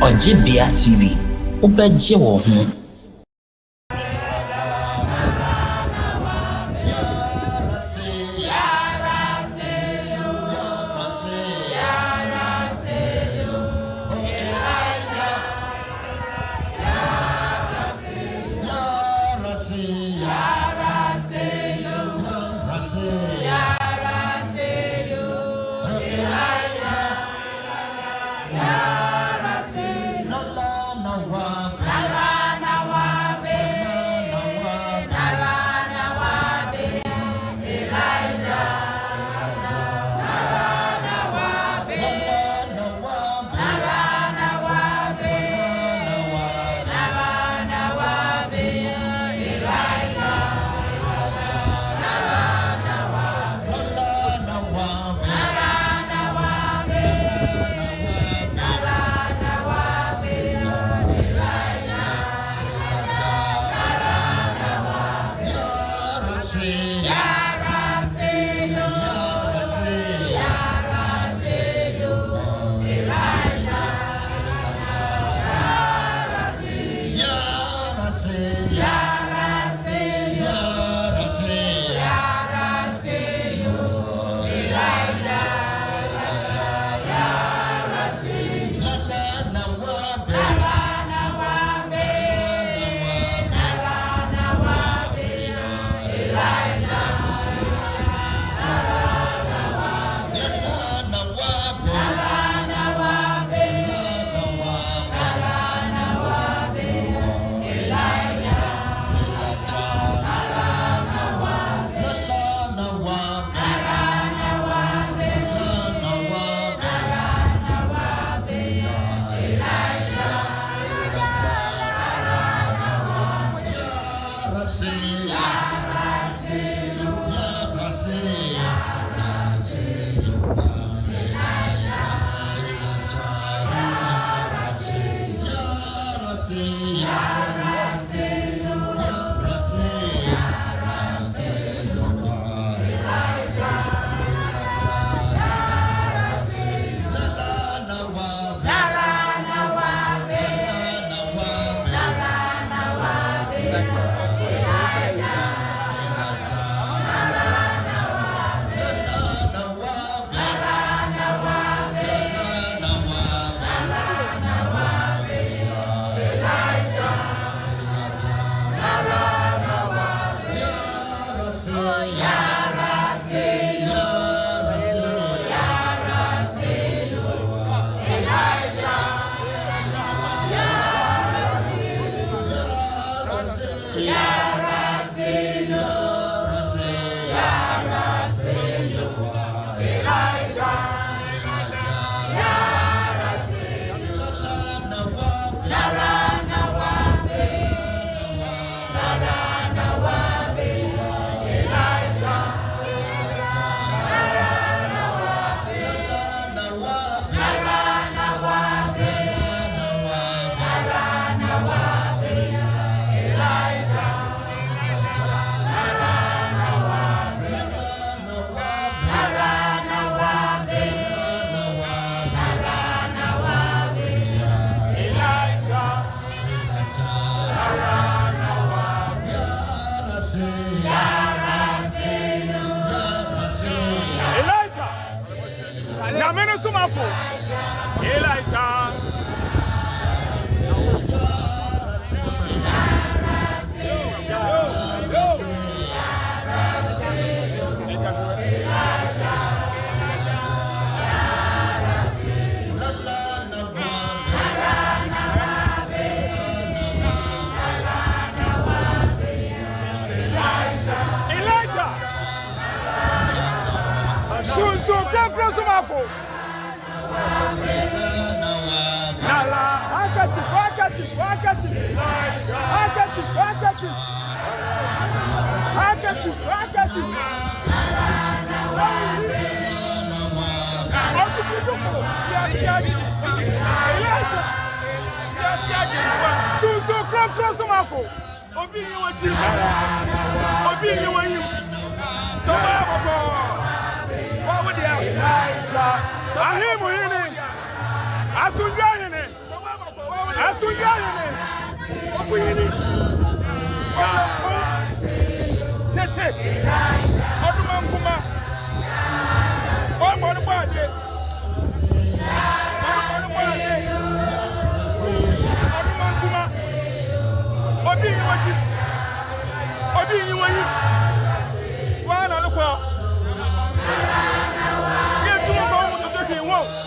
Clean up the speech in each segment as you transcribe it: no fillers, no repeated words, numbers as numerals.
Ojibia TV. Ubeje wo ho. Nyame Somafo. Elijah. Ɔkrɔnkrɔnyi Somafo. Nala, akati. Ɔkrɔnkrɔnyi Somafo. Obi yi wachi. Obi yi wayi. Toba baba. What would you have? Ahimu hini. Asunja hini. Asuyane. Opuyini. Tete. Odumankuma. Omonubade. Odumankuma. Obi yiwachi. Obi yiwayi. Wana lokwa. Yetumo fa mo to hwe wo.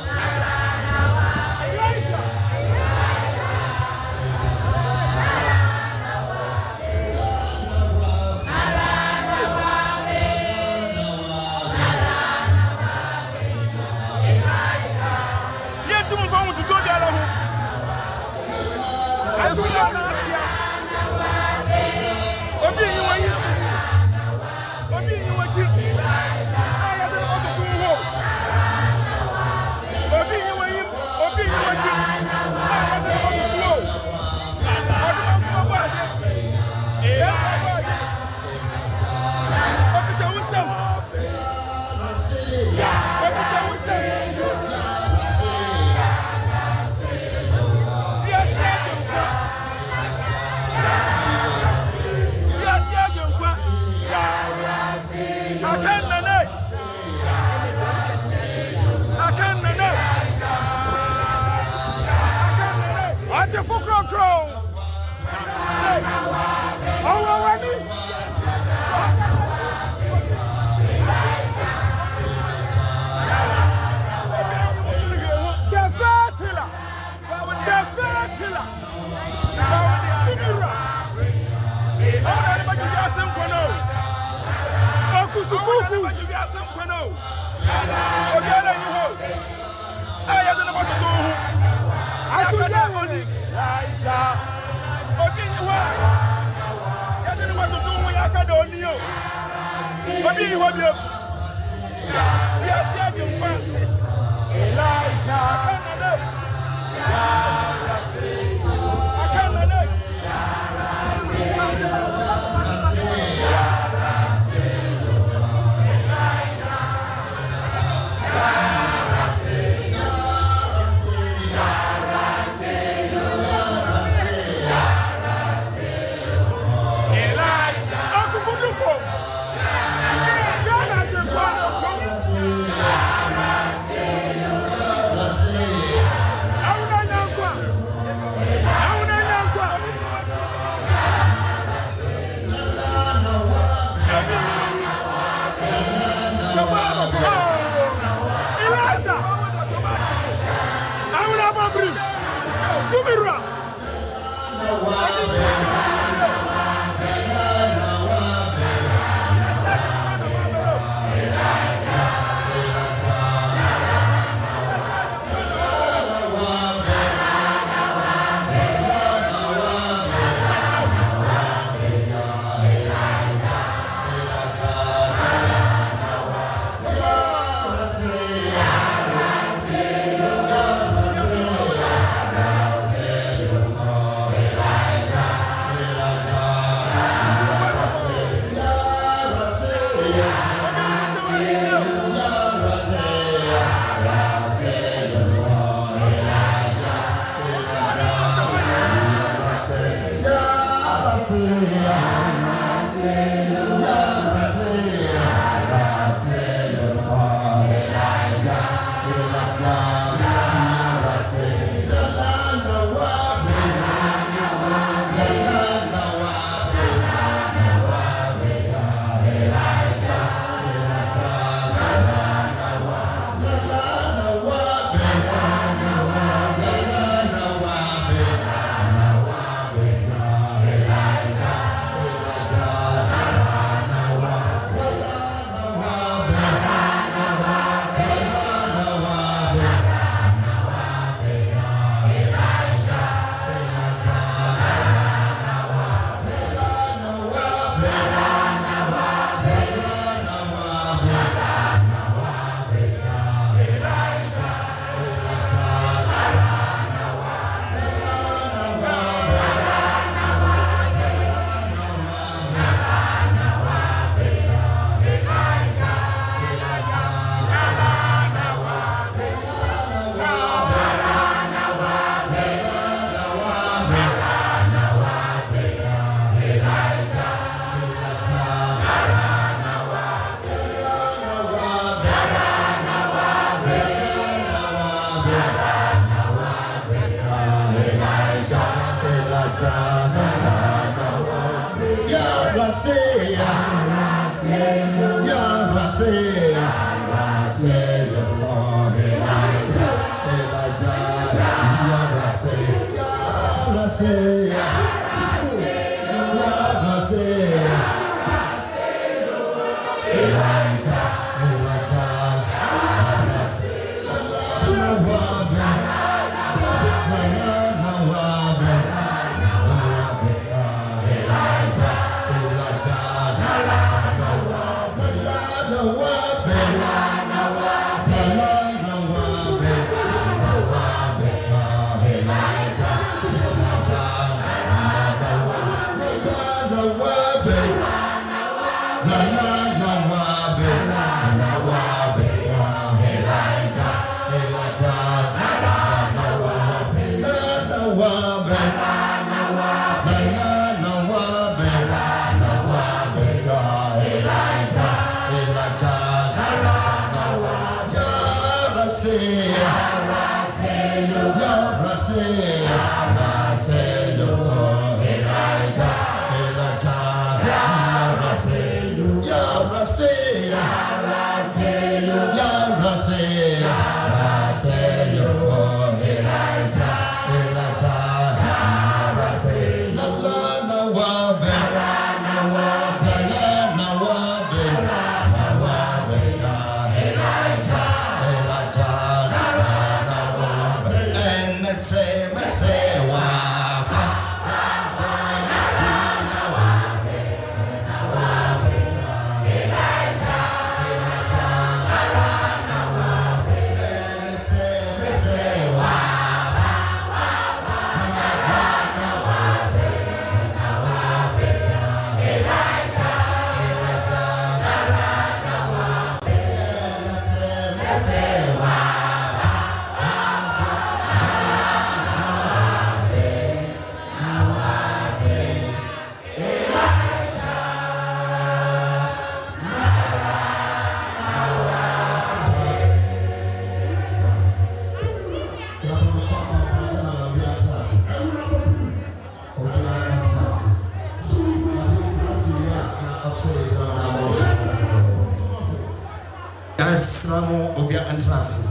Samo obia antras.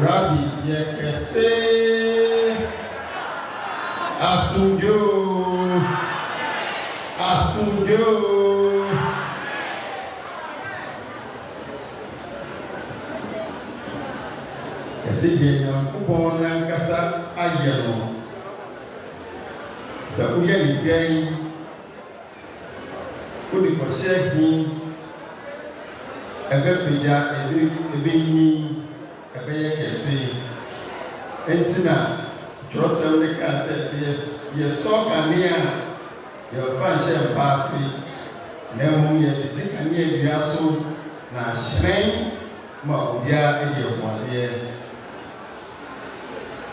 Rabbi Yekese Asunjo Yesi Yankubon Nankasa Ayano Zabuya Lidei Kudi Koshehi Ebepeja Ebeyi Ebeye Kese Entina Trosel de Casses yes Sokania your fanship passy Nemu Yesikania Yasu na Shrine Ma Ubia Edio Malie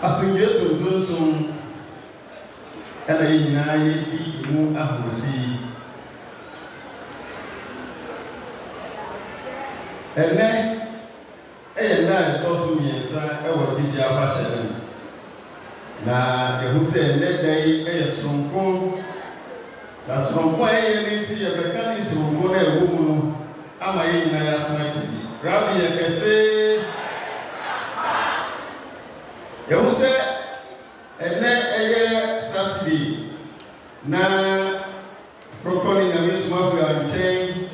Asunje Tuntunsun Ela Yinaye Imu Ahusi Ene na tosu miensa ewo didi afahye na ehuse ne dai sonko na sonko nti ye beka ni sonko na ewo mu no ama ye nyina ya so ati Rabbi Yekese ehuse ene eye Saturday na proponi Nyame Somafo anten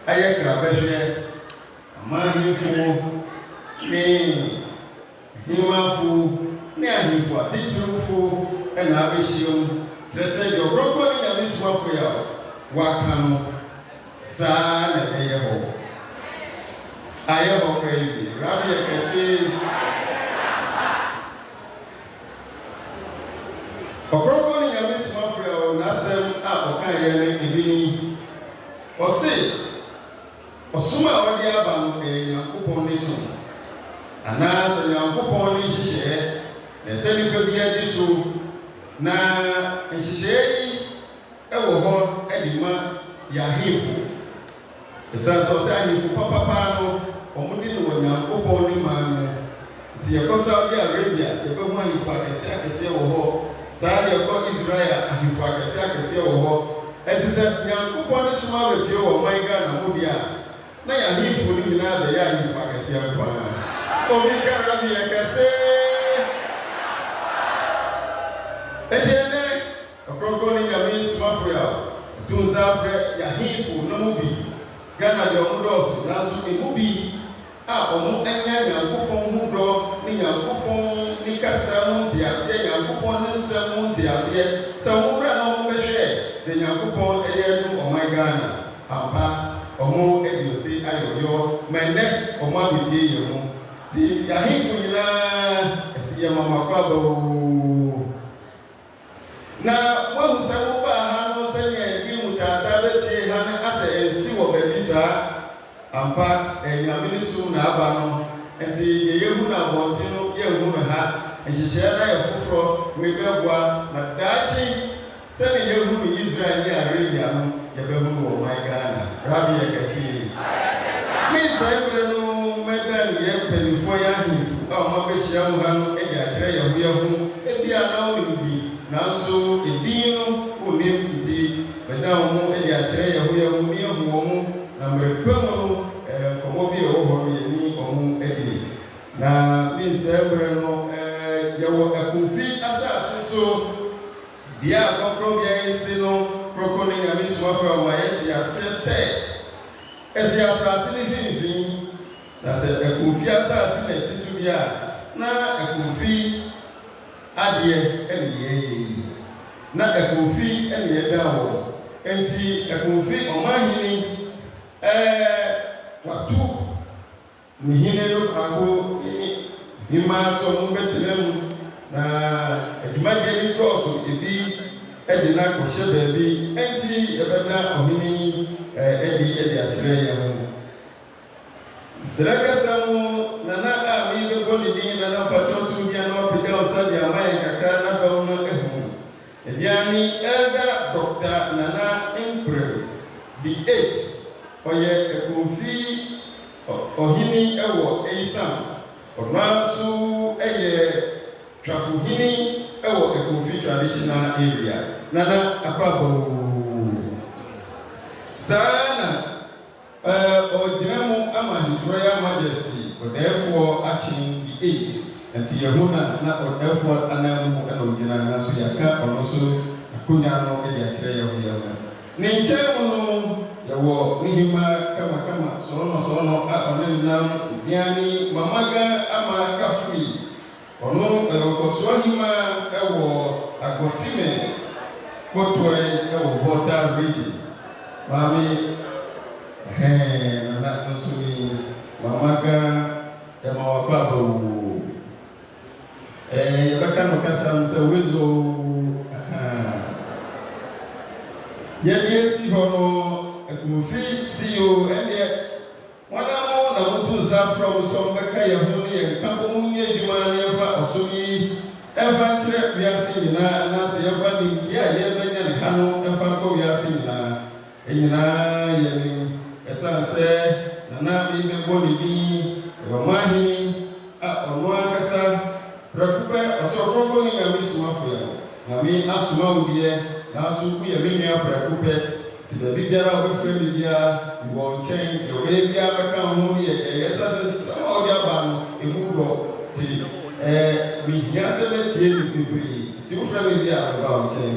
aye krabehwe Mahifo ni himafo ni ahifo atitirufo na abehiem trese yo broko ni Nyame Somafo ya wakano saa na eyeho ayeho krai Rabbi Yekese Okroko ni Nyame Somafo ya nasem a okan ye ni ibini ɔsom a ɔde aba no Nyankopɔn ne so anaasɛ Nyankopɔn ne hyehyɛ na sɛ nipa bi adi so na nhyehyɛ yi ɛwɔ hɔ ɛde ma yɛahemfo ɛsiane sɛ ɔsɛ ahemfo papapaa no ɔmode no wɔ Nyankopɔn ne maa no nti yɛkɔ Saudi Arabia yɛbɛhu ahemfo akɛseɛ wɔ hɔ saa deɛ ɛkɔ Israel ahemfo akɛseɛ wɔ hɔ ɛti sɛ Nyankopɔn ne soma bɛpie wɔ ɔman Ghana mu bi a na yɛahemfo no nyinaa bɛyɛ ahemfo akɛseɛ paa obi kara bi yɛkɛseɛ ɛti ɛnɛ Ɔkrɔnkrɔnyi Nyame Somafo a ɔto nsa afrɛ yɛahemfo no mu bi Ghana deɛ ɔmo dɔɔso nanso emu bi a ɔmo anya Nyankopɔn ho dɔ ne Nyankopɔn ne kasa mu nteaseɛ Nyankopɔn ne nsɛm mu nteaseɛ sɛ ɔmo wura na ɔmo bɛhwɛ de Nyankopɔn ɛyɛ adum ɔman Ghana ampa ɔmo ɛde ose ayɔyɔ ma ɛnɛ ɔmo abɛbie yɛ ho ti yɛahemfo nyinaa ɛsi yɛ mama kwaboo na wahu sɛ wobaa ha no sɛnea ɛdi mu taataa bɛbie ha ne asɛ ɛnsi wɔ baabi saa ampa Nyame ne so na aba no nti yɛyɛhu na abɔnten no yɛnhu no ha nhyehyɛ na yɛ foforɔ webɛboa na daakye sɛne yɛhu no Israel ne Arabia no yɛbɛhu no wɔ ɔman Ghana rabi yɛ kɛseɛ mensae berɛ no mɛda ne yɛ mpanimfoɔ yɛ ahemfo a ɔma bɛhyia mu ha no de akyerɛ yɛho ebia na wonim bi nanso edin no wonim nti bɛda wo ho de akyerɛ yɛho ne yɛhu wɔ ho na mmerɛpɛ mu no nkɔmmɔ bi a ɛwɔ hɔ no yɛni ɔmo adi na mensae berɛ no yɛwɔ akomfi asase so bia kɔkɔrɔ bia yɛsi no Ɔkrɔnkrɔnyi Nyame Somafo a ma yɛte ase sɛ ɛsi asase ne finifin na sɛ akomfi asase na ɛsi so bi a na akomfi adeɛ ɛne yɛyɛ na akomfi ɛne yɛda wɔ enti akomfi ɔmahene watu ne hene no ako hima so mo bɛtena mu na adwumadeɛ bi dɔɔso ebi ɛde na kɔhyɛ baabi enti yɛbɛda ɔhene ɛde akyerɛ yɛn ho srɛkasa mu nana a mi bɛbɔ ne din nana mpatwɔ to bia na ɔpagya wo sa de ama yɛn kakra na dɔm no ahu aduane ɛda Dr. Nana Mprem the 8th ɔyɛ akomfi ɔhene ɛwɔ Eisam ɔno nso ɛyɛ twafohene ɛwɔ akomfi traditional area nana akwaboo saa na ɔgyina mu ama His Royal Majesty ɔdɛɛfoɔ Akan the 8th nti yɛho na ɔdɛɛfoɔ anan mu ɛna ɔgyina na so yɛaka ɔno so akonnwa no de akyerɛ yɛho ne nkyɛn mu no yɛwɔ ne hima kama sɔrɔnɔ a ɔne nenam diane mamaga ama kafui ɔno ɔkɔsoa hima ɛwɔ agɔtime kɔtɔɛ ɛwɔ Volta region maame nana nso ni mamaga ɛma wakɔ abawoo yɛbɛka no kasa no sɛ wezo yɛde esi hɔ no akomfi CEO ɛdeɛ wɔnamo na wotu nsa afra wo sɛ ɔmbɛka yɛn ho ne yɛnka bɔ mu nyɛ adwuma ne yɛmfa ɔsom yi ɛmfa nkyerɛ wiase nyinaa anaasɛ yɛmfa nimdeɛ a yɛbɛnya ne ha no ɛmfa nkɔ wiase nyinaa yɛnim ɛsiane sɛ nana mebɛbɔ ne din ɔmahene a ɔno ankasa prɛkopɛ ɔsɛ Ɔkrɔnkrɔnyi Nyame Somafo ya Nyame asoma wo deɛ nanso woyɛ me nua prɛkopɛ ti baabi biara a wobɛfrɛ me biara wɔ nkyɛn deɛ ɔbɛyɛ biara bɛka ho no yɛ sɛ sɛ a ɔde aba no ɛmu dɔ ti mehia sɛ bɛtie ne bebree ti wofrɛ me biara bɛba wo nkyɛn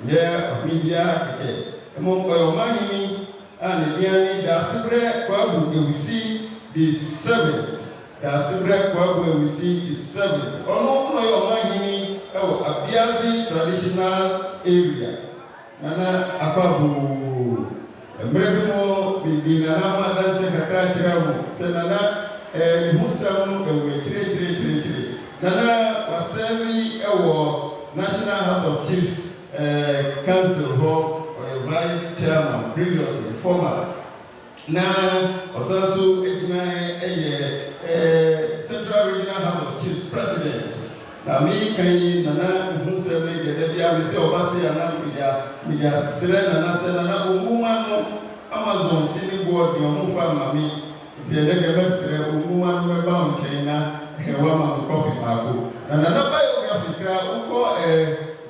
yɛ ɔhene biara kɛkɛ mmom ɔyɛ ɔmahene a ne din ne Daasebre Kwebu Ewusi VII Daasebre Kwebu Ewusi VII ɔno na ɔyɛ ɔmahene ɛwɔ Abiazi traditional area nana akwaboo mmerɛ bi mo bibi nana ma danse kakra kyerɛ mo sɛ nana ne ho sɛm ɛwɔ kyerɛ nana wasɛmi ɛwɔ National House of Chief Council hɔ ɔyɛ Vice Chairman previously former na Osanso Edina Central Regional House of Chiefs President. Na me kan nana nhusem de bia we se obase ana media sere na se na omuma no Amazon sini board de omo fa mami ti ele ga sere omuma no ba on China hewa ma copy ako na biography kra uko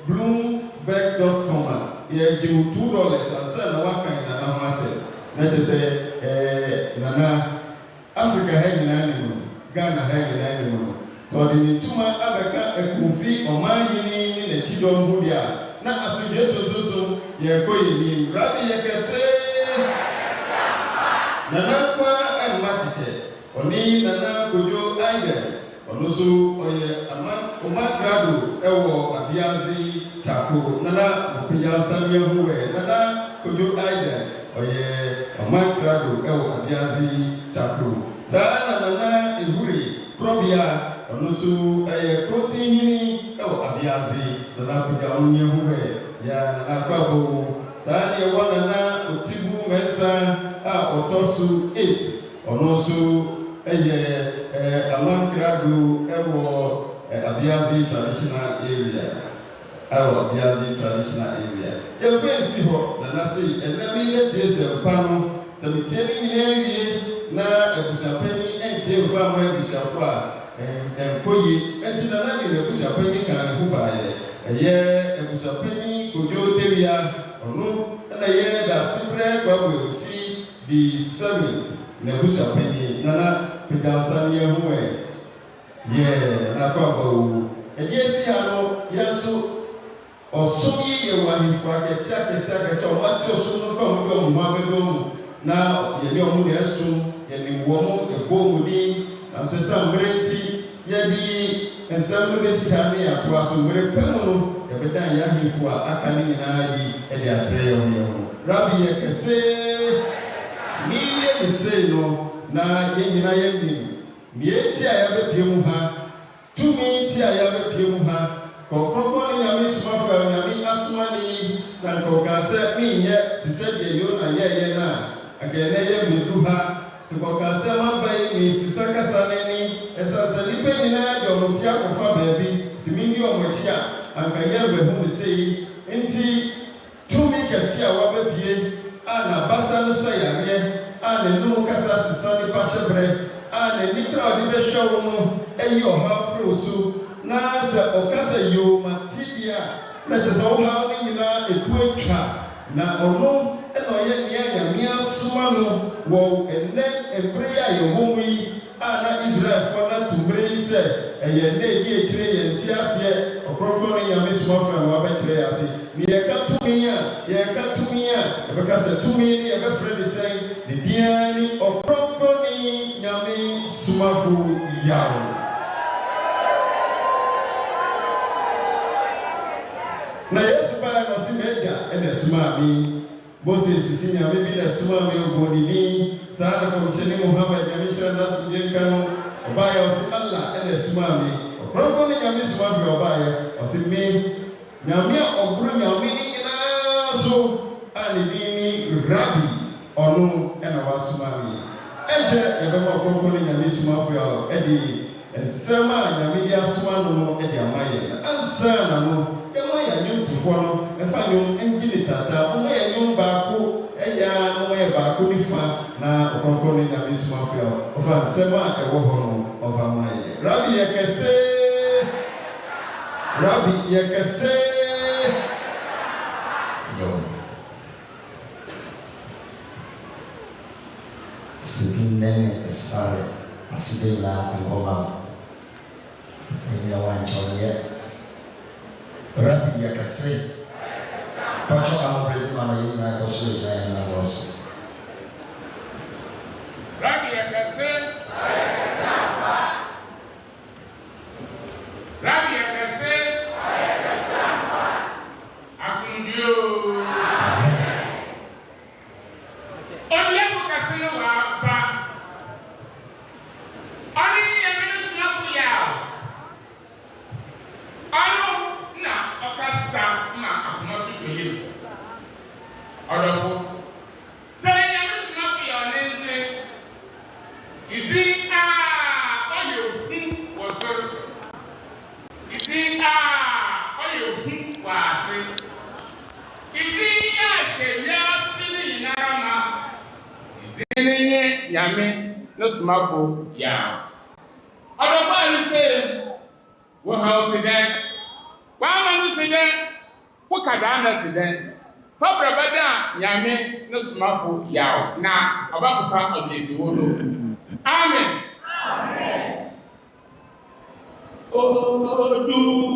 bloomberg.com ye jiwu $2 ansa na wakan na ho ase na te se nana Africa ha nyina ni Ghana ha nyina ni so the nituma abeka ekufi omayini ni na chidom hu dia na asuje totoso ye koyini rabi ye kese nana kwa ematike oni nana kojo aide onoso oye omagrado ewo abiazi chako nana opija samye huwe nana kojo aide oye omagrado ewo abiazi chako sana nana ehuri probia onoso protein hini abiazi na kuja onye huwe ya na kwabo sani wana na otibu mensa otosu 8 onoso amankrado abiazi traditional area traditional area e fensi ho na nasi enami netiese pano sabitieni nyinye na ebusapeni entie mfa ma ebusafo a koyi etina na ni ebusapeni kan ho baaye eye ebusapeni kojo devia onu na ye Daasebre Kwebu Ewusi VII na ebusapeni na pedansani ho ye na kwabo ediesi ano yeso osoyi ye wahifra kesa o mati osuno ko mo ma bedom na ye bi omu na esum ye ni womu ebomudi na so sambrenti ye di ensam no besi ha ne ato aso mure pemu no ye bedan ya hifu a aka ni nyina di e de atere ye ho rabi ye kese ni ye se no na ye nyina ye nim mieti a ya bepie mu ha tumi ti a ya bepie mu ha kokoko ni Nyame Somafo Nyame asmani na kokase mi nye tise de yo na ye na agene ye medu ha se kokase mabai ni sisaka saneni esasa lipe nyina yo moti akofa baabi tumi ndi omochi a anka ye behu de sei enti tumi kase a wa bepie ana basa no sayare ana nu kasa sisani pashebre ana ni crowd be show mu eyi oha fro so na se okasa yo matidia na cheza oha ni nyina etu atwa na ono eno ye nia Nyame asoma no wo enne ebre ya yo homi ana Israel for na tumbre se eye na edi ekire ye nti ase Ɔkrɔnkrɔnyi Nyame Somafo wa ba kire ase ni ye ka tumi a e ka se tumi ni e be frɛ de sen de dia ni Ɔkrɔnkrɔnyi Nyame Somafo Yawoh na Yesu ba no si meja ene suma mi Moses sisi Nyame bi na suma mi obonini saada ko sheni Muhammad Nyame shira na su je kanu obaya osi Allah ene suma mi Ɔkrɔnkrɔnyi Nyame Somafo obaya osi mi Nyame oburu Nyame ni nyina so ani ni Rabbi onu ena wa suma mi eje ye be ma Ɔkrɔnkrɔnyi Nyame Somafo edi ensema Nyame dia suma no edi amaye ansa na no ya nyum tufono efa nyum engine tata o ya nyum baako eja no ya baako ni fa na Ɔkrɔnkrɔnyi Nyame Somafo o fa sema e wo ho no o fa maye Rabbi ye kese yo sibinene sare asibela ngoma enya wanchoye Rabbi ya kase pacho amobreti mana yina kosu ya na bosu Rabbi ya kase Rabbi ya kase asundio onye ko kase no wa ba ani Nyame Somafo Yawoh ano na okasa ma akomaso toye odofo Idi oyo wose. Idi oyo wase. Idi sheya sini narama. Idi nye Nyame no Somafo Yawoh. Odofa nite wo how to den. Wa man to den. Wo kadana to den. Fabra bada Nyame no Somafo Yawoh. Na obakupa odefi wono. Amen. Amen. Odu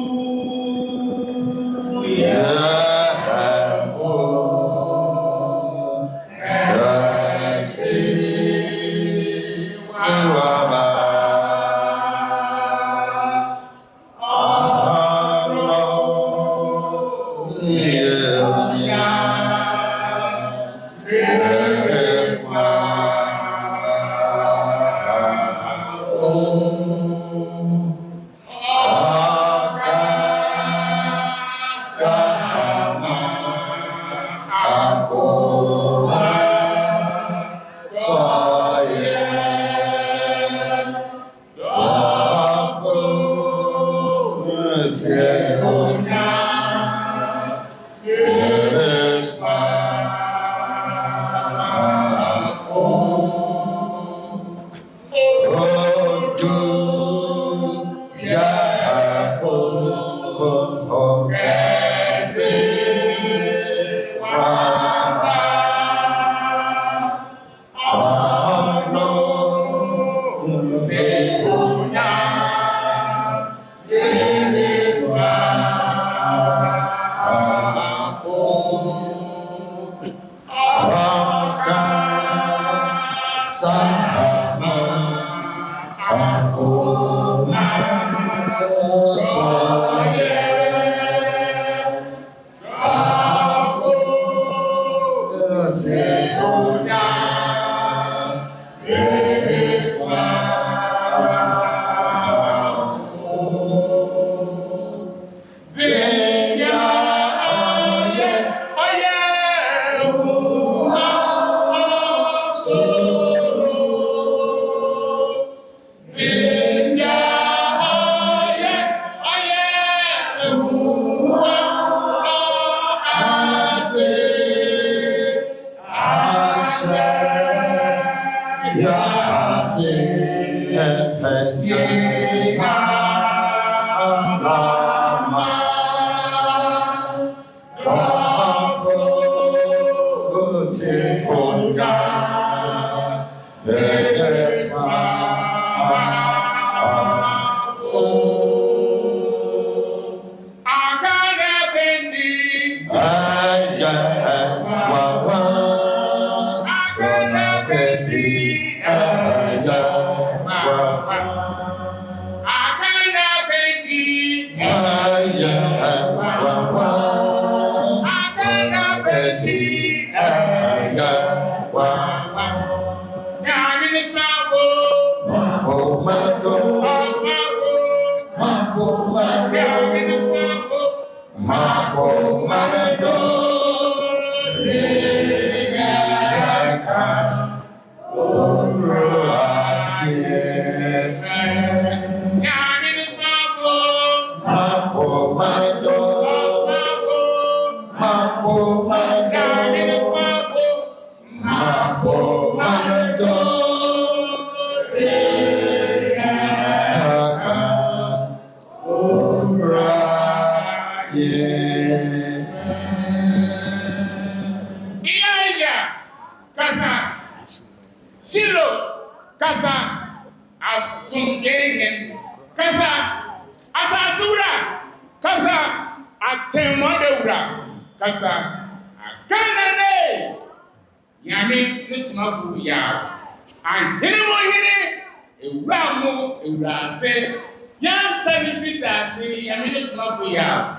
Nyame no Somafo Yawoh. And hini ewuramu ewurate yan sanity tase Nyame no Somafo Yawoh.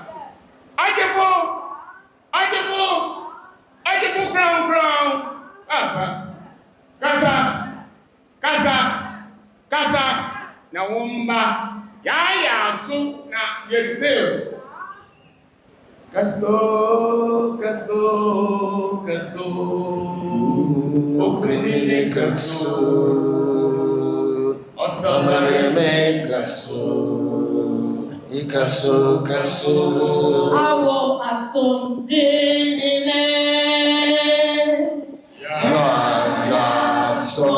Ajefo crown. Apa. Kasa na womba ya so na yete. Kaso okenile kaso Ikaso Awo asondine Ya so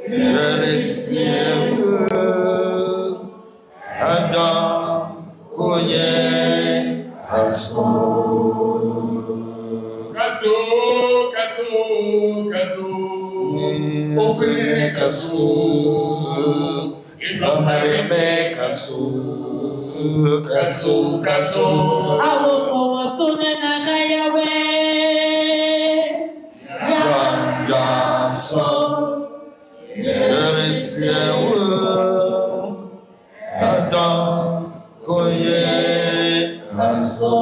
Rereksiewu Adam Koye Kaso Okwe Kaso Ibrahim Kaso Awo kowotune na Yahweh Ya so Rereksiewu Adam Koye Kaso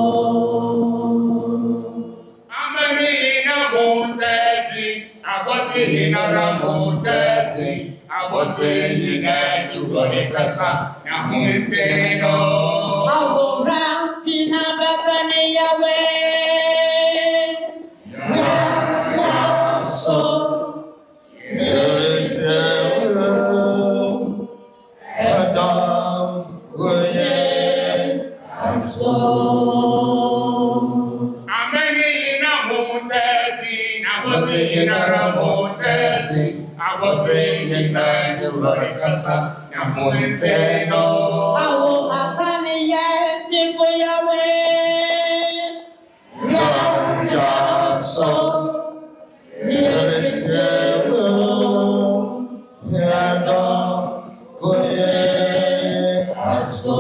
Awora bina bakane Yahweh Ya so Rereksiewu Adam Koye Kaso Awo Akan jifo Yahweh Ya so Rereksiewu Adam Koye Kaso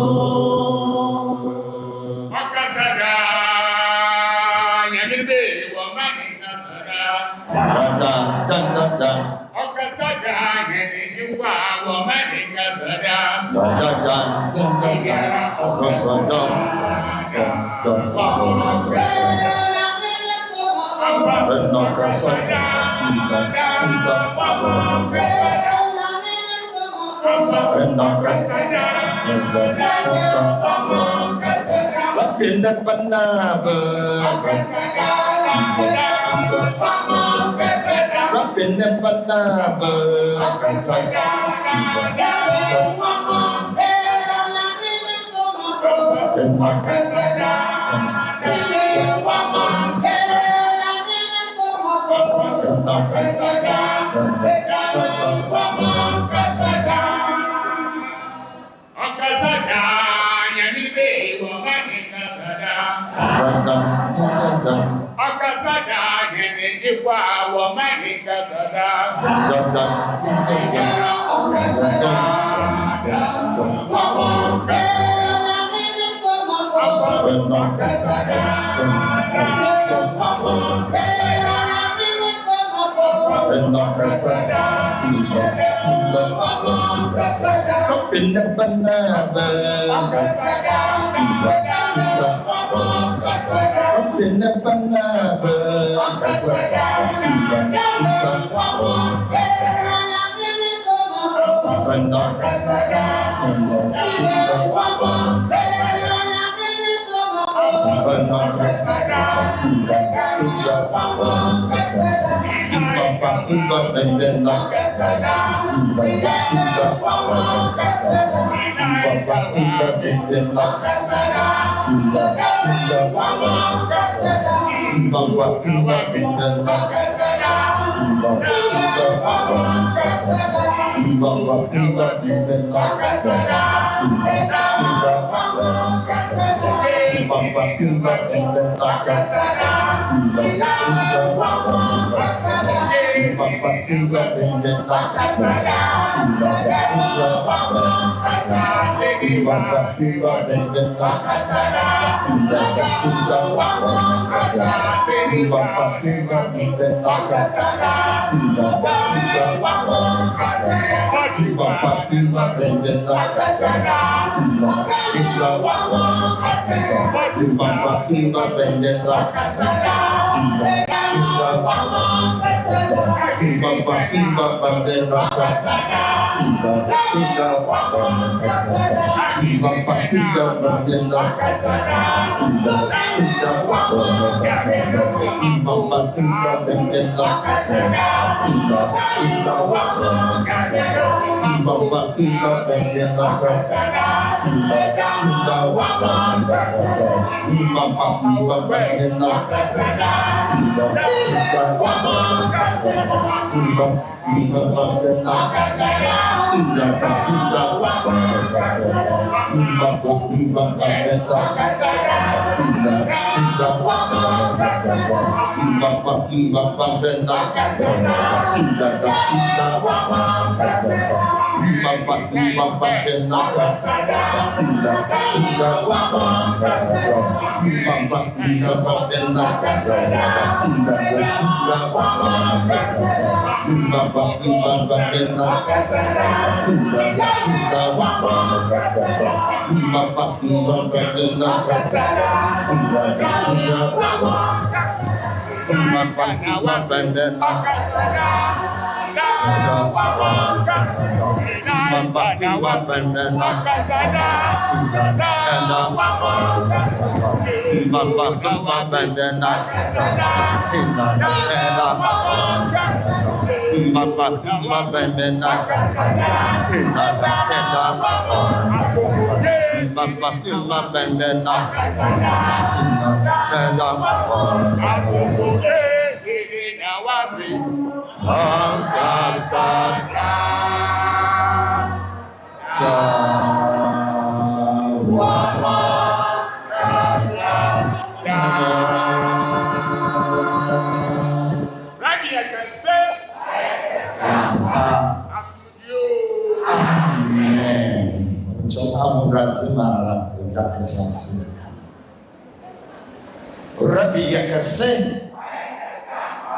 Rabbi Yakase,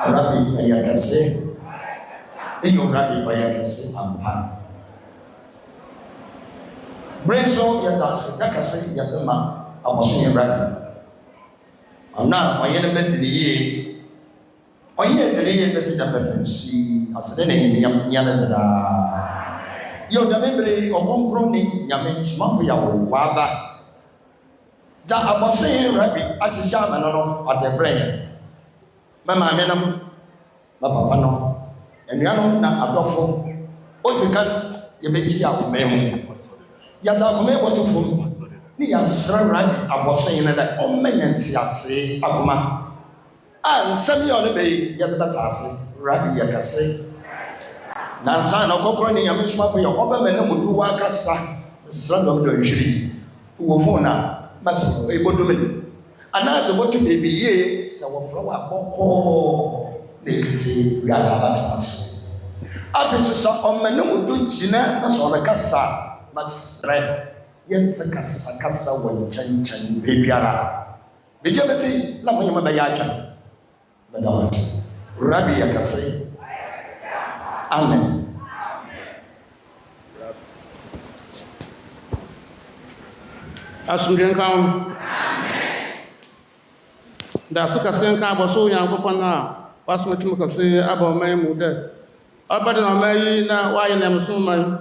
Rabbi Yakase, Iyo Rabbi Yakase, Ampa. Brenso Yatas, Yakase, Yatama, Amosu Rabbi. Now, my enemy to the year. I hear the year, Mr. Pepsi, as the name Yanada. Yo, the memory of Ɔkrɔnkrɔnyi, Nyame, Somafo Yawoh, Waba. Da abɔfin Rabbi ahyehyɛ amana no ɔte brɛ ma maame no ma papa no anuanom na adɔfo otika yɛbɛgyi akoma mu yɛta akoma bɔtɔ fam ne yɛsrɛ Rabbi abɔfin no da ɔmmɛ yɛn ntease akoma a nsɛm yɛ ɔne bɛyi yɛteta ase Rabbi yɛkɛse nansa na Ɔkrɔnkrɔnyi Nyame Somafo yɛ ɔbɛmɛ ne mu duwa akasa srɛ dɔm nhwiri wɔ fon na mas ebodomen anato botu bebiye sa wofro wa boko le kiti gala batras afiso sa omene mudu jina na so na kasa masre yentse kasa wanchancan bebiara bejebeti la moyema bayaka badawas Rabbi yakase amen. Asumdien kan da suka sen ka bo so Nyankopon na wasmetum kase abomai mu de abada na mai na waye na musuman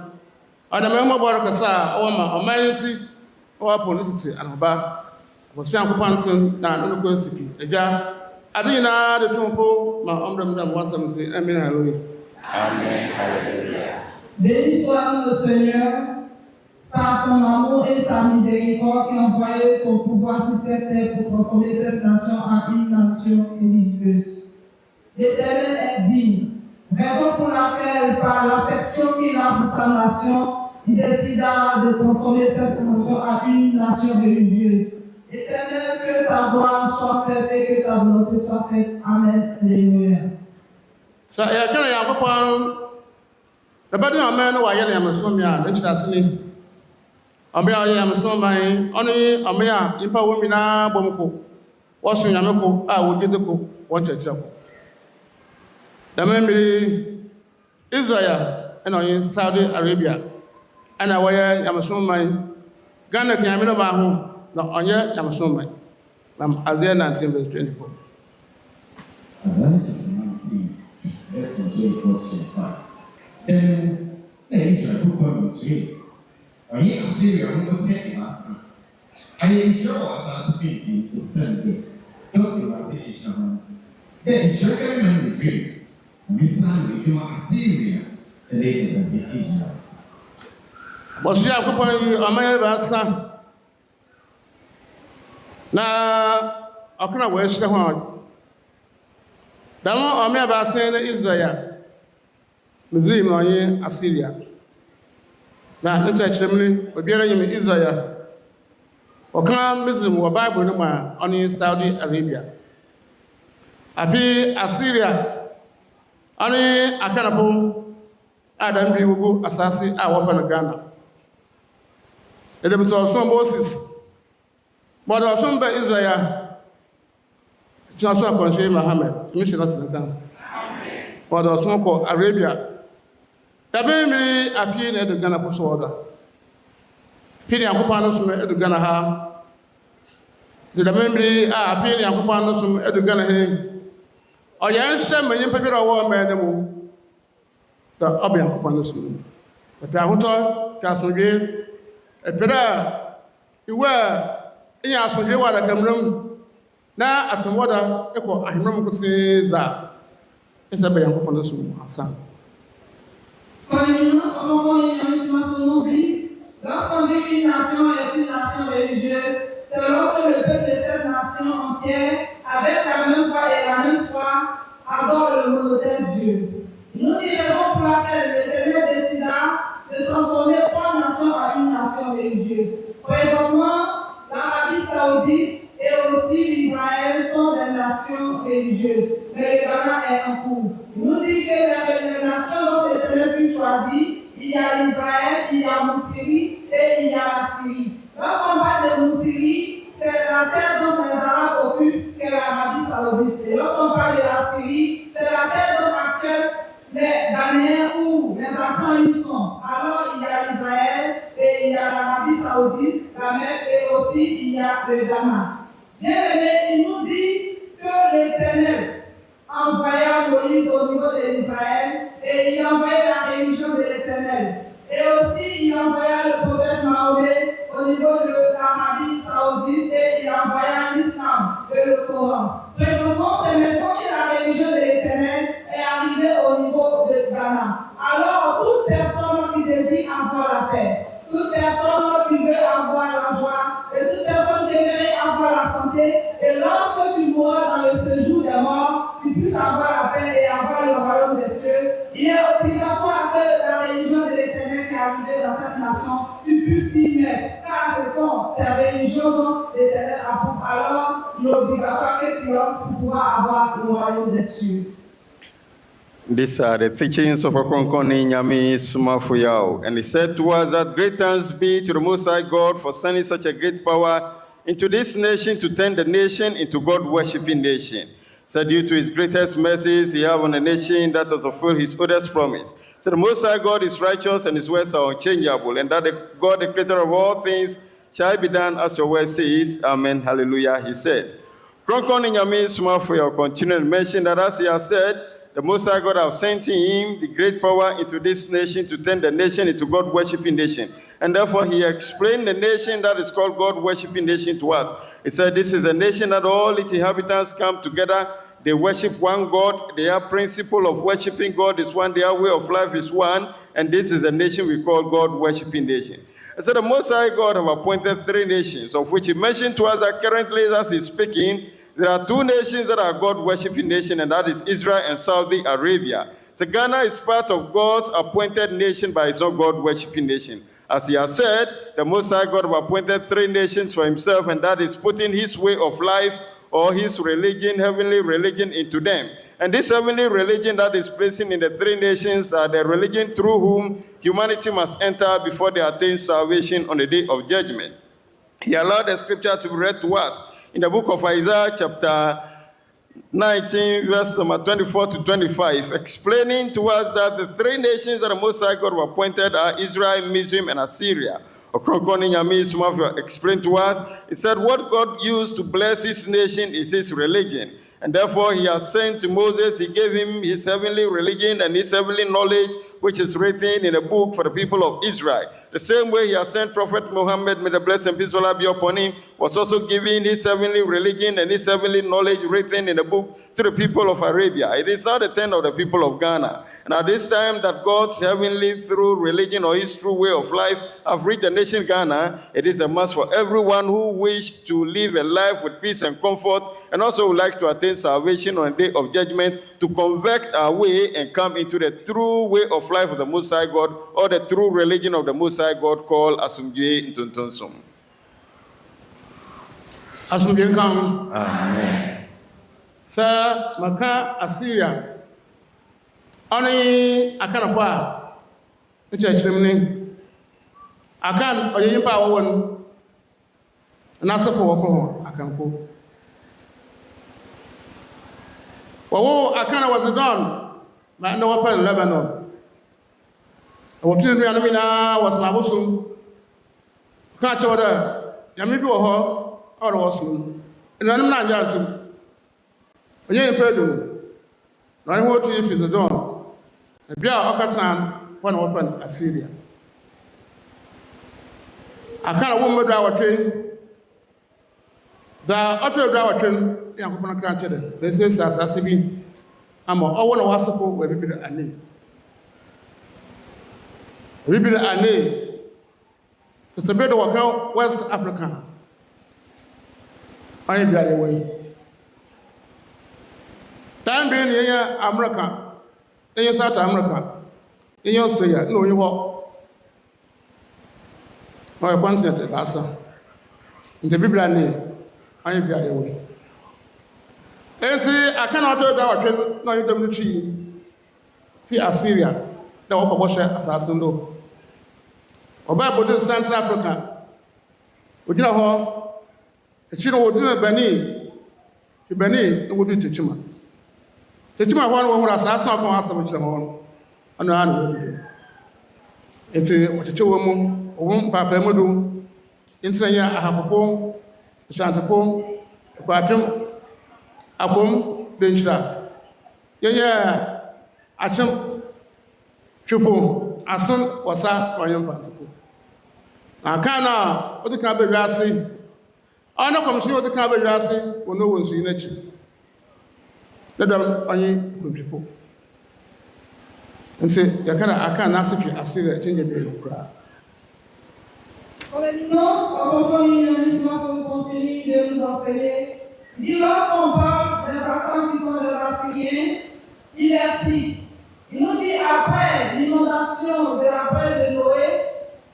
ada mai mo bor kasa o ma omai si o aponisi anaba bo so Nyankopon tin na no ko sipi eja adina de tumpo ma omdam da wasamti amen hallelujah Amen hallelujah. Béni soit le Seigneur par son amour et sa miséricorde qui a envoyé son pouvoir sur cette terre pour transformer cette nation en une nation religieuse. L'Éternel est digne, raison pour laquelle, par l'affection qu'il a pour sa nation, il décida de transformer cette nation en une nation religieuse. Éternel, que ta gloire soit faite et que ta volonté soit faite. Amen. Alléluia. Sa ya kana Nyankopon da badi amen wa yele amsomia na chirasini Amia Yamsomai, only Amia, Impa Womina Bomko, washing Yamako, I would get the cook, one church. The memory Israel and in Saudi Arabia, and I wear Yamasomai, Ghana Camino Mahu, no on your Yamasomai. Isaiah 19, verse 24. Isaiah chapter 19, verse 24-25. Then Israel who comes straight. Ɔyɛ Assyria no te ase. Ayɛ nhyira wɔ asase fifin esɛnde. Dɔm ase nhyira ho. Dɛ nhyira kɛmɛ na Misraim. Misa yɛ adwuma Assyria ɛde kyerɛ sɛ Israel. Bɔhyɛ Nyankopɔn yi ɔman baasa na ɔkana wɔahyira ho a dam ɔman baasa na Israel Misraim na ɔyɛ Assyria na ne kyerɛkyerɛm ne obiara yɛ Israel ɔkana Misraim wɔ Bible no mu a ɔne Saudi Arabia api Assyria ɔne Akan Adam bi wugu asase a wɔpa no Ghana edem so ɔsom Moses bɔdɔ ɔsom ba Israel kyerɛ so akɔnhyɛ Muhammad mission of the time bɔdɔ ɔsom kɔ Arabia dabe mmiri apie na edu Ghana kɔ so ɔda apie ne Nyankopɔn no som edu Ghana ha de dabe mmiri a apie ne Nyankopɔn no som edu Ghana he ɔyɛ nhyɛ ma nyimpa bi a ɔwɔ ɔman no mu da ɔbɛ Nyankopɔn no som ɛpɛ ahotɔ pɛ asomdwe ɛpɛrɛ a iwe a ɛnyɛ asomdwe wɔ adakamram na atomwɔda ɛkɔ ahemram nkotee dza ɛsɛ bɛ Nyankopɔn no som asa. Son Éminence, Ɔkrɔnkrɔnyi Nyame Somafo nous dit, lorsqu'on dit qu'une nation est une nation religieuse, c'est lorsque le peuple de cette nation entière, avec la même foi et la même foi, adore le monothéiste Dieu. Nous dit raison pour laquelle l'Éternel décida de transformer trois nations en une nation religieuse. Présentement, l'Arabie Saoudite et aussi l'Israël sont des nations religieuses, mais le Ghana est en cours. Nous dit que les nations dont l'Éternel fut choisi, il y a l'Israël, il y a Moussiri et il y a la Syrie. Lorsqu'on parle de Moussiri, c'est la terre dont les Arabes occupent, qu'est l'Arabie Saoudite. Et lorsqu'on parle de la Syrie, c'est la terre dont actuelle les Ghanéens ou les Akans y sont. Alors il y a l'Israël et il y a l'Arabie Saoudite, la Mecque et aussi il y a le Ghana. Bien aimé, il nous dit que l'Éternel envoya Moïse au niveau de l'Israël et il envoyait la religion de l'Éternel. Et aussi il envoya le prophète Mahomet au niveau de l'Arabie Saoudite et il envoya l'Islam et le Coran. Présentement, c'est maintenant que la religion de l'Éternel est arrivée au niveau de Ghana. Alors, toute personne qui désire avoir la paix, toute personne qui veut avoir la joie, et toute personne qui aimerait avoir la santé, et lorsque tu mourras dans le séjour des morts, tu puisses avoir la paix et avoir le royaume des cieux, il est obligatoire que la religion de l'Éternel qui est arrivée dans cette nation, tu puisses t'y mettre, car ce sont ces religions dont l'Éternel approuve. Alors, il est obligatoire que tu aies pour pouvoir avoir le royaume des cieux. These are the teachings of Ɔkrɔnkrɔnyi Nyame Somafo Yawoh. And he said to us that great thanks be to the Most High God for sending such a great power into this nation to turn the nation into God-worshipping nation. So due to his greatest mercies, he have on a nation that has fulfilled his oldest promise. So the Most High God is righteous and his words are unchangeable, and that the God, the creator of all things, shall be done as your word says. Amen. Hallelujah. He said. Ɔkrɔnkrɔnyi Nyame Somafo Yawoh continued to mention that as he has said, the Most High God have sent him the great power into this nation to turn the nation into God-worshipping nation. And therefore he explained the nation that is called God-worshipping nation to us. He said this is a nation that all its inhabitants come together. They worship one God. Their principle of worshiping God is one. Their way of life is one. And this is the nation we call God-worshipping nation. And so the Most High God have appointed three nations, of which he mentioned to us that currently as he's speaking, there are two nations that are God-worshipping nations, and that is Israel and Saudi Arabia. So Ghana is part of God's appointed nation, but it's not God-worshipping nation. As he has said, the Most High God have appointed three nations for himself, and that is putting his way of life or his religion, heavenly religion, into them. And this heavenly religion that is placing in the three nations are the religion through whom humanity must enter before they attain salvation on the day of judgment. He allowed the scripture to be read to us in the book of Isaiah, chapter 19, verse number 24 to 25, explaining to us that the three nations that the Most High God appointed are Israel, Misraim, and Assyria. Ɔkrɔnkrɔnyi Nyame Somafo explained to us, he said what God used to bless his nation is his religion. And therefore he has sent to Moses, he gave him his heavenly religion and his heavenly knowledge which is written in a book for the people of Israel. The same way he has sent Prophet Muhammad, may the blessing and peace of Allah be upon him, was also giving his heavenly religion and his heavenly knowledge written in a book to the people of Arabia. It is now the turn of the people of Ghana. And at this time that God's heavenly through religion or his true way of life have reached the nation Ghana, it is a must for everyone who wishes to live a life with peace and comfort, and also would like to attain salvation on the day of judgment, to convert our way and come into the true way of life of the Most High God, or the true religion of the Most High God called Asumdwe Ntontonsum. Asumdwe Nkam. Amen. Sir Maka Assyria. Only Akan apa? Church remaining. Akan oyimpa awon. Na sepo woko Akan ko. Wawo Akan was done. But no weapon Lebanon. What you mean was my bosom. Catch order. Yamibi or or was and I'm not yantum. When you perdum, no what if is the dawn. A beer Okatan, one weapon Assyria. I can't woman drive a train. The auto drive a train, young country. They say, Sassibi, I'm all one of us support where we be a name. We be a name. To submit the workout West Africa. I am away. Time being here, America, in South America, in Australia, no, you walk. My continent, Lassa. In the Bible, I am away. And see, I cannot tell our train, no, you don't tree. Here, Assyria, the Wakabosha assassin. About Central Africa, we did a home, a chino would do a Benin, the Benin would be Tichima. Tichima one who has asked not to ask which the home, and I know it's what a woman, a woman, Papa Mudu, Insania, I have a poem, a Santa poem, a quatum, a poem, Benchla. Yeah, Acham, Chupo, a son was that my young particle. Akana, what the cabin rassi? I know come see what the cabin rassi, or no one's in it. Let them only people. And say, Yakana, I can't ask if you are serious, change the cry. Son Éminence, Ɔkrɔnkrɔnyi Nyame Somafo continue de nous enseigner. Il dit lorsqu'on parle des Akan qui sont des Assyriens, il explique. Il nous dit après l'inondation de la pêche de Noé,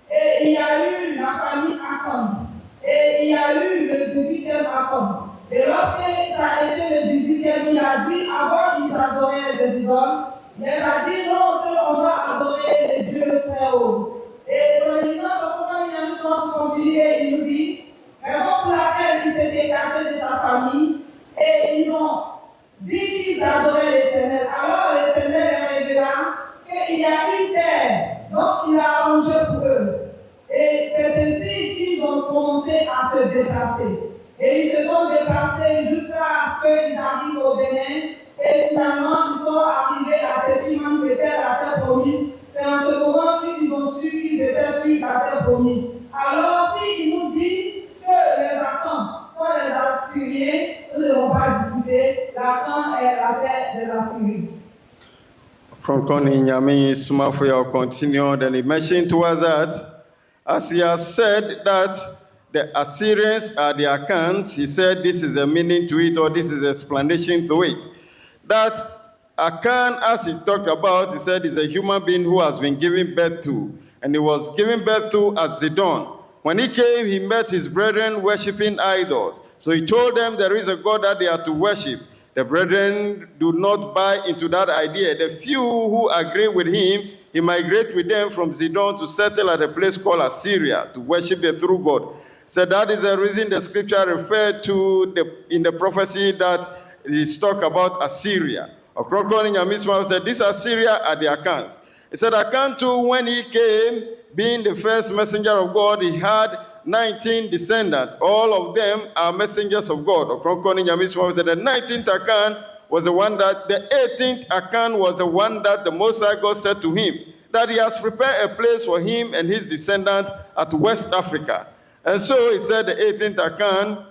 et il y a eu la famille Akan. Et il y a eu le 18e Akan. Et lorsque ça a été le 18e, il a dit, avant ils adoraient des idoles, il a dit non, on doit adorer les dieux très hauts. Et son Éminence, Ɔkrɔnkrɔnyi Nyame Somafo continue, il nous dit, raison pour laquelle ils s'étaient cachés de sa famille, et ils ont dit qu'ils adoraient l'Éternel. Alors l'Éternel leur révéla qu'il y a une terre, donc il a arrangé pour eux. Et c'est ainsi qu'ils ont commencé à se déplacer. Et ils se sont déplacés jusqu'à ce qu'ils arrivent au Bénin. Et finalement, ils sont arrivés à Petiman, qui était la terre promise. C'est en ce moment qu'ils ont su qu'ils étaient sur la terre promise. Alors, s'il nous dit que les Akans sont les Assyriens, nous ne devons pas discuter. L'Akan est la terre des Assyriens. Ɔkrɔnkrɔnyi Nyame Somafo continue, then he mentioned to us that as he has said that the Assyrians are the Akans, he said this is a meaning to it, or this is an explanation to it. That Akan, as he talked about, he said is a human being who has been given birth to, and he was given birth to at Zidon. When he came, he met his brethren worshipping idols. So he told them there is a God that they are to worship. The brethren do not buy into that idea. The few who agree with him, he migrated with them from Zidon to settle at a place called Assyria to worship the true God. So that is the reason the scripture referred to in the prophecy that is talk about Assyria. Ɔkrɔnkrɔnyi Nyame Somafo said, this Assyria are the Akans. He said, Akan too, when he came, being the first messenger of God, he had 19 descendants. All of them are messengers of God. Ɔkrɔnkrɔnyi Nyame Somafo said, the 19th Akan was the one that, the 18th Akan was the one that the Most High God said to him, that he has prepared a place for him and his descendants at West Africa. And so he said, the 18th Akan,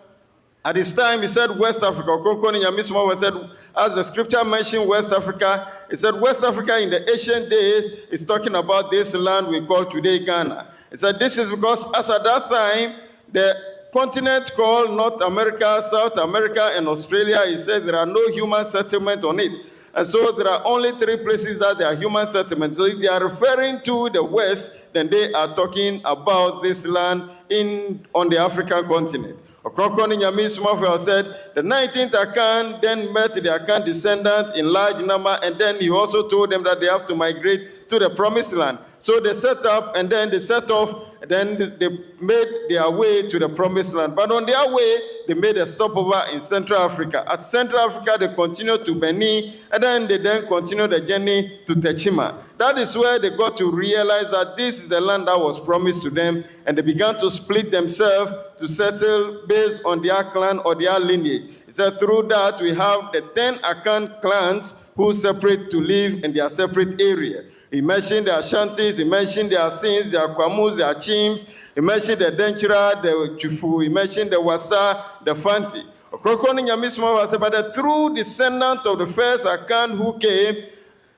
at this time he said West Africa. Ɔkrɔnkrɔnyi Nyame Somafo said, as the scripture mentioned West Africa, it said West Africa in the ancient days is talking about this land we call today Ghana. It said this is because as at that time, the continent called North America, South America, and Australia, he said there are no human settlement on it. And so there are only 3 places that there are human settlements. So if they are referring to the West, then they are talking about this land on the African continent. Ɔkrɔnkrɔnyi Nyame Somafo said, the 19th Akan then met the Akan descendants in large number, and then he also told them that they have to migrate to the promised land. So they set up, and then they set off, and then they made their way to the promised land. But on their way, they made a stopover in Central Africa. At Central Africa, they continued to Benin, and then they continued the journey to Techima. That is where they got to realize that this is the land that was promised to them, and they began to split themselves to settle based on their clan or their lineage. He said through that we have the 10 Akan clans who separate to live in their separate area. He mentioned the Ashantis, he mentioned their Sins, their Kwamus, their Chims, he mentioned the Denchira, the Chufu, he mentioned the Wasa, the Fanti. Ɔkrɔnkrɔnyi Nyame Somafo said, but the true descendant of the first Akan who came,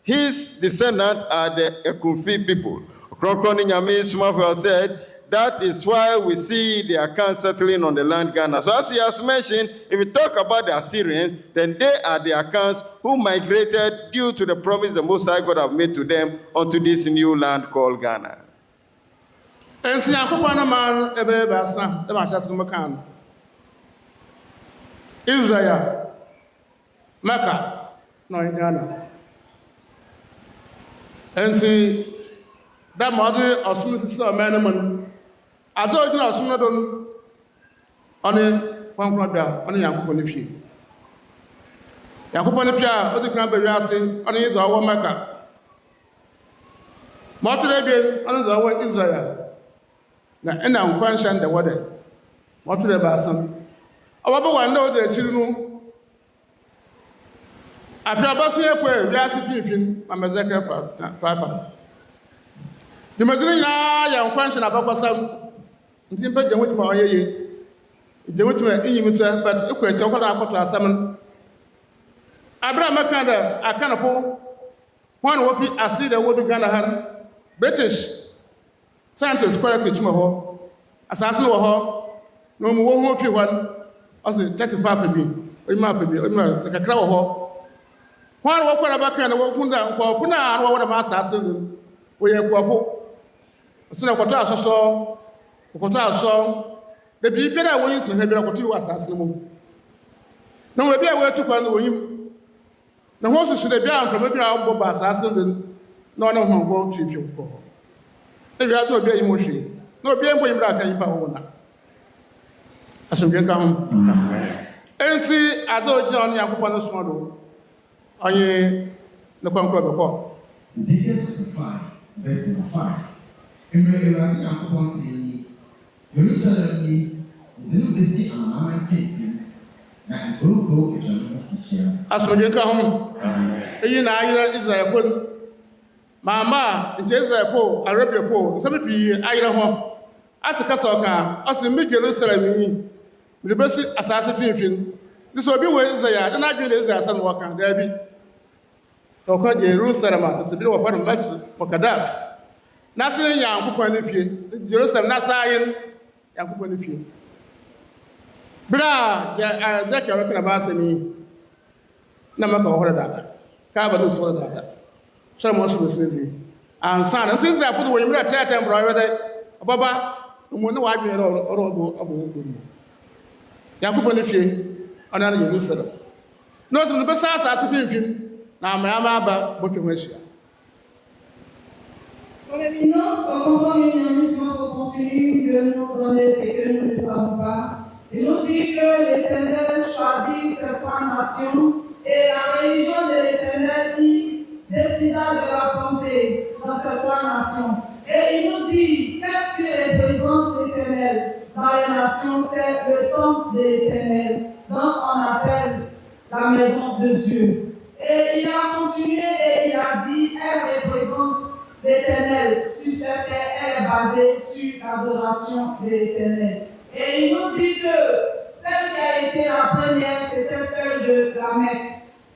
his descendants are the Ekumfi people. Ɔkrɔnkrɔnyi Nyame Somafo said, that is why we see the Akan settling on the land Ghana. So as he has mentioned, if we talk about the Assyrians, then they are the Akans who migrated due to the promise the Most High God have made to them onto this new land called Ghana. And see, I'm going to Israel, Mecca, no in Ghana. And see, that mother of some sister man. I thought you know some on one brother, on the Yankoponipi. Yankoponipi, what the camp saying, on the our Mecca. Motor on the our Israel. Now, and I'm questioning the water. What to the basin? Our boy know the children. After a bus here, we are sitting, I'm a second papa. The Mazurina, young question about some. Nti mpa gye ma oyeye gye ma iyimisa but ekwache okwara akoto asam Abraham Makanda Akanapo one wopi asida wobi Ghana han British scientists kwara kwechima ho asase no ho no mu wo ho fi hwan ose take papa bi oyima papa bi oyima kakra wo ho hwan wo kwara baka na wo kunda nko kuna an wo ma asase no wo ye kwafo sina kwato asoso Okota so the people that we use in Hebrew kotu asase mu na we bia we to kwan no yim na ho so de bia anka bia wo ba asase no na ho ho twitwi ko e bia no bia yim hwe na bia mpo yim ra kan pa wo na asomdwe ka ho ensi ado John Yakopon no so do oye no kwankro be ko Ezekiel chapter 5 verse number 5 Emre Ewasi Yakopon say Jerusalem is in the sea and Mama Faith, and go to German Israel. As for you come, Israel put Mama, in Israel, Arabia Pole, some of you, Idaho, as a Casoka, as the Mick Jerusalem, the best assassin. This will be where Israel, and I get Israel, son walker, there be. So called Jerusalem, to be a part of Makadas. Nothing young, who point of you, Jerusalem, Nasayan. Yakuponipi. Bra, ya zaka wakana basemi na maka ohora dada. Ka ba no so dada. So mo so sinzi. Ansa na sinzi apudo wo yimra tata mbra wede. Baba, mo ne wa adwen ro abo ko ni. Yakuponipi ona na Jerusalem. No so be sa fimfim na amama ba botwe ho ahia. Son éminence, Ɔkrɔnkrɔnyi Nyame Somafo continue de nous donner ce que nous ne savons pas. Il nous dit que l'Éternel choisit ces 3 nations et la religion de l'Éternel décida de la planter dans ces 3 nations. Et il nous dit qu'est-ce que représente l'Éternel dans les nations, c'est le temple de l'Éternel, donc on appelle la maison de Dieu. Et il a continué et il a dit, elle représente l'Éternel sur cette terre, elle est basée sur l'adoration de l'Éternel. Et il nous dit que celle qui a été la première, c'était celle de la Mecque.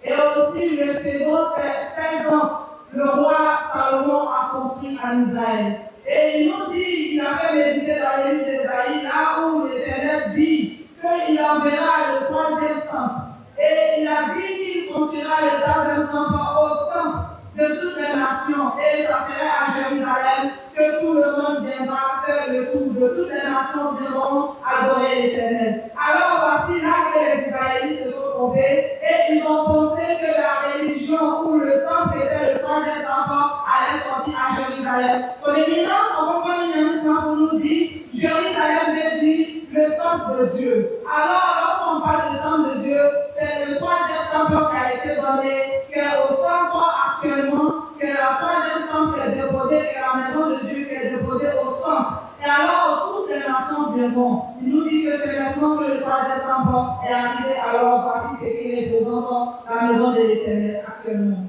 Et aussi le second, c'est celle dont le roi Salomon a construit en Israël. Et il nous dit, il a fait méditer dans le livre d'Ésaïe, là où l'Éternel dit qu'il enverra le troisième temple. Et il a dit qu'il construira le troisième temple au centre de toutes les nations. Et ça serait à Jérusalem que tout le monde viendra faire le tour, de toutes les nations viendront adorer l'Éternel. Alors voici là que les Israélites se sont trompés et ils ont pensé que la religion où le temple était le troisième temple allait sortir à Jérusalem. Son éminence, Ɔkrɔnkrɔnyi Somafo nous dit, Jérusalem veut dire le temple de Dieu. Alors lorsqu'on parle du temple de Dieu, c'est le troisième temple qui a été donné, qui est au centre actuellement, que la troisième temple est déposée, que la maison de Dieu qui est déposée au centre. Et alors, toutes les nations viendront. Il nous dit que c'est maintenant que le troisième temple est arrivé. Alors, voici ce qui représente la maison de l'Éternel actuellement.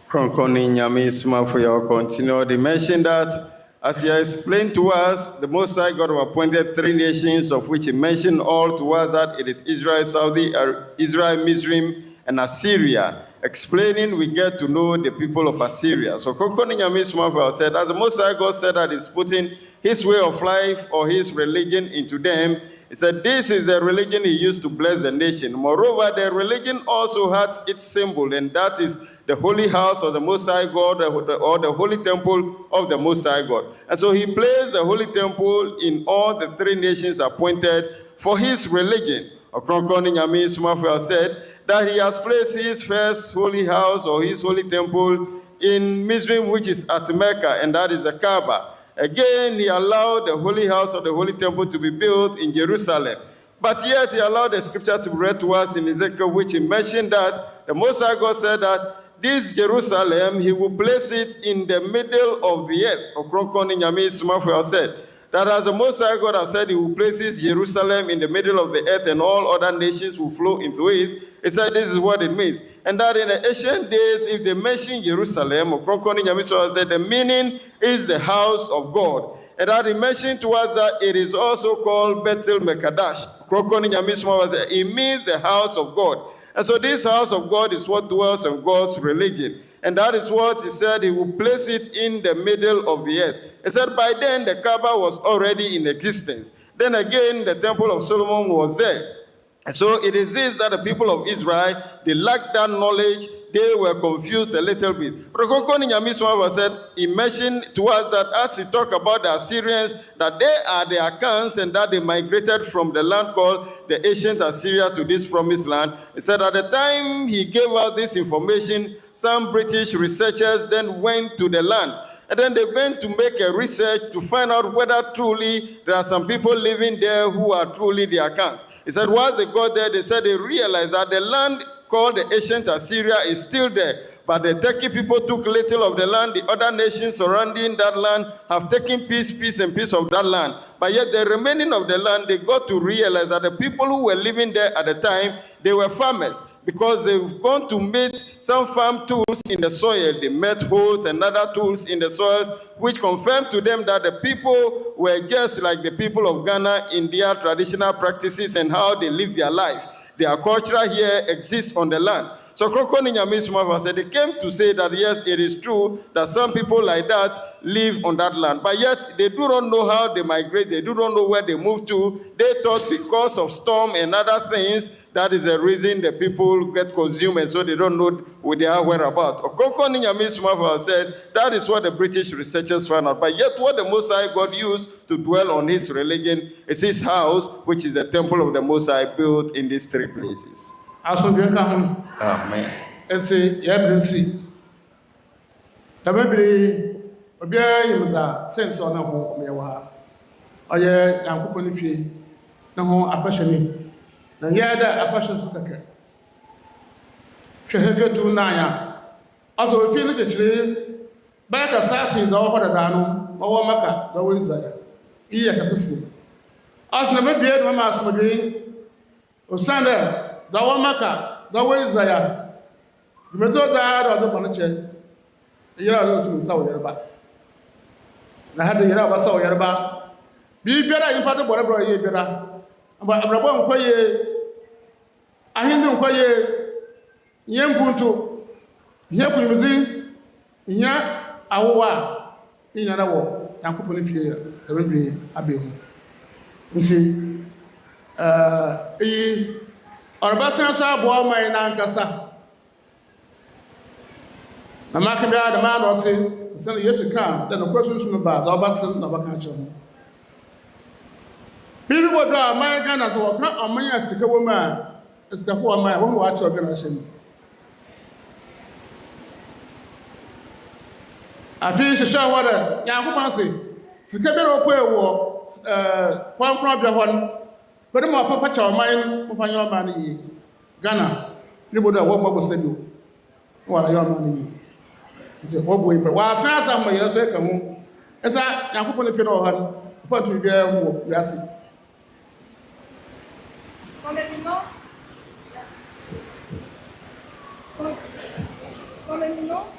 Ɔkrɔnkrɔnyi Nyame Somafo Yawoh continue. They mentioned that, as he explained to us, the Most High God have appointed 3 nations, of which he mentioned all to us that it is Israel, Israel, Mizraim, and Assyria. Explaining, we get to know the people of Assyria. So Ɔkrɔnkrɔnyi Nyame Somafo said, as the Most High God said that he's putting his way of life or his religion into them, he said this is the religion he used to bless the nation. Moreover, the religion also has its symbol, and that is the holy house of the Most High God, or the holy temple of the Most High God. And so he placed the holy temple in all the 3 nations appointed for his religion. Ɔkrɔnkrɔnyi Nyame Somafo said that he has placed his first holy house or his holy temple in Mizraim, which is at Mecca, and that is the Kaaba. Again, he allowed the holy house or the holy temple to be built in Jerusalem. But yet he allowed the scripture to be read to us in Ezekiel, which he mentioned that the Most High God said that this Jerusalem, he will place it in the middle of the earth. Ɔkrɔnkrɔnyi Nyame Somafo said that as the Most High God has said, he will place his Jerusalem in the middle of the earth and all other nations will flow into it. He said this is what it means. And that in the ancient days, if they mention Jerusalem, Ɔkrɔnkrɔnyi Nyame Somafo said the meaning is the house of God. And that he mentioned to us that it is also called Bethel Mekadash. Ɔkrɔnkrɔnyi Nyame Somafo said it means the house of God. And so this house of God is what dwells on God's religion. And that is what he said, he will place it in the middle of the earth. He said by then the Kaaba was already in existence. Then again, the temple of Solomon was there. And so it is this that the people of Israel, they lacked that knowledge. They were confused a little bit. But Ɔkrɔnkrɔnyi Nyame Somafo said, he mentioned to us that as he talked about the Assyrians, that they are the Akans and that they migrated from the land called the ancient Assyria to this promised land. He said at the time he gave out this information, some British researchers then went to the land. And then they went to make a research to find out whether truly there are some people living there who are truly the Akans. He said once they got there, they said they realized that the land called the ancient Assyria is still there. But the Turkey people took little of the land. The other nations surrounding that land have taken piece of that land. But yet the remaining of the land, they got to realize that the people who were living there at the time, they were farmers. Because they've gone to meet some farm tools in the soil. They met holes and other tools in the soils, which confirmed to them that the people were just like the people of Ghana in their traditional practices and how they live their life. Their culture here exists on the land. So Ɔkrɔnkrɔnyi Nyame Somafo said they came to say that yes, it is true that some people like that live on that land. But yet they do not know how they migrate. They do not know where they move to. They thought because of storm and other things, that is the reason the people get consumed and so they don't know where they are whereabouts. Ɔkrɔnkrɔnyi Nyame Somafo said that is what the British researchers found out. But yet what the Most High God used to dwell on his religion is his house, which is the temple of the Most High built in these 3 places. Amen. And say, Yabrinsi. The baby, a bear, you must sense on a home, Yawoh. Or ye, Uncle Ponifi, no home, a passion. Now, yada, a passion to take it. She had got to Naya. Also, if you look at you, back assassin, the Ohodano, or Maka, the Windsor. He assassin. As never be a mamma's Madrid, or Sunday. The Wamaka, the way is there. The method of the Bonache. yɛrɛ yɛ tun sa o yɛrɛ ba na ha de yɛrɛ ba sa o yɛrɛ ba bi biara yi pa de bɔrɛ bɔrɛ ye biara aba abrabɔ nkɔ ye ahindi nkɔ ye yɛ mpuntu yɛ kunimdi yɛ awowa ni nyina wɔ yankopɔ ne pie ɛbɛn bi abɛ ho nti eyi ɔrɔbɛsɛn so aboa man na ankasa na maka bia da ma na ɔse sɛ Yesu ka da no kwaso nsu ba da ɔbɛtse na ɔbɛka kyerɛ ho bibi bodo a man Ghana sɛ wɔka ɔman ya sika wɔ mu a sika ko ɔman wɔn wɔ akyerɛ Ghana hyɛ mu afi hyehyɛ hɔ dɛ Yankopɔn se sika bi na ɔpɔ wɔ kwankwan bia hɔ no pɛdɛ ma papa kyɛ ɔman no panya ɔman no yie Ghana ne bodo a wɔn mɔ bɔ sɛbi wɔn ara yɛ ɔman no yie nti wɔbɔ yi pɛ wɔasan asa ma yɛn so eka ho ɛsa Yankopɔn ne pɛ na ɔha no pɔ to bia ho wɔ wiase. Son Éminence,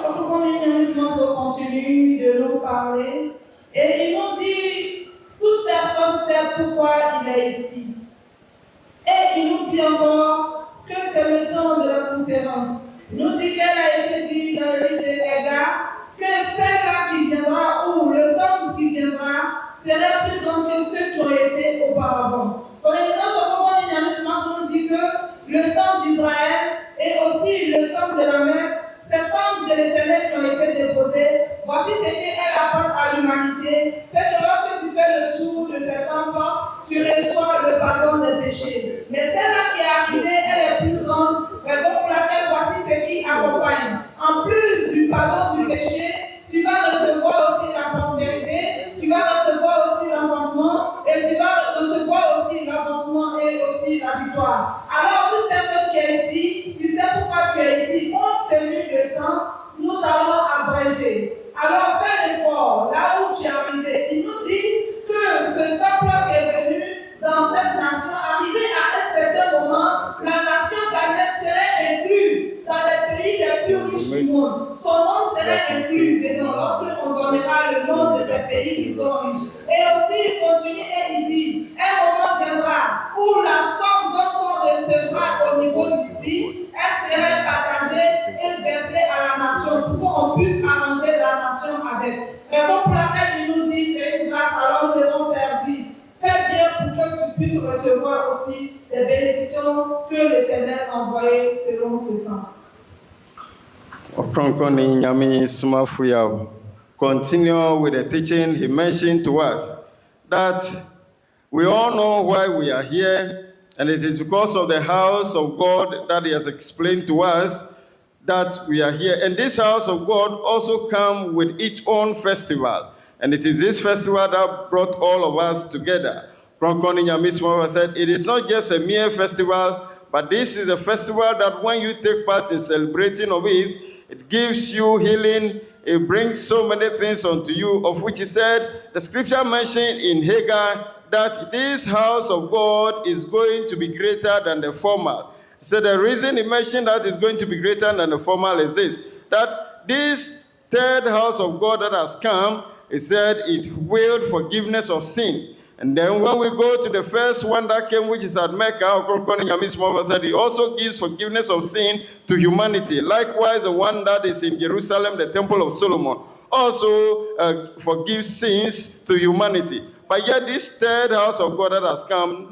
Ɔkrɔnkrɔnyi Somafo continue de nous parler et il nous dit toute personne sait pourquoi il est ici. Et il nous dit encore que c'est le temps de la conférence. Il nous dit qu'elle a été dit dans le livre de Ega que celle-là qui viendra ou le temps qui viendra serait plus grand que ceux qui ont été auparavant. Son Éminence Ɔkrɔnkrɔnyi Somafo nous dit que le temps d'Israël et aussi le temps de la mer, ces temps de l'Éternel qui ont été déposés, voici ce qu'elle apporte à l'humanité. C'est que lorsque tu fais le tour de cet temple, tu reçois le pardon des péchés. Mais celle-là qui est arrivée, elle est plus grande, raison pour laquelle voici ce qui accompagne. En plus du pardon du péché, tu vas recevoir aussi la prospérité, tu vas recevoir aussi l'enfantement et tu vas recevoir aussi l'avancement et aussi la victoire. Alors, toute personne qui est ici, tu sais pourquoi tu es ici. Compte tenu du temps, nous allons abréger. Alors, fais l'effort, là où tu es arrivé. Il nous dit que ce temple est venu dans cette nation, arrivé à un certain moment, la nation ghanéenne serait inclue dans les pays les plus riches du monde. Son nom serait inclus dedans lorsqu'on donnera le nom de ces pays qui sont riches. Et aussi, il continue et il dit, un moment viendra où la somme dont on recevra au niveau d'ici, elle serait partagée et versée à la nation pour qu'on puisse arranger la nation avec. Raison pour laquelle il nous dit, c'est une grâce, alors nous devons servir. Fais bien pour que tu puisses recevoir aussi les bénédictions que l'Éternel a envoyées selon ce temps. Ɔkrɔnkrɔnyi Nyame Somafo Yawoh. Continue with the teaching. He mentioned to us that we all know why we are here, and it is because of the house of God that he has explained to us that we are here. And this house of God also comes with its own festival. And it is this festival that brought all of us together. Ɔkrɔnkrɔnyi Nyame Somafo said, it is not just a mere festival, but this is a festival that when you take part in celebrating of it, it gives you healing. It brings so many things unto you, of which he said, the scripture mentioned in Hagar, that this house of God is going to be greater than the former. So the reason he mentioned that is going to be greater than the former is this, that this third house of God that has come, he said it willed forgiveness of sin. And then when we go to the first one that came, which is at Mecca, Ɔkrɔnkrɔnyi Nyame Somafo said, he also gives forgiveness of sin to humanity. Likewise, the one that is in Jerusalem, the Temple of Solomon, also forgives sins to humanity. But yet this third house of God that has come,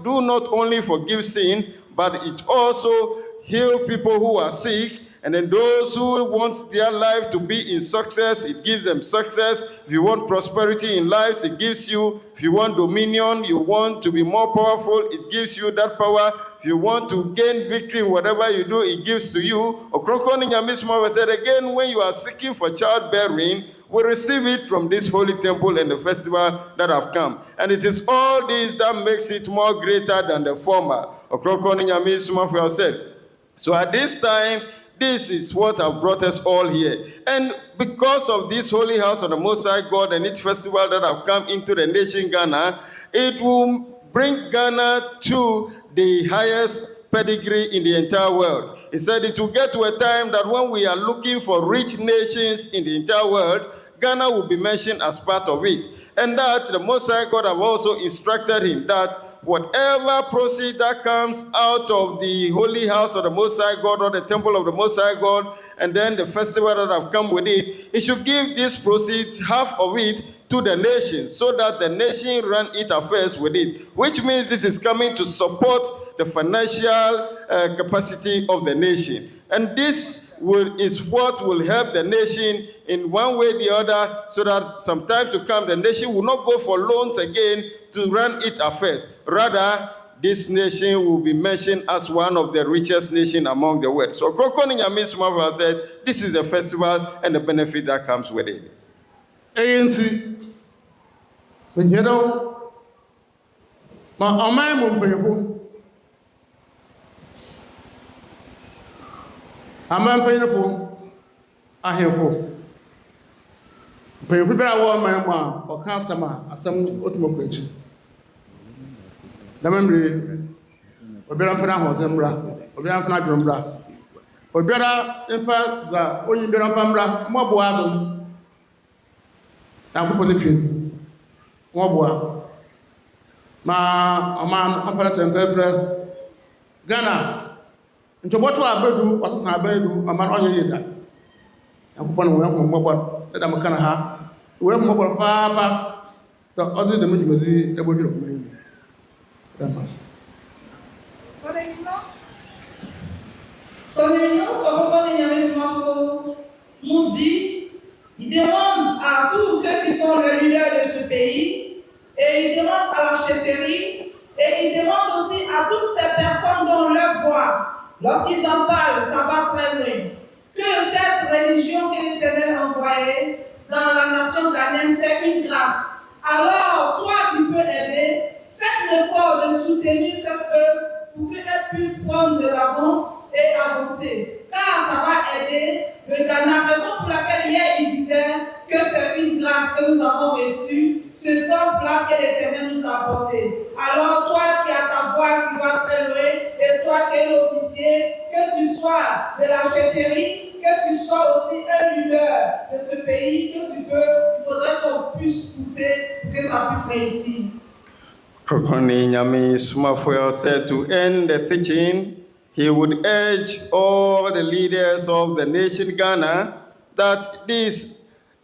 do not only forgive sin, but it also heal people who are sick. And then those who want their life to be in success, it gives them success. If you want prosperity in life, it gives you. If you want dominion, you want to be more powerful, it gives you that power. If you want to gain victory in whatever you do, it gives to you. Ɔkrɔnkrɔnyi Nyame Somafo said again, when you are seeking for childbearing, we receive it from this holy temple and the festival that have come. And it is all this that makes it more greater than the former. Ɔkrɔnkrɔnyi Nyame Somafo said, so at this time, this is what have brought us all here. And because of this holy house of the Most High God and its festival that have come into the nation Ghana, it will bring Ghana to the highest pedigree in the entire world. He said it will get to a time that when we are looking for rich nations in the entire world, Ghana will be mentioned as part of it. And that the Most High God have also instructed him that whatever proceed that comes out of the holy house of the Most High God or the temple of the Most High God, and then the festival that have come with it, he should give these proceeds, half of it, to the nation, so that the nation run its affairs with it, which means this is coming to support the financial capacity of the nation. And this is what will help the nation in one way or the other, so that sometime to come, the nation will not go for loans again to run its affairs. Rather, this nation will be mentioned as one of the richest nations among the world. So Ɔkrɔnkrɔnyi Nyame Somafo said, this is the festival and the benefit that comes with it. ANC, when you know, my mom, I'm painful. I hear for. Painful, I want my mom or customer as some automobile. The memory of Berampa Hotemra, of Berampa Drumbra, or better impact the only Berampamra, more boazum. I'm putting more boa. Ma, a man, operator and pepper. Ghana. Into what I do, what I do, a man on your head. I'm going to work mobile, let them kind of have. We have mobile papa, the other the movie, a body of me. Son éminence, Ɔkrɔnkrɔnyi Nyame Somafo, nous dit, il demande à tous ceux qui sont les leaders de ce pays, et il demande à la chefferie, et il demande aussi à toutes ces personnes dont leur voix, lorsqu'ils en parlent, ça va très loin. Que cette religion que l'Éternel a envoyée dans la nation ghanéenne, c'est une grâce. Alors, toi, tu peux aider. Faites l'effort de soutenir cette œuvre pour qu'elle puisse prendre de l'avance et avancer. Car ça va aider le Ghana. Raison pour laquelle hier, il disait que c'est une grâce que nous avons reçue, ce temple-là que l'Éternel nous a apporté. Alors, toi qui as ta voix qui va très loin, et toi qui es l'officier, que tu sois de la chefferie, que tu sois aussi un leader de ce pays, que tu peux, il faudrait qu'on puisse pousser pour que ça puisse réussir. Ɔkrɔnkrɔnyi Nyame Somafo said to end the teaching, he would urge all the leaders of the nation Ghana that this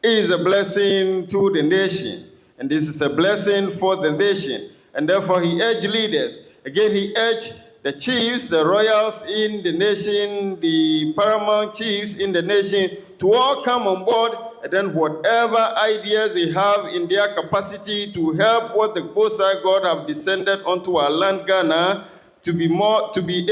is a blessing to the nation, and this is a blessing for the nation. And therefore he urged leaders. Again, he urged the chiefs, the royals in the nation, the paramount chiefs in the nation to all come on board, and then whatever ideas they have in their capacity to help what the Most High God have descended onto our land, Ghana, to be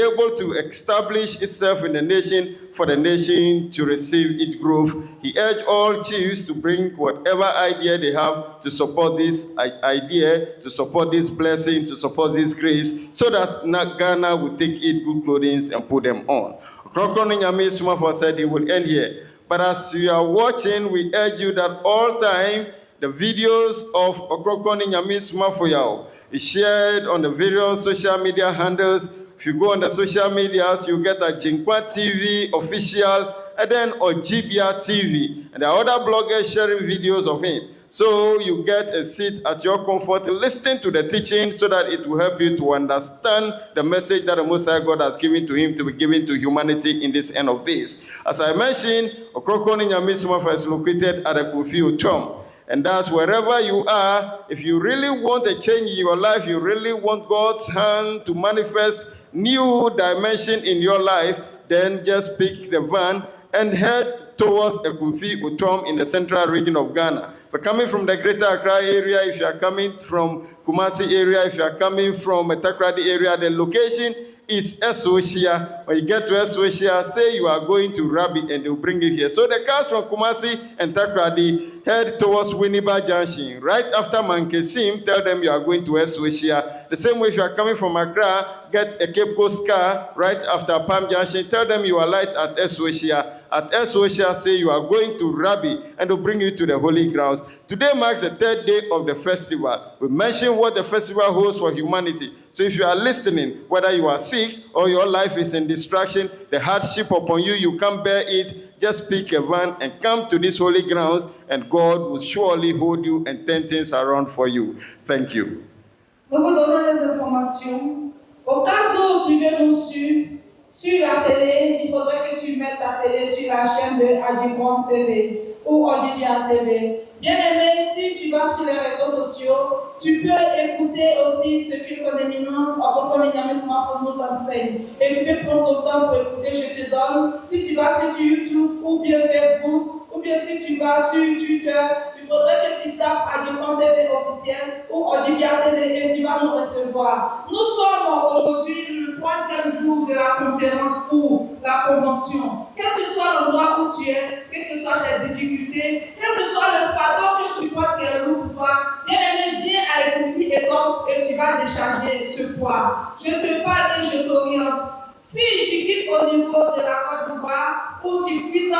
able to establish itself in the nation, for the nation to receive its growth. He urged all chiefs to bring whatever idea they have to support this idea, to support this blessing, to support this grace, so that Ghana will take it good clothing and put them on. Ɔkrɔnkrɔnyi Nyame Somafo said he will end here. But as you are watching, we urge you that all time, the videos of Ɔkrɔnkrɔnyi Nyame Somafo is shared on the various social media handles. If you go on the social medias, you get a Jinkwa TV official, and then Ojibia TV. And there are other bloggers sharing videos of him. So you get a seat at your comfort, listen to the teaching so that it will help you to understand the message that the Most High God has given to him to be given to humanity in this end of this. As I mentioned, Ɔkrɔnkrɔnyi Nyame Somafo is located at the Kwebu Ewusi. And that's wherever you are, if you really want a change in your life, you really want God's hand to manifest new dimension in your life, then just pick the van and head towards Kwebu Ewusi in the central region of Ghana. But coming from the Greater Accra area, if you are coming from Kumasi area, if you are coming from Takoradi area, the location is Esuohia. When you get to Esuohia, say you are going to Rabi and they'll bring you here. So the cars from Kumasi and Takoradi head towards Winneba Junction. Right after Mankesim, tell them you are going to Esuohia. The same way if you are coming from Accra, get a Cape Coast car right after Palm Junction, tell them you are light at Esuohia. at SO shall say you are going to Rabbi and to bring you to the holy grounds. Today marks the third day of the festival. We mentioned what the festival holds for humanity. So if you are listening, whether you are sick or your life is in distraction, the hardship upon you, you can't bear it, just pick a van and come to these holy grounds, and God will surely hold you and turn things around for you. Thank you. Nous vous donnons les informations. Au cas où tu veux nous suivre sur la télé, il faudrait que tu mettes ta télé sur la chaîne de Adjibon TV ou Odibia TV. Bien aimé, si tu vas sur les réseaux sociaux, tu peux écouter aussi ce que son éminence Ɔkrɔnkrɔnyi Nyame Somafo nous enseigne. Et tu peux prendre ton temps pour écouter. Je te donne, si tu vas sur YouTube ou bien Facebook, ou bien si tu vas sur Twitter, il faudrait que tu tapes Adjibon TV officiel ou Odibia TV et tu vas nous recevoir. Nous sommes aujourd'hui le 3e jour de la conférence pour la convention. Quel que soit l'endroit où tu es, quelles que soient tes difficultés, quel que soit le fardeau que tu portes qui est lourd pour toi, bien aimé, viens à Ekufi et tu vas décharger ce poids. Je te parle et je t'oriente. Si tu quittes au niveau de la Côte d'Ivoire, ou tu quittes à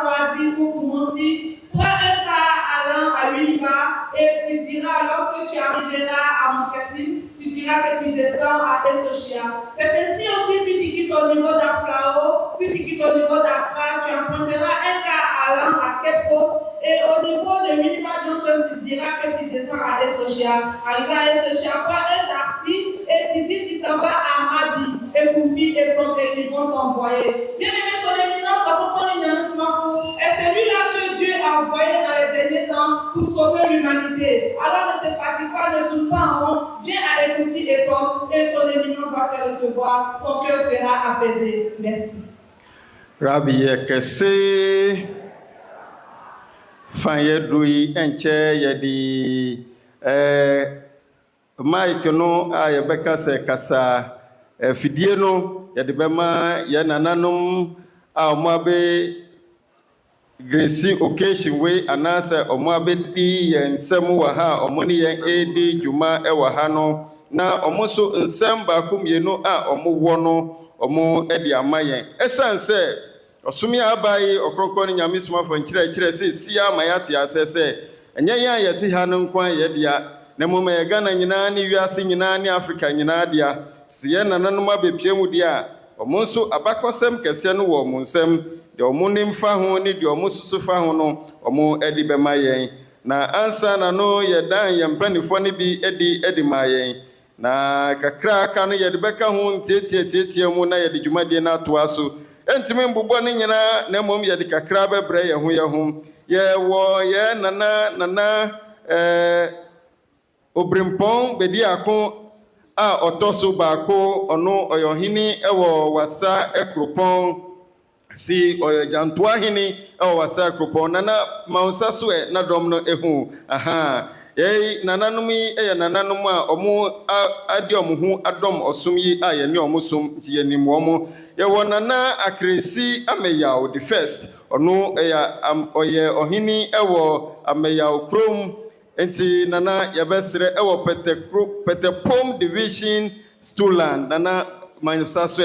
Takwadi ou Koumoussi, prends un car allant à Wiliba et tu diras, lorsque tu arriveras à Monkessi, tu diras que tu descends à Essochia. C'est ainsi aussi si tu quittes au niveau d'Aflao, si tu quittes au niveau d'Accra, tu emprunteras un car allant à Cape Coast et au niveau de Wiliba Junction, tu diras que tu descends à Essochia. Arrivé à Essochia, prends un taxi et tu dis tu t'en vas à Rabi, Ekufi et ils vont t'envoyer. Bien aimé, son éminence, Ɔkrɔnkrɔnyi Nyame Somafo est celui-là que Dieu a envoyé dans les derniers temps pour sauver l'humanité. Alors ne te fatigue pas, ne tourne pas en rond, viens à Ekufi et son éminence va te recevoir, ton cœur sera apaisé. Merci. Rabbi Yekese Fanyedui Enche Yedi Mike no a yebeka se kasa fidie no yede bema ye nananom a omabe Gracie occasion we anasa omabe di ensem wa ha omoni yen edi juma e wa ha no na omoso nsem ba komienu a omowo no omo edi amayen esanse osumi abai Ɔkrɔnkrɔnyi Nyame Somafo nkyerɛ se sia mayate asese enye yan yete ha no nkwan ye dia na moma ye Ghana nyina ne wiase nyina ne Africa nyina dia siye nananom abepie mu dia omo nso abakosem kese no wo mo nsem de omo nim fa ho ne de omo susu fa ho no omo edi bema yen na ansa na no ye dan ye mpanifo ne bi edi ma yen na kakra aka no ye de beka ho tietie mu na ye de dwumade na to aso entimi mbobɔ ne nyina na mom ye de kakra bebre ye ho ye wo ye nana Obrimpon bedi akon a otoso baako ono oyohini ewo wasa ekropon si oyantoa hini ewo wasa ekropon nana maunsa so na dom no ehu nananumi nananom a omo adi omo adom osom yi a ye ne omo som ti ye nim omo ye wo nana akresi ameyaw the first ono oye ohini ewo ameyaw krom enti nana yabesre ewo petepom division Stuland nana mansaso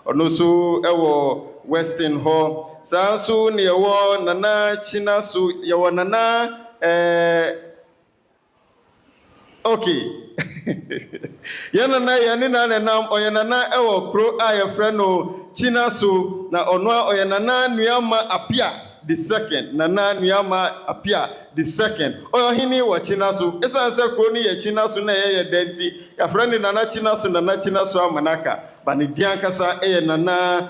ono so ewo Western ho sanso ne ewo nana Chinaso yewo nana okay yanana yanina nenam oyanana ewo kro ayefre no Chinaso na ono oyanana nuama apia the second nana nuama apia the second ohini wa Chinaso esanse kro ni ye Chinaso na ye denti ya friend nana Chinaso amanaka bani diankasa nana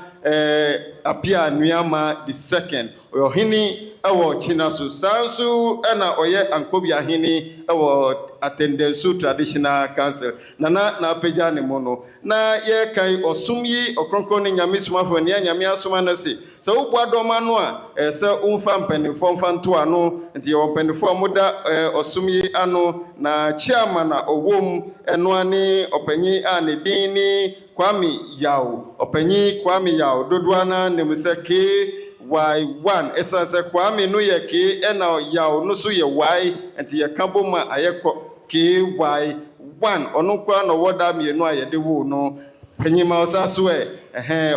apia nuama the second ohini ewo Chinaso sansu na oye ankobia hini ewo attendance traditional council nana na peja ne mono na ye kai osumyi Ɔkrɔnkrɔnyi Nyame Somafo ne Nyame asoma na se so wo adoma no a se umfa mpanifo mfanto ano nti ye mpanifo moda osumyi ano na chairman na owom eno ani opanyi a ne din ni Kwame Yawoh dodoana ne mseke Y1 esanse Kwame no ye ke ena Yawoh no so ye Y enti ye kambo ma ayekọ KY1 ono kwa no woda mienu ayede wo no Panyima osaso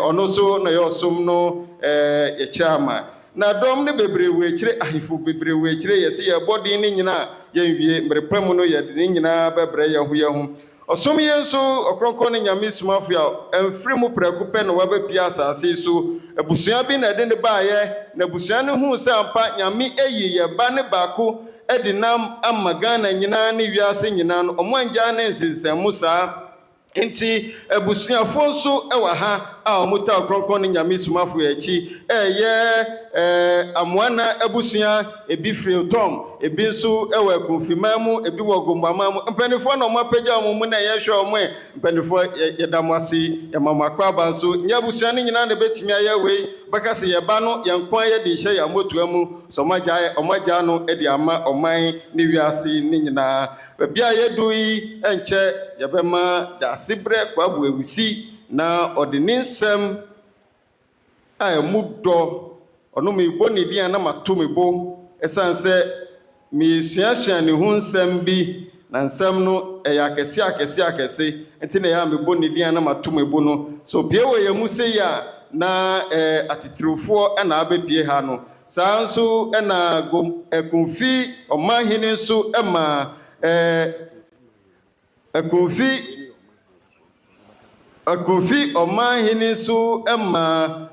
ono so na yo som no ye chama na dom ne bebre we kire ahifo bebre we kire ye se ye body ni nyina ye wie mrepam no ye de nyina bebre ye ho osom ye nso Ɔkrɔnkrɔnyi Nyame Somafo ya emfiri mu praku pe no wabapia asase so abusua bi na de ne baaye na abusua ne hu se ampa Nyame eyi ye ba ne baako edinam amagana nyina ne wiase nyina no omanja ne nsensemu saa Inti abusuafo nso ewa ha a omuta Ɔkrɔnkrɔnyi Nyame Somafo ya chi amoana abusua ebi free tom ebi nso ewa konfimamu ebi wo gombamamu mpanifo na omapagya omumu na ye hwe omo mpanifo yedamwase ya mama kwaba nso nya abusua ne nyina na betimi ayewe bakase ye ba no yankwan ye de hye ya motuamu so omagya no e de ama oman ne wiase ne nyina bia ye duyi enche yebema Daasebre Kwebu Ewusi na ɔde a emudo ono me boni dia na mato me bo esanse me suasua ne hu nsɛm bi na nsɛm no akɛse enti na ya me boni dia na mato me bo no so pie wo ye mu se ya na atitirofo na abepie ha no saa nso na ekonfi ɔmanhene nso ma Akofi ɔmanhene nso ma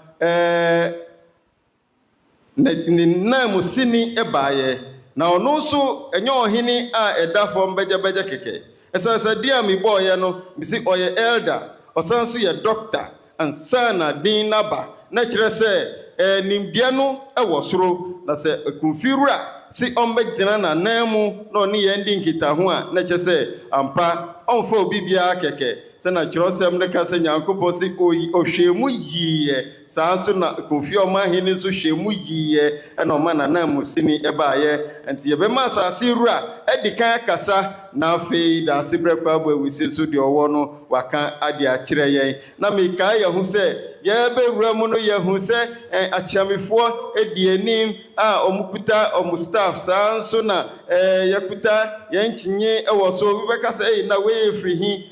na musini ebaaye na ɔno nso enye ɔhene a edafo mbegye keke esansa dia mi boye no bisi oye elder osanso ye doctor ansana din naba na kire se nimdia no ewo soro na se konfirura si ombegyina na namu na oni ye ndi nkita ho a na kire se ampa onfa obibia keke sana kirosem ne kase nyankopɔ si ohwemu yiye sanso na konfi ɔmanhene so hwemu yiye ɛna ɔmana na musini ebaaye enti yebema asase rura edikan kasa na afei Daasebre Kwebu Ewusi so de ɔwɔ no waka ade akyerɛ yɛn na meka ye hu sɛ yebewura mu no ye hu sɛ akyamefo edienim a omukuta omustaff sanso na yakuta yenkyinye ɛwɔ so bi bɛka sɛ na we free hi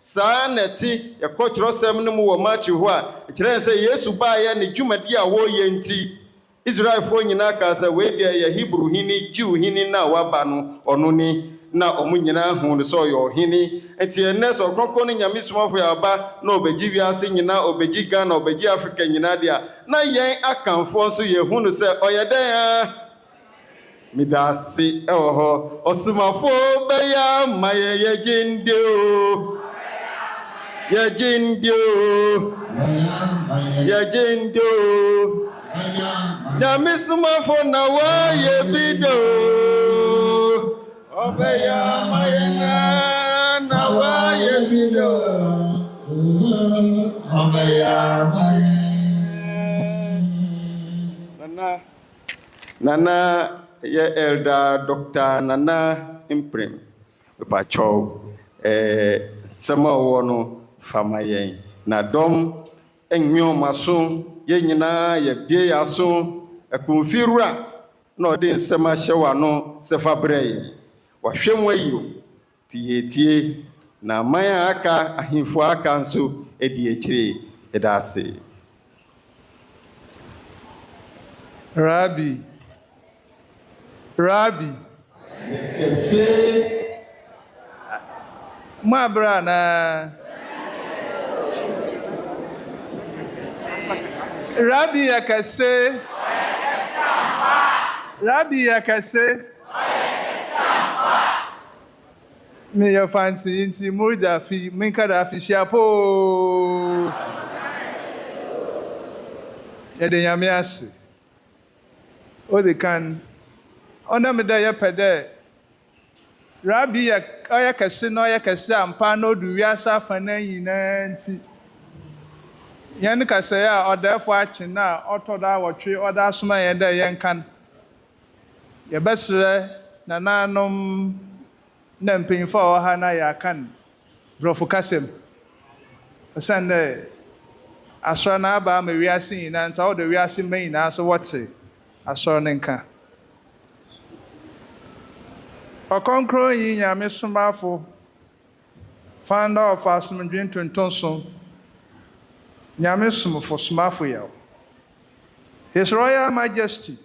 saa neti yakɔkyerɛsɛm no mu wɔ Matthew ho a kyerɛ sɛ Yesu baaye ne dwumadi a wo ye nti Israelfo nyina ka sɛ we bia ye Hebrew hini Jew hini na waba no ɔno ni na ɔmo nyina hu no sɛ ɔyɛ ɔhene enti ɛnɛ sɛ Ɔkrɔnkrɔnyi Nyame Somafo ya aba na obegyi wiase nyina obegyi Ghana obegyi Africa nyina dia na yɛn akanfo nso ye hu no sɛ ɔyɛ dɛn a midasi ewo ho Somafo beya maye yejindio Nyame Somafo na wa ye bido obeya maye na wa ye bido obeya maye nana ye elder Dr. Nana Imprim Pacho sama wono fama yen na dom enyo maso ye nyina ye bie yaso ekonfirura na ode nsema hyewa no sefa brey wahwem ayo tie na man aka ahimfo aka nso edi ekire edase Rabbi Mabra na Rabbi yakase me your fancy inti murda fi minkada fi shapo yede Nyame ase o de kan ona me da yepede Rabbi yakase no yakase ampa no du wiasa fana yina nti yen kase ya odafo achi na otoda wotwe oda soma yen da yen kan ye besre na nanom na mpinfo ha na ya kan brofo kasem osande asra na ba ma wiase yina nta o de wiase main na so wote asra nenka Ɔkrɔnkrɔnyi Nyame Somafo founder of Asomdwe Ntontonson, Nyame Somafo Somafo Yawoh, His Royal Majesty,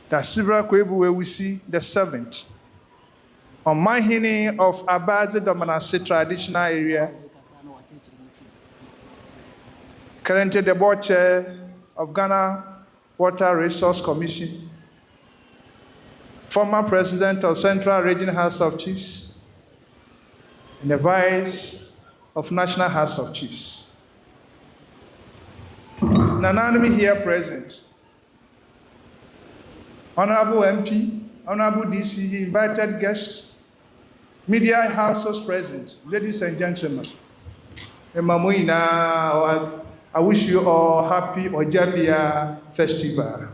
Daasebre Kwebu Ewusi VII, Ɔmanhene of Daasebre traditional area, currently the board chair of Ghana Water Resource Commission, former president of Central Region House of Chiefs, and the vice of National House of Chiefs. Nananimi here present. Honorable MP, Honorable DC, invited guests, media houses present, ladies and gentlemen. I wish you all happy Ojabia Festival.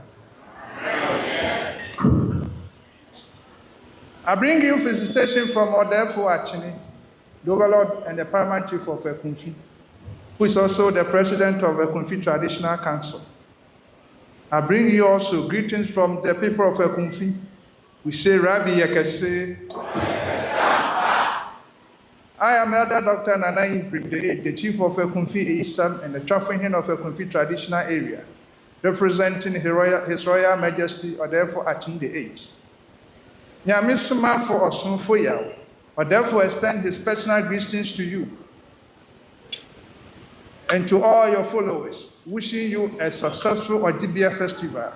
I bring you felicitation from Odefo Achini, the overlord and the paramount chief of Ekunfi, who is also the president of Ekunfi Traditional Council. I bring you also greetings from the people of Ekunfi. We say Rabbi Yekese. I am Elder Dr. Nana Imprim, the chief of Ekunfi Isam and the chaplain of Ekunfi Traditional Area, representing His Royal Majesty Odefo Achini VIII. Nyame Somafo Osomfo Yawoh, or therefore extend his personal greetings to you and to all your followers, wishing you a successful Ojibia festival.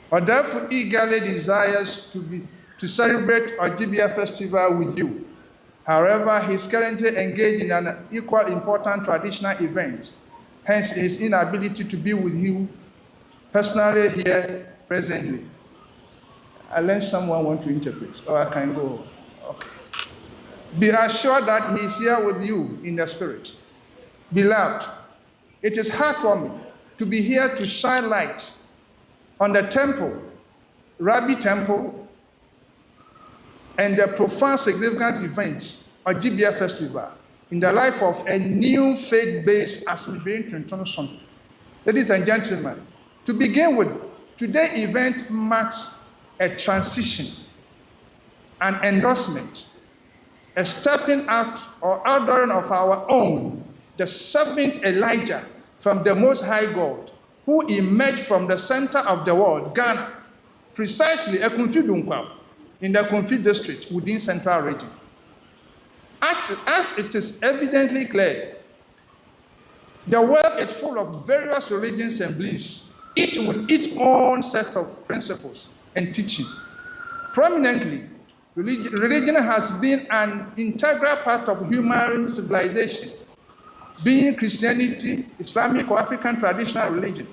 Or therefore eagerly desires to celebrate Ojibia festival with you. However, he is currently engaged in an equal important traditional event, hence his inability to be with you personally here presently. Unless someone wants to interpret, or I can go. Okay. Be assured that he is here with you in the spirit. Beloved, it is heartwarming to be here to shine light on the temple, Rabbi Temple, and the profound significant events of Ojibia Festival in the life of a new faith-based Asomdwe Ntontonson. Ladies and gentlemen, to begin with, today's event marks a transition, an endorsement, a stepping out or outdooring of our own, the seventh Elijah from the Most High God, who emerged from the center of the world, Ghana, precisely Ekunfi Dunkwa, in the Ekunfi district within Central Region. As it is evidently clear, the world is full of various religions and beliefs, each with its own set of principles and teaching. Prominently, religion has been an integral part of human civilization, being Christianity, Islamic or African traditional religion,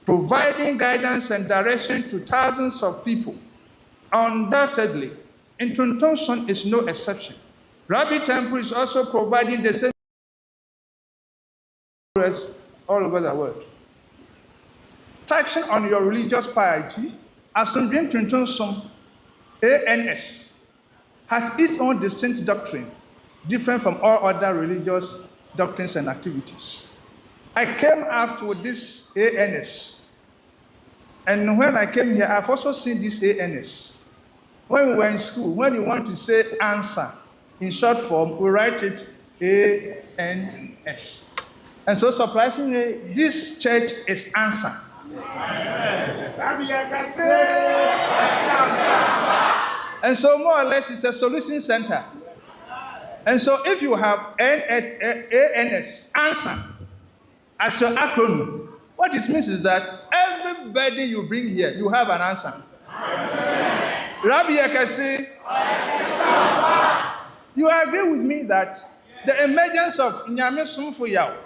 providing guidance and direction to thousands of people. Undoubtedly, Ntontonson is no exception. Rabbi Temple is also providing the same all over the world. Touching on your religious piety, Asomdwe Ntontonson, ANS, has its own distinct doctrine, different from all other religious doctrines and activities. I came up with this ANS, and when I came here, I've also seen this ANS. When we were in school, when you want to say answer, in short form, we write it ANS. And so surprisingly, this church is answer. And so more or less it's a solution center. And so if you have ANS, answer, as your acronym, what it means is that everybody you bring here, you have an answer. Rabbi Yakasi, you agree with me that the emergence of Nyame Somafo Yawoh,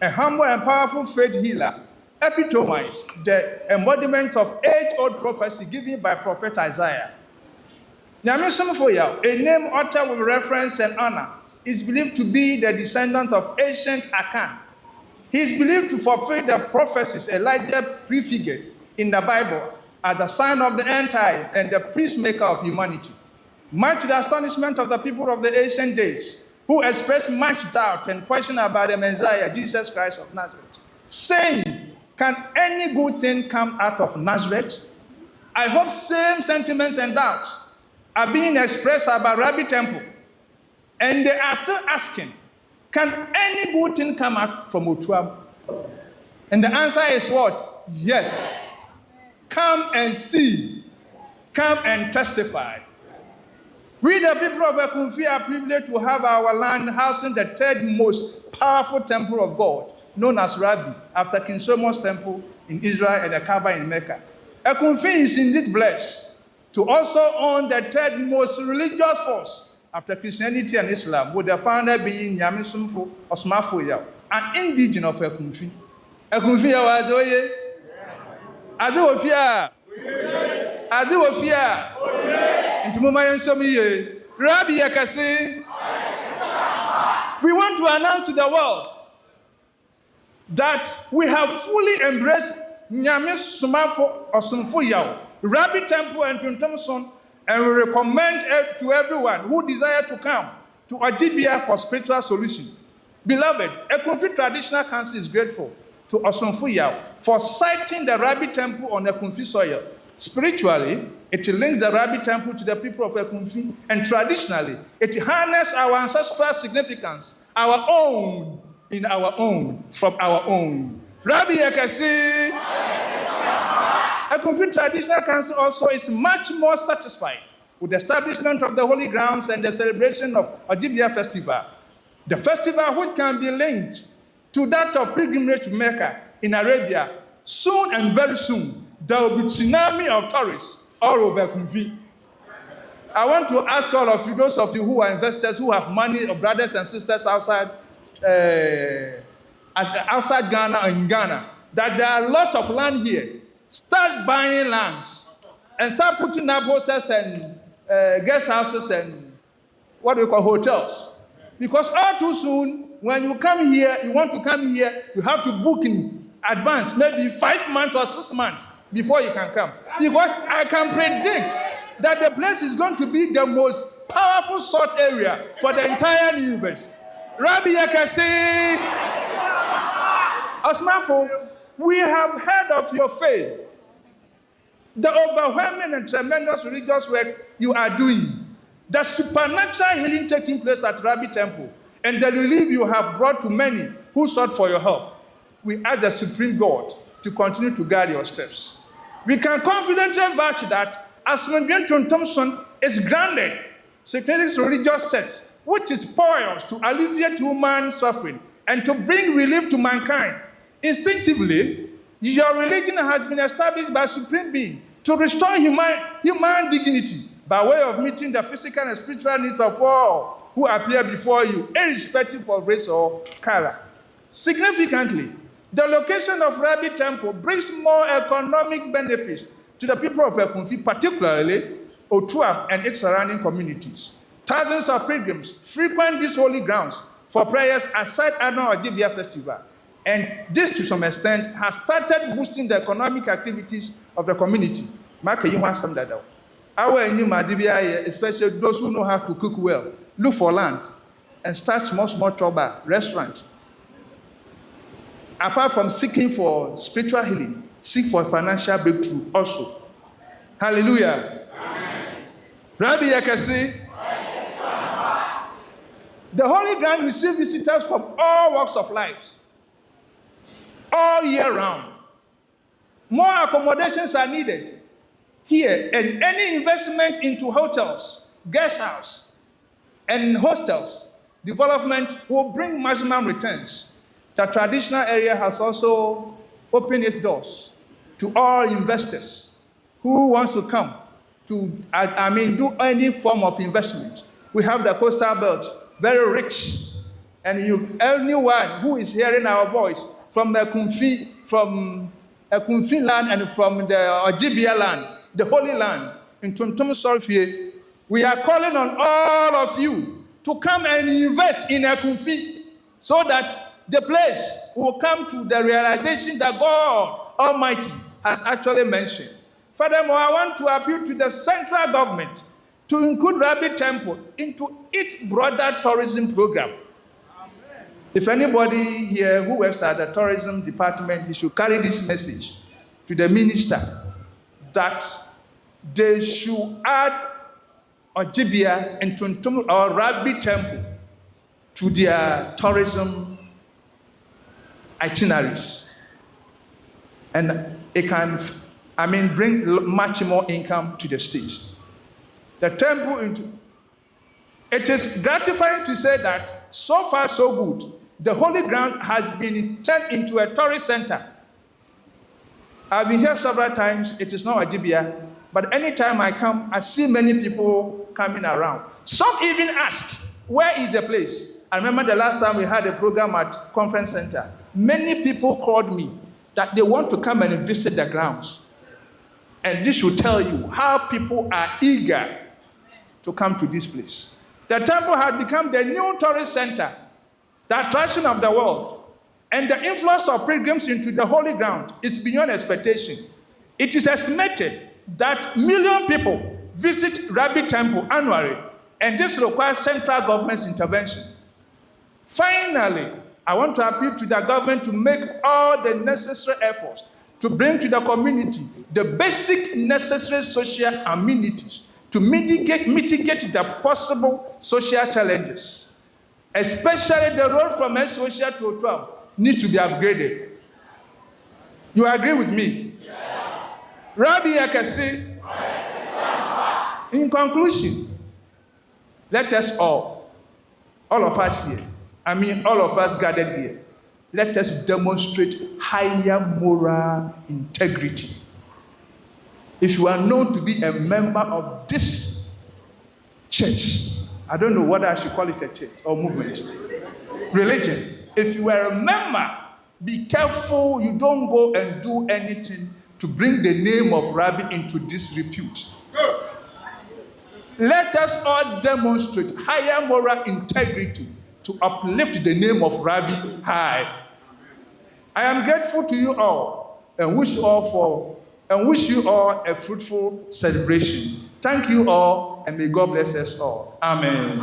a humble and powerful faith healer, epitomized the embodiment of age-old prophecy given by Prophet Isaiah. Nyame Somafo Yawoh, a name uttered with reverence and honor, is believed to be the descendant of ancient Akan. He is believed to fulfill the prophecies Elijah prefigured in the Bible as the sign of the end time and the peacemaker of humanity. Much to the astonishment of the people of the ancient days, who expressed much doubt and question about the Messiah, Jesus Christ of Nazareth, saying, can any good thing come out of Nazareth? I hope same sentiments and doubts are being expressed about Rabbi Temple. And they are still asking, can any good thing come out from Otuam? And the answer is what? Yes. Come and see. Come and testify. We, the people of Ekumfi, are privileged to have our land housing the third most powerful temple of God, known as Rabbi, after King Solomon's temple in Israel and the Kaaba in Mecca. Ekumfi is indeed blessed to also own the third most religious force after Christianity and Islam, with the founder being Nyame or Somafo, an indigene of Ekumfi. Ekumfi Yawoh Adewofia. Adewofia. Rabbi Yakasi, we want to announce to the world that we have fully embraced Nyame Somafo or Somafo Yawoh, Rabbi Temple and Tuntumson, and we recommend it to everyone who desire to come to Ajibia for spiritual solution. Beloved, Ekumfi Traditional Council is grateful to Somafo Yawoh for siting the Rabbi Temple on Ekumfi soil. Spiritually, it links the Rabbi Temple to the people of Ekumfi, and traditionally, it harnesses our ancestral significance, our own, in our own, from our own. Rabbi Yakasi, Ekumfi Traditional Council also is much more satisfied with the establishment of the holy grounds and the celebration of Ajibia Festival. The festival which can be linked to that of pilgrimage to Mecca in Arabia. Soon and very soon, there will be tsunami of tourists all over Ekumfi. I want to ask all of you, those of you who are investors, who have money, or brothers and sisters outside Ghana or in Ghana, that there are a lot of land here. Start buying lands and start putting up hotels and guest houses and what we call hotels. Because all too soon, when you come here, you want to come here, you have to book in advance, maybe 5 months or 6 months before you can come. Because I can predict that the place is going to be the most powerful sought area for the entire universe. Rabbi Yakasi, Somafo, we have heard of your faith, the overwhelming and tremendous religious work you are doing, the supernatural healing taking place at Rabbi Temple, and the relief you have brought to many who sought for your help. We ask the Supreme God to continue to guide your steps. We can confidently vouch that as Asomdwe Thompson is granted sectarian religious sects, which is poised to alleviate human suffering and to bring relief to mankind. Instinctively, your religion has been established by Supreme Being to restore human dignity by way of meeting the physical and spiritual needs of all who appear before you, irrespective of race or color. Significantly, the location of Rabbi Temple brings more economic benefits to the people of Ekumfi, particularly Otuam and its surrounding communities. Thousands of pilgrims frequent these holy grounds for prayers aside annual Ajibia Festival, and this to some extent has started boosting the economic activities of the community. Especially those who know how to cook well, look for land and start small trouble, restaurant. Apart from seeking for spiritual healing, seek for financial breakthrough also. Hallelujah. Amen. Rabbi Yakasi, the Holy Ground receives visitors from all walks of life, all year round. More accommodations are needed here, and any investment into hotels, guest house, and hostels development will bring maximum returns. The traditional area has also opened its doors to all investors who wants to come to, do any form of investment. We have the coastal belt, very rich, and anyone who is hearing our voice from the Ekumfi land and from the Ajibia land, the Holy Land, in Tuntum Solfie, we are calling on all of you to come and invest in Ekumfi so that the place will come to the realization that God Almighty has actually mentioned. Furthermore, I want to appeal to the central government to include Rabbi Temple into its broader tourism program. Amen. If anybody here who works at the tourism department, he should carry this message to the minister that they should add Ojibia and Tuntum or Rabbi Temple to their tourism itineraries. And it can, bring much more income to the state. The temple, it is gratifying to say that so far so good. The holy ground has been turned into a tourist center. I've been here several times. It is not Ajibia, but anytime I come, I see many people coming around. Some even ask, where is the place? I remember the last time we had a program at Conference Center. Many people called me that they want to come and visit the grounds. And this should tell you how people are eager to come to this place. The temple has become the new tourist center, the attraction of the world. And the influx of pilgrims into the holy ground is beyond expectation. It is estimated that 1 million people visit Rabbi Temple annually, and this requires central government's intervention. Finally, I want to appeal to the government to make all the necessary efforts to bring to the community the basic necessary social amenities to mitigate the possible social challenges. Especially the road from social to 12 needs to be upgraded. You agree with me? Yes. Rabbi Akasi, in conclusion, let us all of us here, all of us gathered here, let us demonstrate higher moral integrity. If you are known to be a member of this church, I don't know whether I should call it a church or movement, religion. If you are a member, be careful you don't go and do anything to bring the name of Rabbi into disrepute. Let us all demonstrate higher moral integrity to uplift the name of Rabbi high. I am grateful to you all and wish you all a fruitful celebration. Thank you all, and may God bless us all. Amen.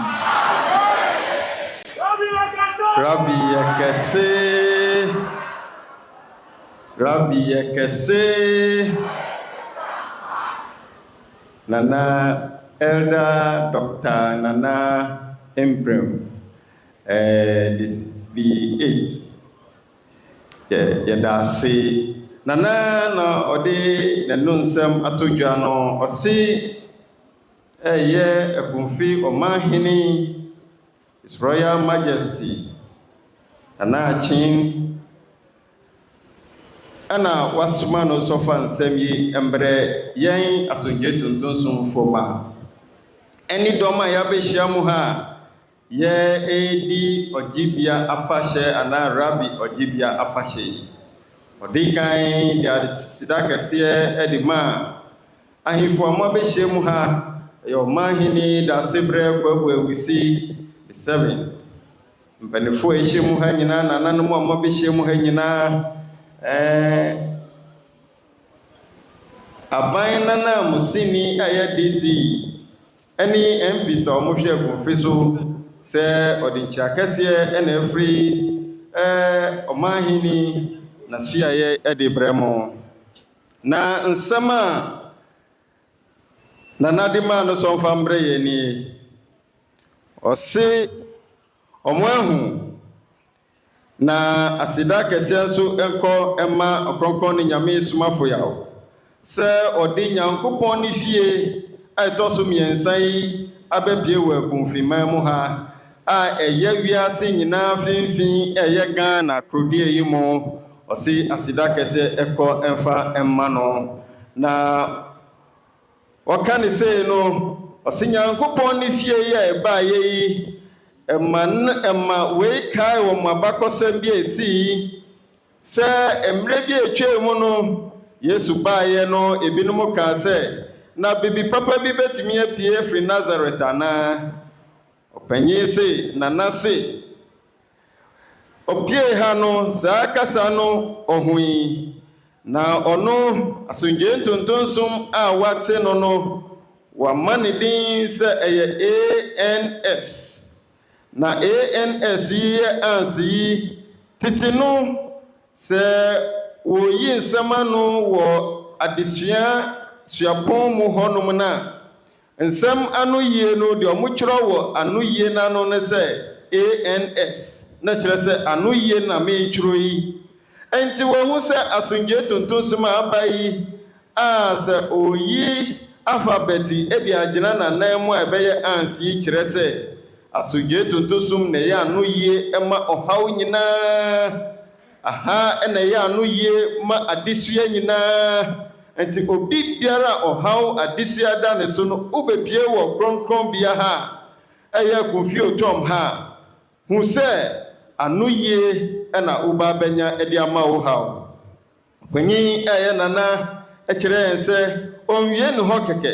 Rabbi Ekese, Nana Elder Dr. Nana Imprem, the 8th. Yadase. Nana na ode na nunsem atodwa no ose eye ekunfi omahini His Royal Majesty Nana Achin ana wasuma no sofa nsem yi embre yen asonje tuntunsun foma eni doma ya behia mu ha ye edi Ojibia afahye ana Rabbi Ojibia afahye Odikan dia sidakase edima ahifo amabehye mu ha yo mahini Daasebre Kwebu Ewusi VII mpanifo ehye mu ha nyina nananom amabehye mu ha nyina aban nana musini aya DC eni MP so mo hwe konfiso se odinchi akase ena afri omahini na suaye edebremo na nsama na nadima no so mfambre ye ni ose omwahu na asida kese nso enko ema Ɔkrɔnkrɔnyi Nyame Somafo Yawoh se odi Nyankopɔn ni fie aitoso miensan yi ababie wa konfirman mu ha a eye wiase nyina finfin eye Ghana krodie yi mo osi asida kese eko emfa emma no na wakani se no osi Nyankopɔn ni fie ya eba yi emma we kai wo mabakosem bi esi se emre bi etwe mu no Yesu baaye no ebinom ka se na bibi papa bi betimi apie fri Nazareth ana opanyi se nana se opie ha no saa kasa no ohui na ono asonje ntontonsom a wate no no wa manidin se eye ANS na ANS yi ansi titinu se oyi nsema no wo adesua suapon mu honum na nsɛm ano yie no de ɔmo kyerɛ wɔ ano yie na no ne sɛ ANS na kyerɛ sɛ ano yie na me kyerɛ yi enti wo hu sɛ asomdwe tonton som aba yi a sɛ oyi alphabet e de agyina na nan mu a ɛbɛyɛ ans yi kyerɛ sɛ asomdwe tonton som na yɛ ano yie ɛma ɔhaw nyinaa aha ɛna yɛ ano yie ma adesua nyinaa enti obi biara ɔhaw adesua da ne so no ubepie wɔ kronkron bia ha ɛyɛ kofi otom ha hu sɛ ano yie ɛna uba benya ɛde ama wo haw panyin ɛyɛ nana ɛkyerɛ yɛn sɛ onwie ne hɔ kɛkɛ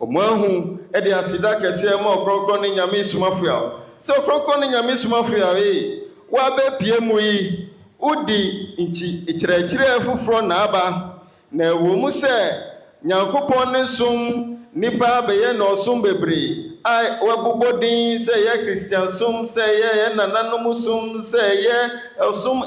ɔmo ahu ɛde asida kɛseɛ ma ɔkronkron ne Nyame Somafo a sɛ ɔkronkron ne Nyame Somafo a wa bepie mu yi udi nchi ikyerɛkyerɛ foforɔ na aba na ɛwɔ mu sɛ Nyankopɔn ne som nipa bɛyɛ na ɔsom bebree a wabobɔ din sɛ yɛ Christian som sɛ yɛ nananom som sɛ yɛ ɔsom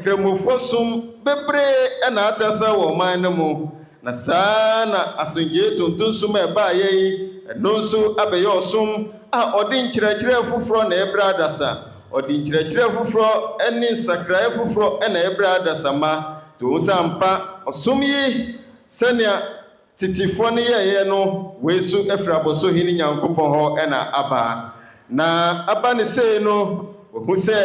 kramofo som bebree ɛna atasa wɔ man no mu na saa na asomdwe tonton som ɛba yɛ ɛno nso abɛyɛ ɔsom a ɔde nkyerɛkyerɛ foforɔ na ɛbra adasa ɔde nkyerɛkyerɛ foforɔ ɛne nsakrae foforɔ ɛna ɛbra adasama to nsa mpa ɔsom yi sɛnea titifoɔ no yɛyɛ no wei so afiri abɔso hene Nyankopɔn hɔ ɛna aba na aba ne sei no wɔhu sɛ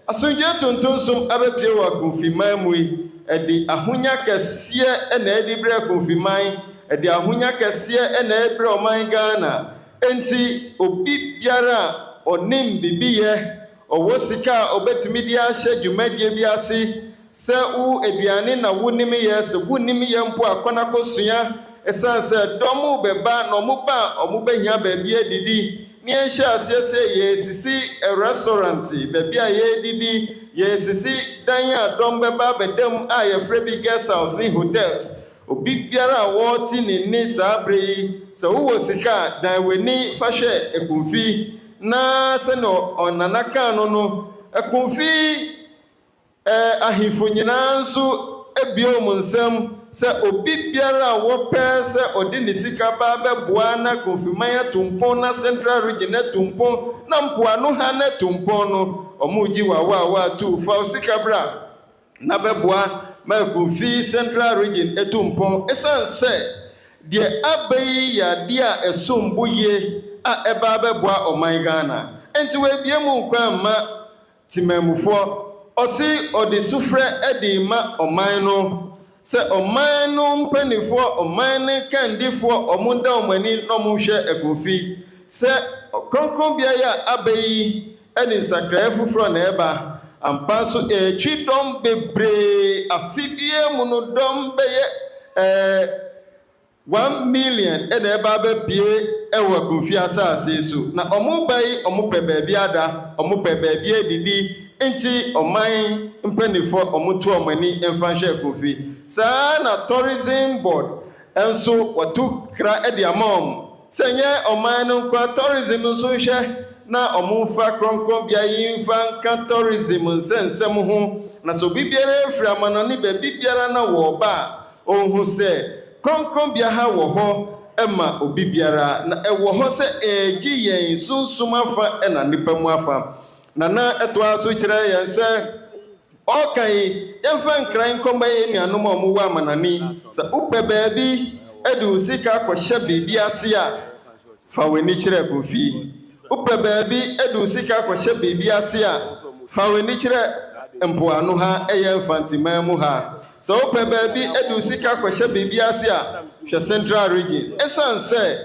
asomdwe tonton som abɛpie wɔ akomfiman mu yi ɛde ahonya kɛseɛ ɛna ɛde brɛ akomfiman ɛde ahonya kɛseɛ ɛna ɛbrɛ ɔman Ghana enti obi biara a ɔnim bibiyɛ ɔwɔ sika a ɔbɛtumi de ahyɛ dwumadie bi ase sɛ wo aduane na wonim yɛ sɛ wonim yɛ mpo akɔna kɔsua ɛsan sɛ dɔm bɛba na ɔmo ba ɔmo bɛhia baabi adidi ne ɛhyɛ aseɛ sɛ yɛsisi restaurant baabi a yɛdidi yɛsisi dan a dɔm bɛba bɛdam a yɛfrɛ bi guest house ne hotels obi biara a wɔte ne ni saa bere yi sɛ wowɔ sika dan w'ani fa hwɛ ekumfi na sɛ no ɔnana kan no ekumfi ahifo nyinaa nso ebio mu nsɛm sɛ obi biara a wɔpɛ sɛ ɔde ne sika ba bɛboa na konfiman atompon na central region atompon na mpoano ha na atompon no ɔmo gi wawa tu fa sika bra na bɛboa ma konfi central region atompon esan sɛ deɛ abai ya dia esombo ye a ɛba bɛboa ɔman Ghana enti we bie mu kwan ma timamufo ɔsi ɔde sufrɛ ɛde ma ɔman no sɛ ɔman no mpanifo ɔman ne kandifoɔ ɔmo da ɔmani na ɔmo hwɛ ɛkofi sɛ ɔkronkron bia ya abai ɛne nsakrae foforɔ na ɛba ampa so etwi dɔm bebree afibie mu no dɔm bɛyɛ 1 million ɛna ɛba bɛpie ɛwɔ kofi asase so na ɔmo bai ɔmo pɛ baabi ada ɔmo pɛ baabi adidi enti ɔman mpanifo ɔmo to ɔmani ɛmfa hwɛ kofi saa na tourism board enso watu kra ɛde ama ɔmo sɛ nyɛ ɔman no kwa tourism nso hwɛ na ɔmo fa kronkron bia yi mfa nka tourism nsɛnsɛm ho na so bibiara efiri amana ne baabi biara na wɔ ba ɔhu sɛ kronkron bia ha wɔ hɔ ɛma obi biara na ɛwɔ hɔ sɛ ɛgye yɛn sunsum afa ɛna nipa mu afa na ɛtoa so kyerɛ yɛn sɛ ɔkan yɛmfa nkran nkɔmba yɛ nuanom a ɔmo wɔ amanani sɛ wopɛ baabi ɛde wo sika akɔhyɛ biribi ase a fa w'ani kyerɛ kofi wopɛ baabi ɛde wo sika akɔhyɛ biribi ase a fa w'ani kyerɛ mpoano ha ɛyɛ mfantiman mu ha sɛ wopɛ baabi ɛde wo sika akɔhyɛ biribi ase a hwɛ central region ɛsan sɛ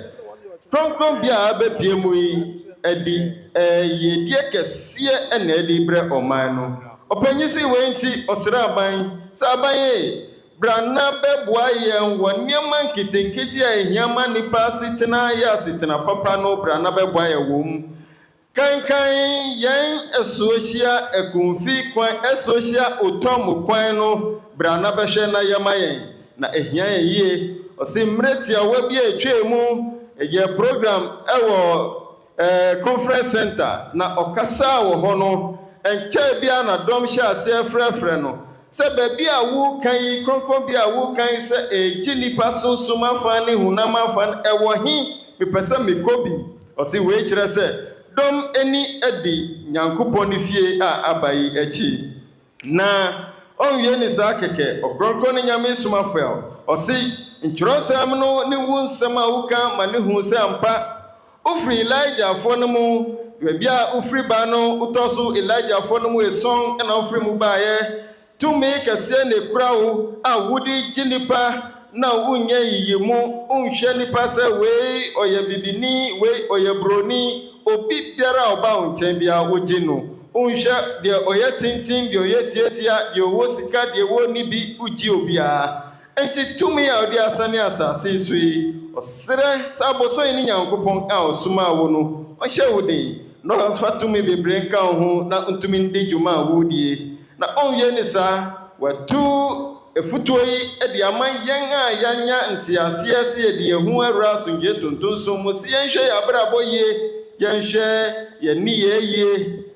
kronkron bia a bɛpie mu yi ɛde yɛdie kɛseɛ ɛna ɛde brɛ ɔman no ɔpanyi si wei nti ɔsrɛ aban sɛ aban yi brana bɛboa yɛn wɔ nneɛma nketenkete a ɛhiama nipa asetena yɛ asetena papa no brana bɛboa yɛn wɔ mu kankan yɛn ɛsohyia ɛkumfi kwan ɛsohyia otɔm kwan no brana bɛhwɛ na yɛma yɛn na ɛhia yɛn yie ɔsi mmerɛti a wabi atwa mu ɛyɛ program ɛwɔ conference center na ɔkasa wɔ hɔ no ɛnkyɛ bia na dɔm hyɛ aseɛ frɛfrɛ no sɛ baabi a wo kan kronkron bi a wo kan sɛ ɛgye nipa sunsun afa ne hunam afa ɛwɔ he mepɛ sɛ mekɔ bi ɔse wei kyerɛ sɛ dɔm ani adi Nyankopɔn ne fie a aba yi akyi na ɔnwie ne saa kɛkɛ Ɔkrɔnkrɔnyi Nyame Somafo ɔse ntwerɛsɛm no ne wo nsɛm a woka ma ne hu sɛ ampa ofiri Elijahfoɔ no mu baabi a ofiri ba no wotɔ so Elijahfoɔ no mu eson ɛna ofiri mu baayɛ tumi kɛseɛ na ekura wo a wodi gye nipa na wonya yiyimu unhwɛ nipa sɛ wei ɔyɛ bibini wei ɔyɛ broni obi biara ɔba wo nkyɛn bia wogye no unhwɛ deɛ ɔyɛ tintin deɛ ɔyɛ tiatia deɛ ɔwɔ sika deɛ ɔwɔ ni bi ugye obiara enti tumi a ɔde asane asase so yi ɔsrɛ sɛ abɔsɔ ne Nyankopɔn a ɔsoma wo no ɔhyɛ wo den na ɔfa tumi bebree nka wo ho na ntumi ndi dwuma a wodie na ɔnwie ne saa watu efutuo yi de ama yɛn a yɛanya nteaseɛ sɛ yɛde yɛn ho awura asomdwe tontonsom mu sɛ yɛnhwɛ yɛ abrabɔ yie yɛnhwɛ yɛn nniyɛ yie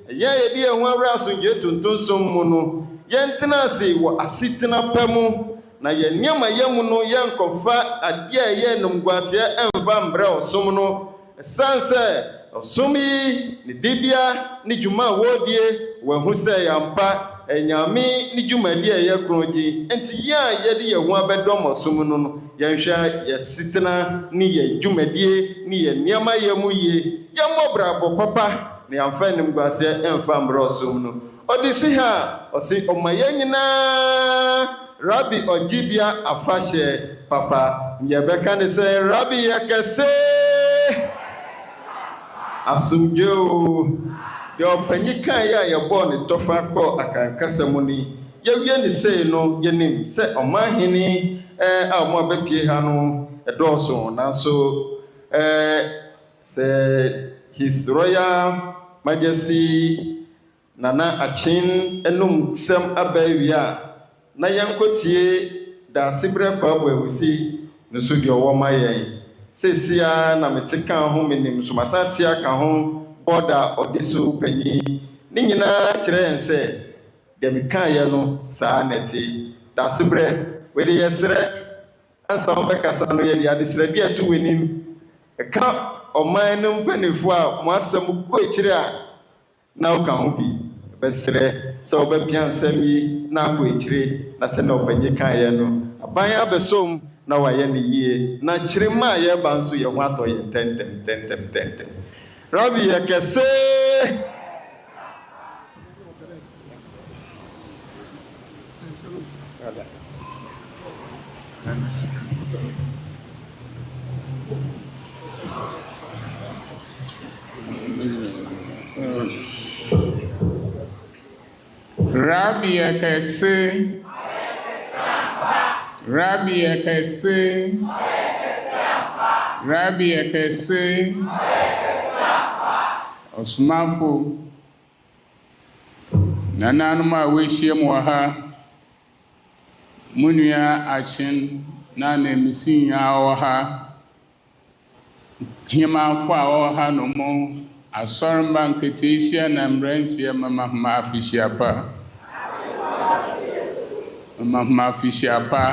yɛde yɛn ho awura asomdwe tontonsom mu no yɛntena ase wɔ asetena pa mu na yɛn nneɛma yɛ mu no yɛnkɔfa adeɛ a ɛyɛ nomguaseɛ ɛmfa mbrɛ ɔsom no ɛsiane sɛ ɔsom yi ne dibia ne dwuma a wɔdie wɔahu sɛ yɛmpa Nyame ne dwumadi a ɛyɛ kronyi enti yɛn a yɛde yɛn ho abɛdɔm ɔsom no yɛnhwɛ yɛ setena ne yɛ dwumadie ne yɛ nneɛma yɛ mu yie yɛmmɔ brabɔ papa na yɛmfa nimguaseɛ ɛmfa mbrɛ ɔsom no ɔde si ha ɔse ɔma yɛn nyinaa Rabbi ɔgyebea afahyɛ papa yɛbɛka ne sɛ Rabbi yɛ kɛse asomdwoo deɛ ɔpanyi kan yɛ a yɛbɔɔ ne tɔfa kɔ Akan kasa mu ni yɛwie ne sei no yɛnim sɛ ɔmanhene a ɔmo abɛpie ha no ɛdɔɔso nanso sɛ His Royal Majesty Nana Akan enum sɛm aba awie a na yɛnkɔtie Daasebre Kwebu Ewusi no so deɛ ɔwɔ ma yɛn sesia na mete kan ho menim so masa te aka ho bɔda ɔde so panyi ne nyinaa kyerɛ yɛn sɛ deɛ meka yɛ no saa nɛte Daasebre wede yɛsrɛ ansa wo bɛkasa no yɛde adesrɛde ato w'anim ɛka ɔman no mpanimfoɔ a mo asɛm kɔ akyire a na woka ho bi bɛsrɛ sɛ wobɛpia nsɛm yi na akɔ akyire na sɛ na ɔpanyi ka yɛ no aban abɛsom na wayɛ ne yie na kyerɛ ma a yɛba nso yɛ ho atɔ yɛ ntɛntɛm Rabbi yɛ kɛse Rabbi yɛ kɛse Rabbi yɛ kɛse Rabbi yɛ kɛse Somafo nananom a wɔahyia mu wɔ ha mo nua Akan na mesi nyinaa wɔ ha hemafo a wɔwɔ ha no mo asɔremba nketeehyia na mmeranteɛ mamahoma afihyia pa mamahoma afihyia pa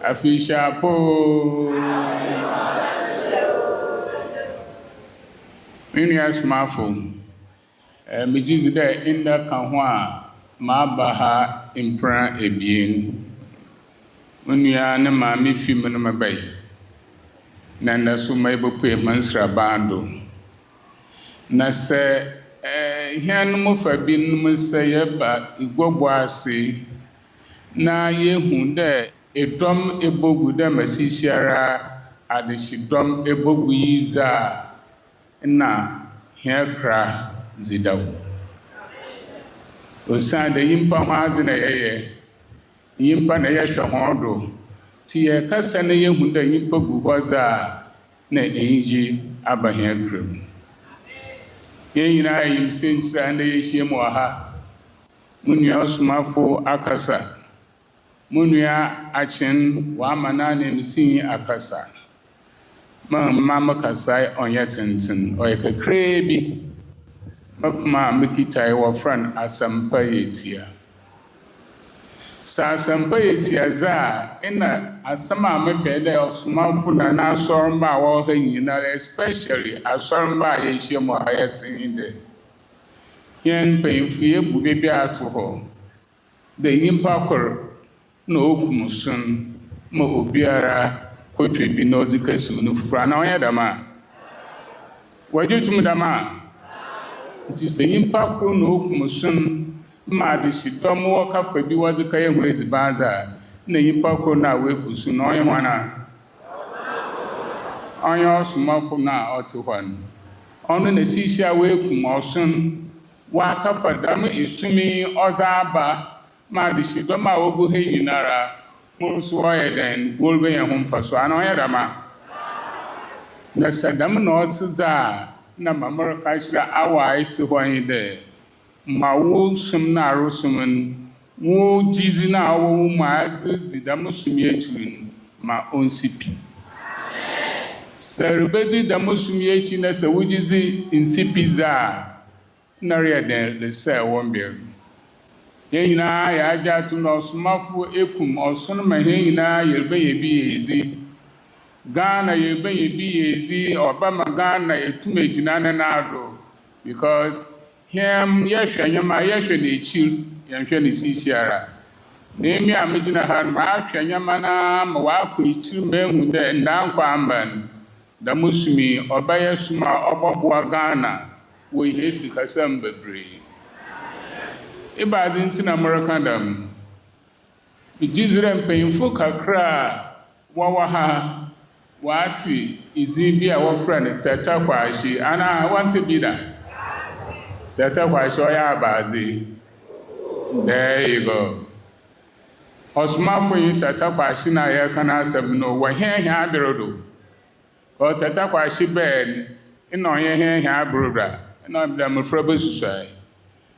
afihyia po Menua Somafo megyizi dɛ nda ka ho a maaba ha mpra ebien menua ne maame fi mu no mɛbɛyi na nda so ma ebopue mansrabaa do na sɛ hianom fa binom sɛ yɛba igwogwo ase na yehu dɛ edɔm ebogu dɛ masisiara adehyedɔm ebogu yi za na hekra zidaw osan de yimpa ho aze na yɛyɛ yimpa na yɛhwɛ ho do ti yɛ kasa na yehu da yimpa gu hɔ za na enyi aba hekra mu yɛn nyinaa yim sentira na yɛhyia mu wɔ ha mo nua Somafo akasa mo nua Akan wama na ne msi akasa Mama kasai onye tenten oye kakra bi mapma mekita wɔ fran asampa yetia Sasampa yetiaza ina asama mepede Somafo na na sormba wo ha nyina especially asormba ye chiemo ayetinde yen pemfie bu bebe ato ho de yimpa kor na okumusun ma obiara kotwe bi na odikasu no fufura na onya dama wajitum dama nti se yimpa kor na okumusun ma de shitom wo kafa bi wodika ye hwezi baza na yimpa kor na wekusu na onya wana onya Somafo na otuhwan onu na sisia wekum osun wa kafa dam isumi ozaba ma de shitom a wogu he yinara Monso den golbe ya humfa so ana ya dama na sadam na otsiza na mamar kashira awa iti hwani de ma wo sum na arusumun wo jizi na awo ma zizi da musumi echirin ma onsipi serbedi da musumi echi na se wujizi insipi za na ria den le se wombe yina ya aja tu no Somafo ekum osun ma yina yerbe yebi ezi Ghana yerbe yebi ezi Obama Ghana etumejina na ado because him yehwe nyama yehwe na echi yehwe ne sisiara na emi amejina ha ma ahwe nyama na ma wa akọ echi mehu de ndankwa amban da musumi obaye suma oboboa Ghana wo yesi kasam bebre Ibazi nti na Amerikandam bijizire mpanyimfo kakra wawa ha wati idin bi a wofra ne tata kwashi ana want bi da tata kwashi oya abazi there you go Somafo yi tata kwashi na ya kana asem no wa hia aberodo ko tata kwashi ben ina onye hia aberodo ina bi da mfra besusai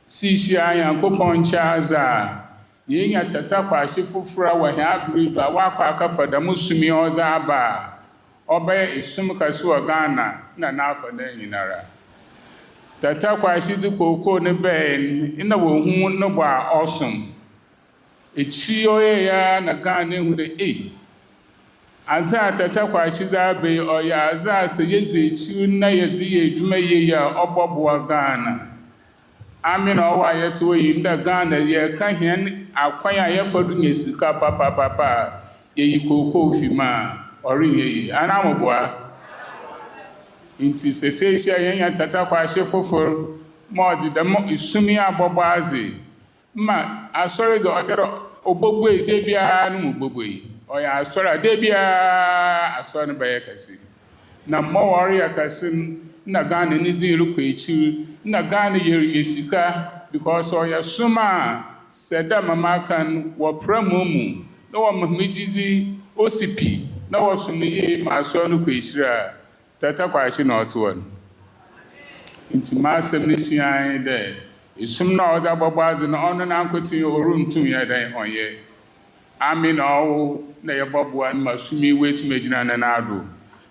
Sisia yankopon chaza yenya tata kwashi fufura wa ha agrido awakọ akafa da musumi oza aba obaye isum kaso Ghana na nafa na nyinara tata kwashi dikoko ne ben ina wo hu no gba osum echi oye ya na Ghana hu de anza tata kwashi za be oya za se yeze echi na yezi edwuma ye ya obobo Ghana Amin owa yeto yi nda Ghana ye ka hien akwan a ye fadu nyesika papa ye yikoko ofima ori ye anamoboa inti sesehia yenya tata kwa hye fofor mod de mo isumi abobazi ma asori do otero obogbo ide bia no mubogbo oya asori de bia asori ba ye kasi na mo wori akasin na Ghana ni ziru kwa echi na Ghana yesika because oya suma seda mama kan wo pramomu na wo mahmijizi osipi na wo sumiye ma so no kwa echira tata kwa chi na otwon inti ma sem ni sian de isum na oda bobazi na ono na ankoti oruntum ya dan onye amin owo na ye boboa ma sumi wetumejina na ado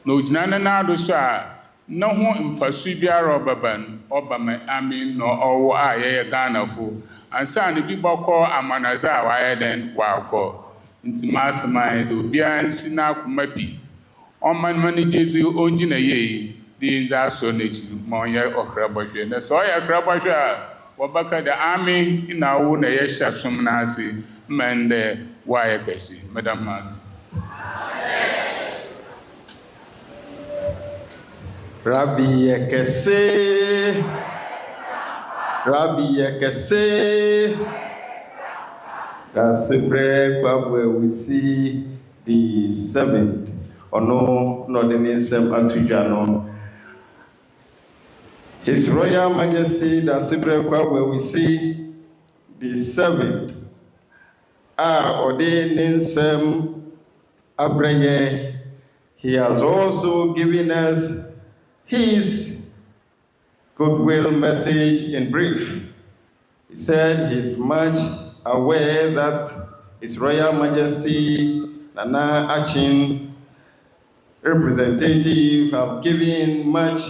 na ojina na ado so a no ho mfasu biara obaban obama amin no owo aye Ghana fo ansa ne bi bokọ amanaza a waye den wakọ nti masma do bia nsi na akoma bi oman mani jezi onji na ye di nza so na chi ma onye okrabahwe na so ya okrabahwe a wabaka da amin ina wo na ye hya som na ase mende waye kasi madam mas Rabbi Yekese, Rabbi Yekese, Daasebre Kwebu Ewusi VII. Ono no de nsem atujano. His Royal Majesty Daasebre Kwebu Ewusi VII. Ode nsem abreye. He has also given us his goodwill message in brief. He said he's much aware that His Royal Majesty Nana Achin representative have given much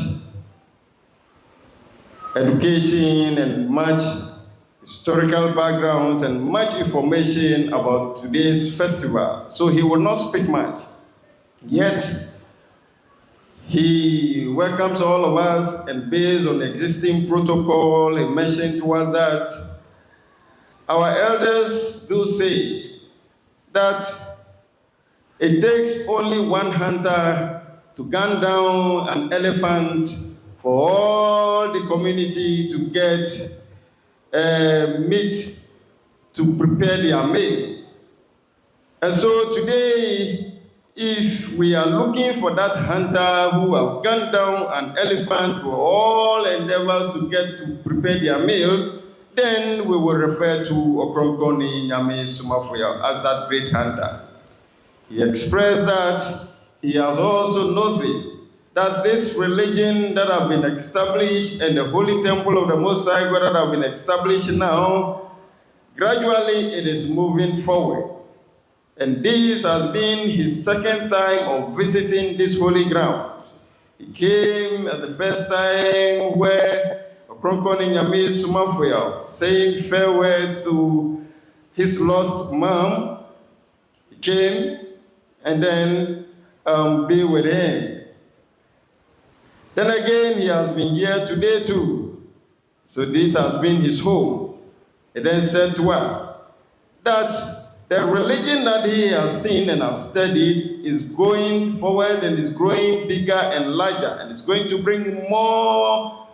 education and much historical background, and much information about today's festival, so he will not speak much. Yet, he welcomes all of us, and based on the existing protocol, he mentioned to us that our elders do say that it takes only one hunter to gun down an elephant for all the community to get meat to prepare their meal. And so today, if we are looking for that hunter who have gunned down an elephant for all endeavors to get to prepare their meal, then we will refer to Ɔkrɔnkrɔnyi Nyame Somafo as that great hunter. He expressed that he has also noticed that this religion that have been established and the holy temple of the Most High God that have been established now, gradually it is moving forward. And this has been his second time of visiting this holy ground. He came at the first time where Ɔkrɔnkrɔnyi Nyame Somafo saying farewell to his lost mom. He came and then be with him. Then again, he has been here today too. So this has been his home. He then said to us that the religion that he has seen and have studied is going forward and is growing bigger and larger, and it's going to bring more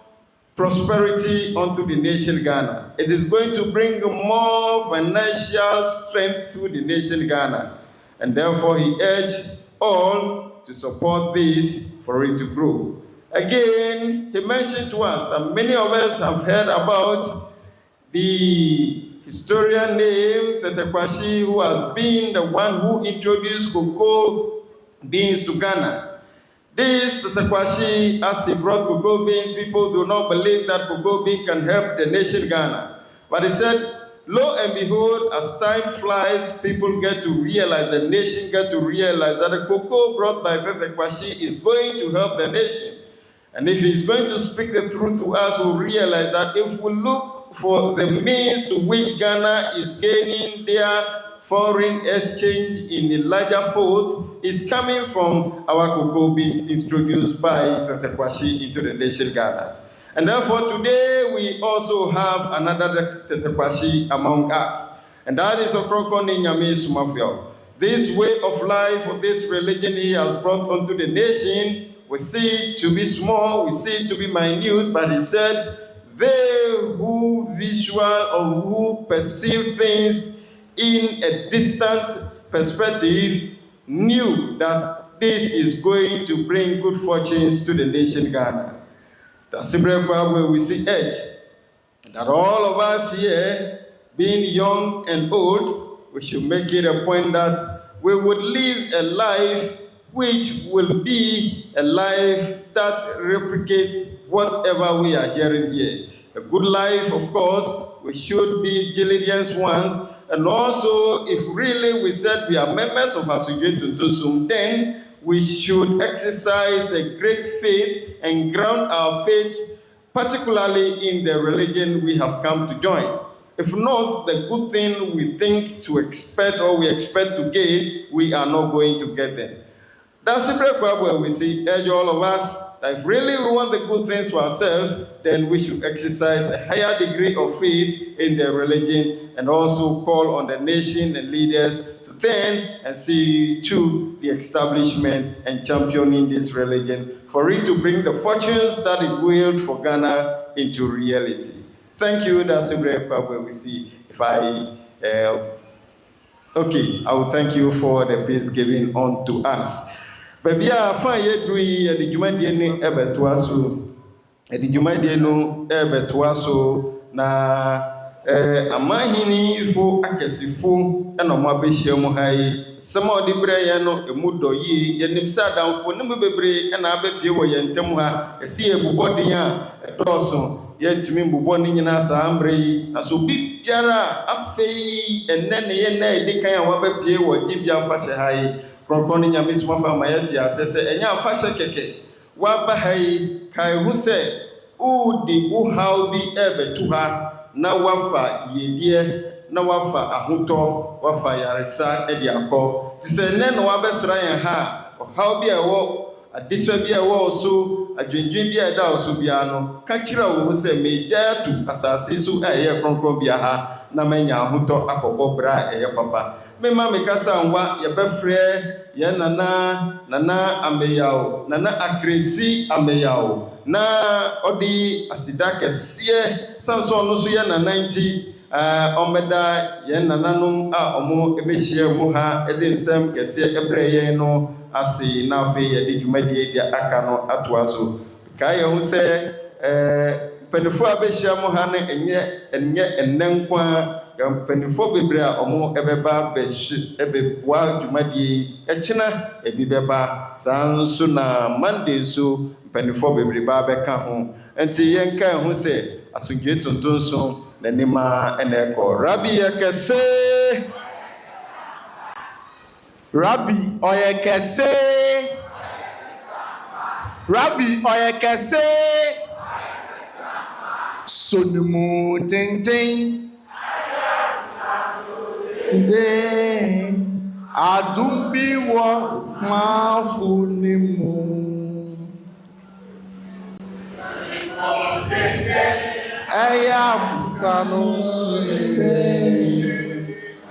prosperity unto the nation Ghana. It is going to bring more financial strength to the nation Ghana. And therefore he urged all to support this for it to grow. Again, he mentioned to us that many of us have heard about the historian named Tetekwashi, who has been the one who introduced cocoa beans to Ghana. This Tetekwashi, as he brought cocoa beans, people do not believe that cocoa bean can help the nation Ghana. But he said, lo and behold, as time flies, people get to realize, the nation get to realize that the cocoa brought by Tetekwashi is going to help the nation. And if he's going to speak the truth to us, we'll realize that if we look for the means to which Ghana is gaining their foreign exchange in the larger folds, is coming from our cocoa beans introduced by Tetekwashi into the nation Ghana. And therefore today we also have another Tetekwashi among us. And that is Ɔkrɔnkrɔnyi Nyame Somafo. This way of life, or this religion he has brought onto the nation, we see it to be small, we see it to be minute, but he said, they who visual or who perceive things in a distant perspective knew that this is going to bring good fortunes to the nation Ghana. Daasebre Kwebu Ewusi VII, that all of us here, being young and old, we should make it a point that we would live a life which will be a life that replicates whatever we are hearing here. A good life, of course, we should be diligent ones, and also if really we said we are members of Association Tosum, then we should exercise a great faith and ground our faith, particularly in the religion we have come to join. If not, the good thing we think to expect or we expect to gain, we are not going to get them. Daasebre Kwebu Ewusi urge all of us that if really we want the good things for ourselves, then we should exercise a higher degree of faith in the religion, and also call on the nation and leaders to turn and see to the establishment and championing this religion for it to bring the fortunes that it willed for Ghana into reality. Thank you, Daasebre Kwebu Ewusi. I will thank you for the peace given unto us. Baby, I find you doing the Jumadian Ebertuaso, the Jumadiano Ebertuaso, na Amahini for Akasifu, and Omabishia Mohai, some of the Brayano, a Mudo ye, Yanimsa down for Nubebre, and Abepiwa Yantemuha, a sea Bubodia, a Dawson. Yet me buboni na sambre aso bi biara afei enene ye de kan wa bepie wo gibia fashe hai Ɔkrɔnkrɔnyi Nyame Somafo mayati asese enya fashe keke wa ba hai kai hu se udi u how bi ebetu ha na wafa yedie na wafa ahotɔ wafa yaresa de akɔ te sɛ nnɛ na wabɛsra yɛn ha ɔhaw bi a ɛwɔ adesua bi a ɛwɔ so adwendwen bi a ɛda so bia no ka kyerɛ wo ho sɛ megya atu asase so a ɛyɛ kronkron bia ha na manya ahotɔ akɔbɔ bra a ɛyɛ papa mema mekasa nwa yɛbɛfrɛ yɛn nana ameyawo nana akresi ameyawo na ɔde asida kɛseɛ sanso no so yɛ nana nti ɔmbɛda yɛn nananom a ɔmo ɛbɛhyia mu ha ɛde nsɛm kɛseɛ ɛbrɛ yɛn no ase na afei yɛde dwumadie de aka no atoa so kae yɛn ho sɛ mpanifo a bɛhyia mu ha no ɛnyɛ ɛnnɛ nko a mpanifo bebree a ɔmo ɛbɛba ɛbɛboa dwumadie ɛkyena ebi bɛba saa nso na Monday nso mpanifo bebree ba bɛka ho nti yɛnka ho sɛ asomdwe tonton so n'anima ɛna ɛkɔ Rabbi yɛ kɛse Rabbi ɔyɛ kɛse Rabbi ɔyɛ kɛse sonimu tenten de adum bi wɔ maafo ne mu ɛyɛ abusa no de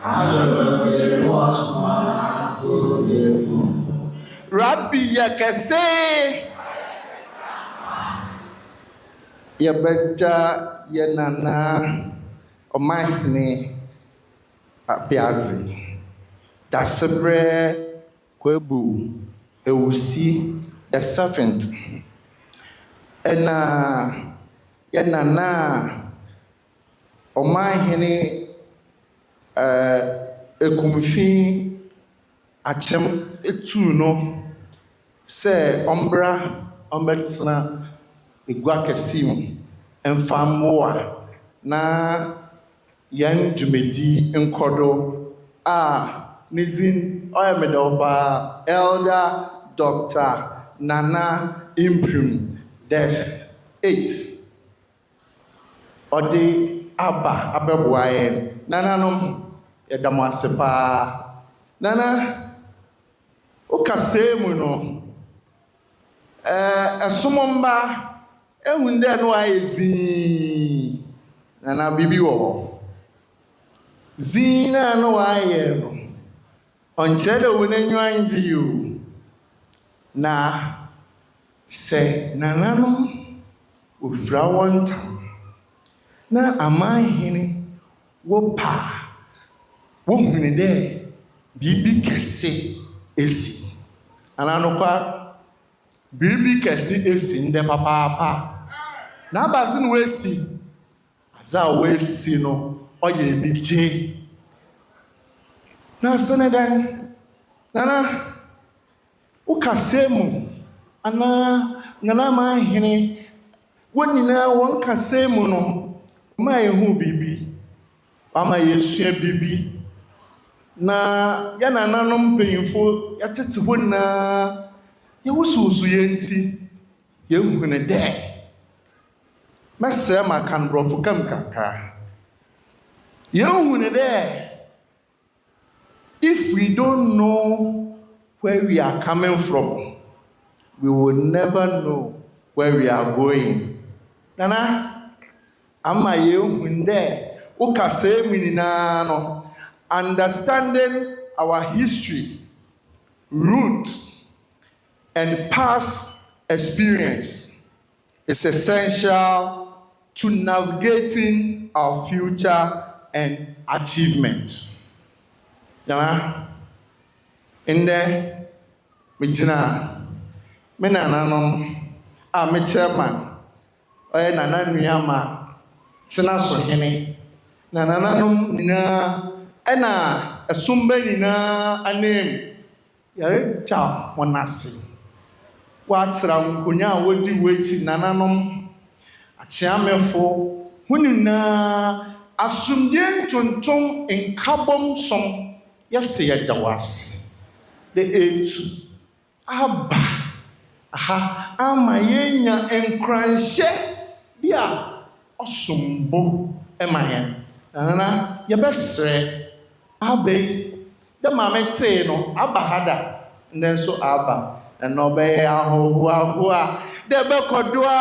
adum bi wɔ maafo ne mu Rabbi yɛ kɛse yɛbɛgya yɛ nana ɔmanhene apiaze Daasebre Kwebu Ewusi VII ɛna yɛ nana ɔmanhene ekumfi akyem etu no sɛ ɔmbɛtena egua kɛse mu ɛmfa mmoa na yɛn dwumadi nkɔdo a nizin ɔyɛ medɔba Elder Dr. Nana Imprim VIII ɔde aba abɛboa yɛn nananom yɛda mo ase paa nana okasee mu no ɛsomomba ehun dɛ no ayɛ zii nana bibi wɔ hɔ zii na no ayɛ no ɔnkyerɛ dɛ wo n'enyiwa ngye o na sɛ nananom ofira wɔn ntam na amanhene wo paa wohunu dɛ biribi kɛse esi ananokwa biribi kɛse esi ndɛ papaapa na abase no esi aza a esi no ɔyɛ anigye na asene dɛn nana wokasɛ mu anaa nana amanhene wɔn nyinaa wɔn kasɛ mu no ma yɛhu biribi ama yɛsua biribi na yɛ nananom mpanyimfo yɛtete hɔ nyinaa yɛwosowoso yɛn nti yɛhunu dɛ mɛsrɛ ma Akan borɔfo kam kakra yɛhunu dɛ if we don't know where we are coming from we will never know where we are going nana ama yɛhunu dɛ wokasɛɛ mu nyinaa no understanding our history root and past experience is essential to navigating our future and achievement. Jana, in there, me nananom, me chairman, oye nana nuyama, tina so hene, nananom nina, ena esumbe nina anem, yare cha wanasi. Watsra nkonya wodi wechi nananom achiamefo hunina asumdie ntonton nkabom som yɛsɛ yɛda wase de etu aba aha ama yɛnya nkranhyɛ bia ɔsombo ɛma yɛn na yɛbɛsrɛ abe dɛ maame tee no aba ha da ndɛ nso aba ɛna ɔbɛyɛ ahohoahoa dɛ ɛbɛkɔdoa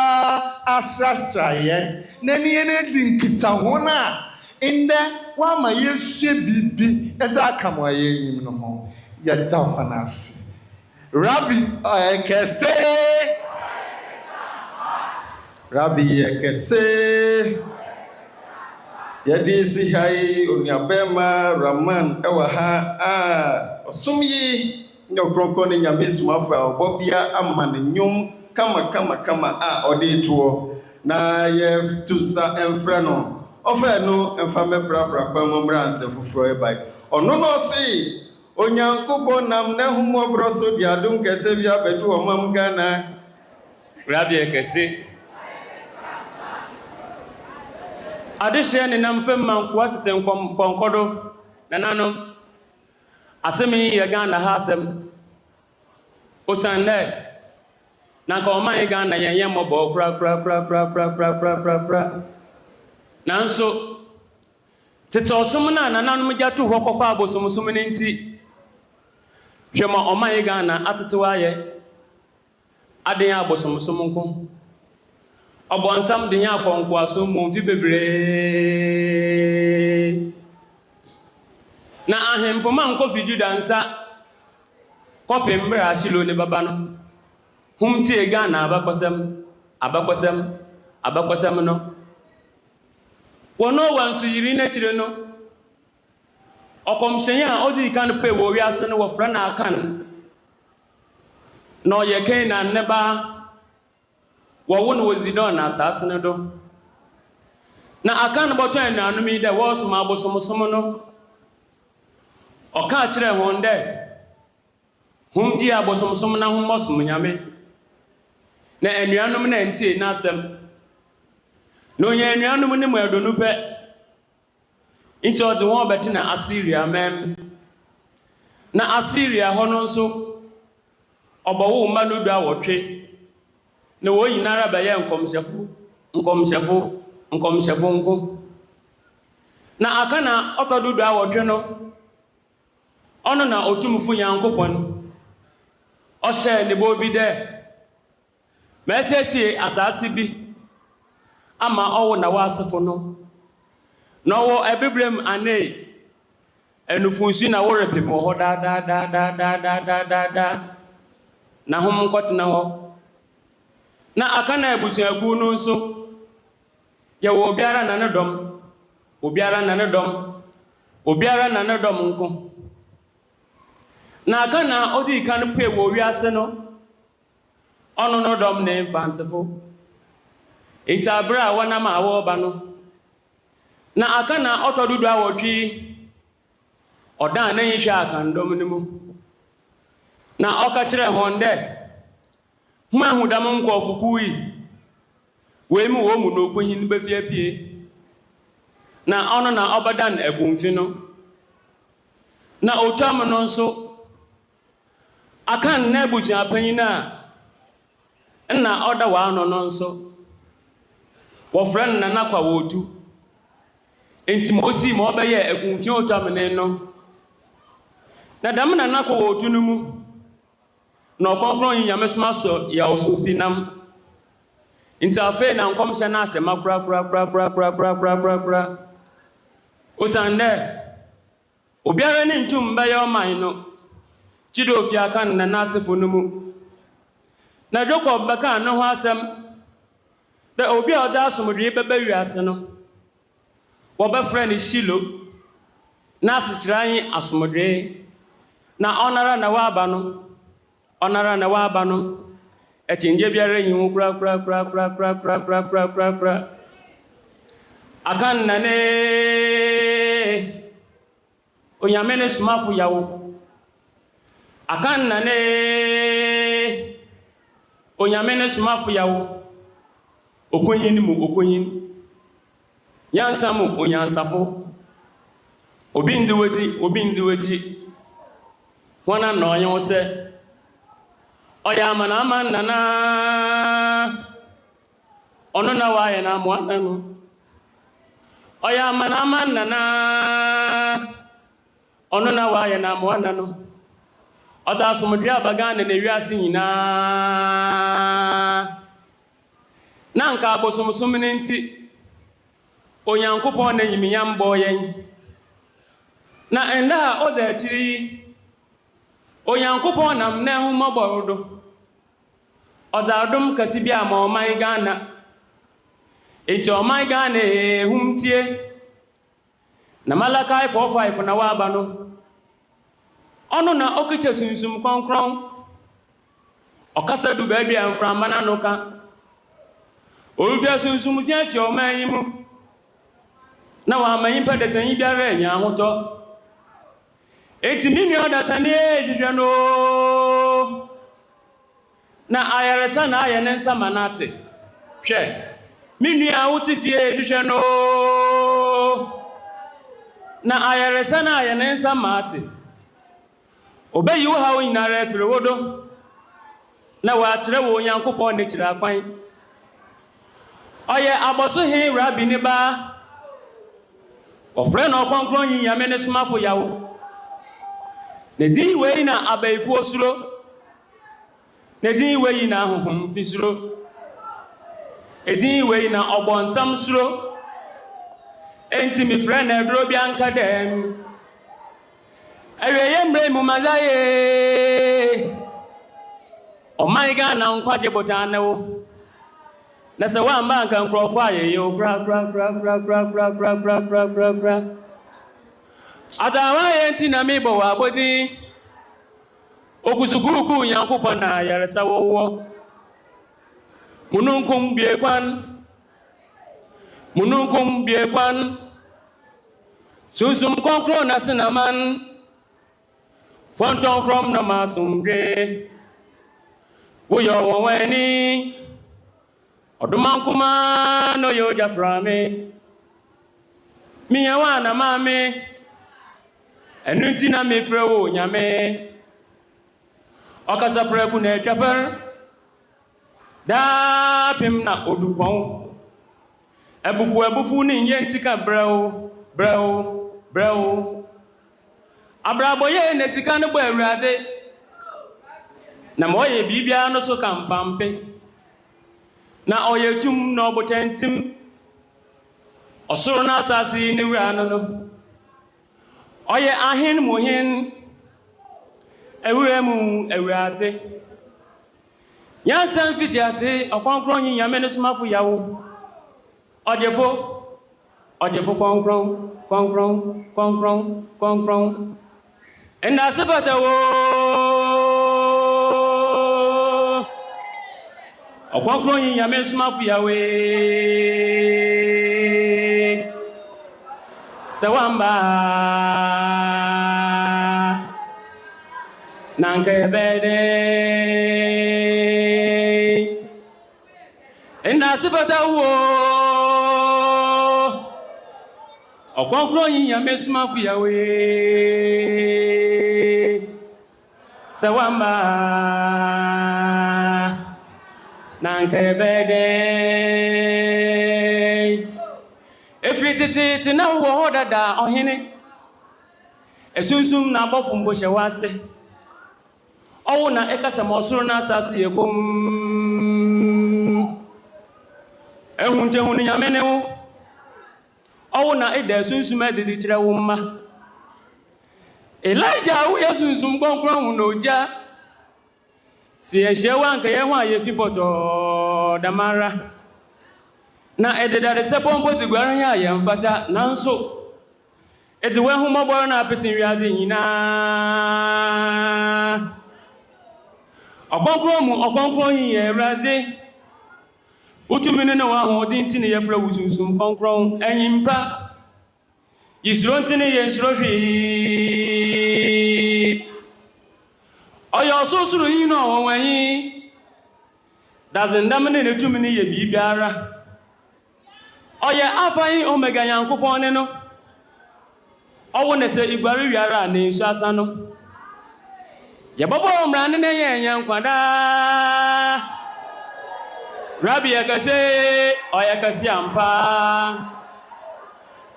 asrasra yɛn na ne yɛn di nkitaho no a ndɛ wama yɛsua biribi ɛsɛ aka mo a yɛnyim no ho yɛda hɔ no ase Rabbi kɛse Rabbi kɛse yɛde si ha yi onuabɛma Raman ɛwɔ ha a ɔsom yi ne ɔkrɔnkrɔnyi Nyame Somafo a ɔbɔ bia ama ne nnwom kama a ɔde toɔ na yɛto sa ɛmfrɛ no ɔfɛ no ɛmfa mɛprapra pa mu mmra ansɛ foforɔ ɛbae ɔno no ɔse Onyankopɔn nam na humɔborɔ so de adom kɛse bi abɛdu ɔmam Ghana Rabbi kɛse adehye ne nam fam mankoa tete nkɔnkɔdo nananom asɛm yi yɛ Ghana ha asɛm osan dɛ na nka ɔman Ghana yɛnyɛ mmɔbɔ kura nanso tete ɔsom na nananom gya to hɔ kɔfa abosomsom ne nti hwɛ ma ɔman Ghana atetewa ayɛ aden abosomsom nko ɔbɔnsam de nya akɔnkoaso mu mfi bebree na ahempoma nkɔfi Juda nsa kɔpem mmerɛ ahyelo ne baba no humtie Ghana abakɔsɛm no wɔno wanso yiri n'akyire no ɔkɔmhyɛn a ɔdi kan pɛ wɔ wiase no wɔfrɛ na Akan na ɔyɛ Canaan ne ba wɔwo no wɔ Zidon na asase no do na Akan bɔtɔ anuanom yi dɛ wɔsom abosomsom no ɔka kyerɛ wɔn dɛ humdi abosomsom na hommɔsom Nyame na anuanom na ntie n'asɛm na onye anuanom ne mu adonu pɛ nti ɔde wɔn bɛte na Asiria mɛm na Asiria hɔ no nso ɔbɔwo mma no do awɔtwe na wɔn nyinara bɛyɛ nkɔmhyɛfo nko na aka na ɔtɔdo do awɔtwe no ɔno na otumfo Nyankopɔn ɔhyɛ ne bɔ bi dɛ mɛsiesie asase bi ama ɔwo na wɔasefo no na ɔwɔ ebibrem ane enufunsu na wɔrepem wɔ hɔ daa na hom nkɔtena hɔ na aka na abusuaku no nso yɛwɔ obiara na ne dɔm nko na aka na ɔdi kan pe wɔ wiase no ɔno no dɔm ne mfantefo enti abere a wɔnam a wɔreba no na aka na ɔtɔdodo awɔtwe ɔdan na yihwɛ akandɔm no mu na ɔka kyerɛ hɔn dɛ huma ahudam nkɔɔfo yi wei mu wɔ mu na okunyin bɛfi apie na ɔno na ɔbɛdan akumfi no na otam no nso Akan na abusua panyin a nna ɔda w'ano no nso wɔfrɛ no Nana Kwa Wotu enti ma osi ma ɔbɛyɛ akumfi otamene no na dam Nana Kwa Wotu no mu na ɔkrɔnkrɔnyi Nyame soma so Yawoh so fi nam enti afei na nkɔmhyɛ na ahyɛ ma kura osan dɛ obiara ne ntum bɛyɛ ɔman no kyide ofi Akan na n'asefo no mu na Jacob bɛka ne ho asɛm dɛ obi a ɔda asomdwee bɛbɛ wiase no wɔbɛfrɛ ne Shilo na asekyerɛ anyi asomdwee na ɔnara na waba no ɛkyɛngye biara yi ho kura Akan na ne Onyame ne Somafo Yawoh Akan na ne Onyame ne Somafo Yawoh okonyin mu okonyin yansa mu onyansafo obi ndiwedi wana na onye wose oya mana nana ono na waye na mo ananu Oya manamana na ono na wa ye na mwana no oda somdua bagane na wiase nyina na nka abosomsom ne nti onyankopon na yimiyam bo yen na enda oda akiri onyankopon nam na hu maborodo oda dom kasi bia ma oman Ghana enti oman Ghana humtie na Malakai 4:5 na waba no ono na okiche sunsum konkron okasa du ba bia mframa na no ka olude sunsum fiafi oman yi mu na wa amanyi pa de sanyi biara nya hoto enti mimi oda sane hwehwe no na ayaresa na ayene nsa manate hwe minu a wuti fie hwehwe no na ayaresa na ayene nsa mate obayi wo hawo nyinara afire wodo na wa kire wo Nyankopon ne kire akwan oye aboso he rabi ne ba ofre na Ɔkrɔnkrɔnyi Nyame ne Somafo Yawoh ne din we na abaifu osuro ne din we na honhom fisuro edin we na obonsam suro enti mi frɛ na edro bia nka dem Eweye mbre mu mazaye oman Ghana nkwaje botane wo na se wa mba nka nkrofo aye yo kra adawa enti na mi bo wa bodi okuzuguruku Nyankopon na yaresa wo mununkum biekwan susum konkro na sinaman Fonton from the Masumbre, we are wani, Odumankuma no yo jaframe, Miawana mame, and Nutina me fro Nyame, Daasebre Kwebu Ewusi da pimna odupon, ebufu ni yentika breo. Abraboye ne sika no bo Awurade na moye bibia no so kampampe na oyetum no botentim osoro na asasi ne wura no oye ahin muhin ewura mu Awurade yansan fitiase Ɔkrɔnkrɔnyi Nyame ne Somafo Yawoh ɔjefo konkron and Daasebre Ɔkrɔnkrɔnyi Nyame Somafo Yawoh sewamba nankebede and Daasebre Ɔkrɔnkrɔnyi Nyame Somafo Yawoh sewamba nankebede efrititi na wo dada ohene esunsum na abofo mbɔhye wase owo na ekasa mosoro na asase yekom ehunjehu ni Nyame ne wo owo na ida sunsum adidi kire wo mma Elijah wo yesunsum konkron no ja si ehyewa nka ye ho ayefi bodo damara na ededare sepompo tigwara ya yemfata nanso ediwe hu moboro na apetin wiade nyina Ɔkrɔnkrɔnyi Awurade utumine na wa ho dinti ne yefra wusunsum konkron enyimpa yisuro ntine ye nsuro hwe oyo sosuru yi no wonwanyi dazendam ne tumine ye bibiara oye afai omega Nyankopon ne no owo ne se igware wiara na nsu asa no ye bobo omrane ne ye nyankwada Rabbi yakase oyakasi ampa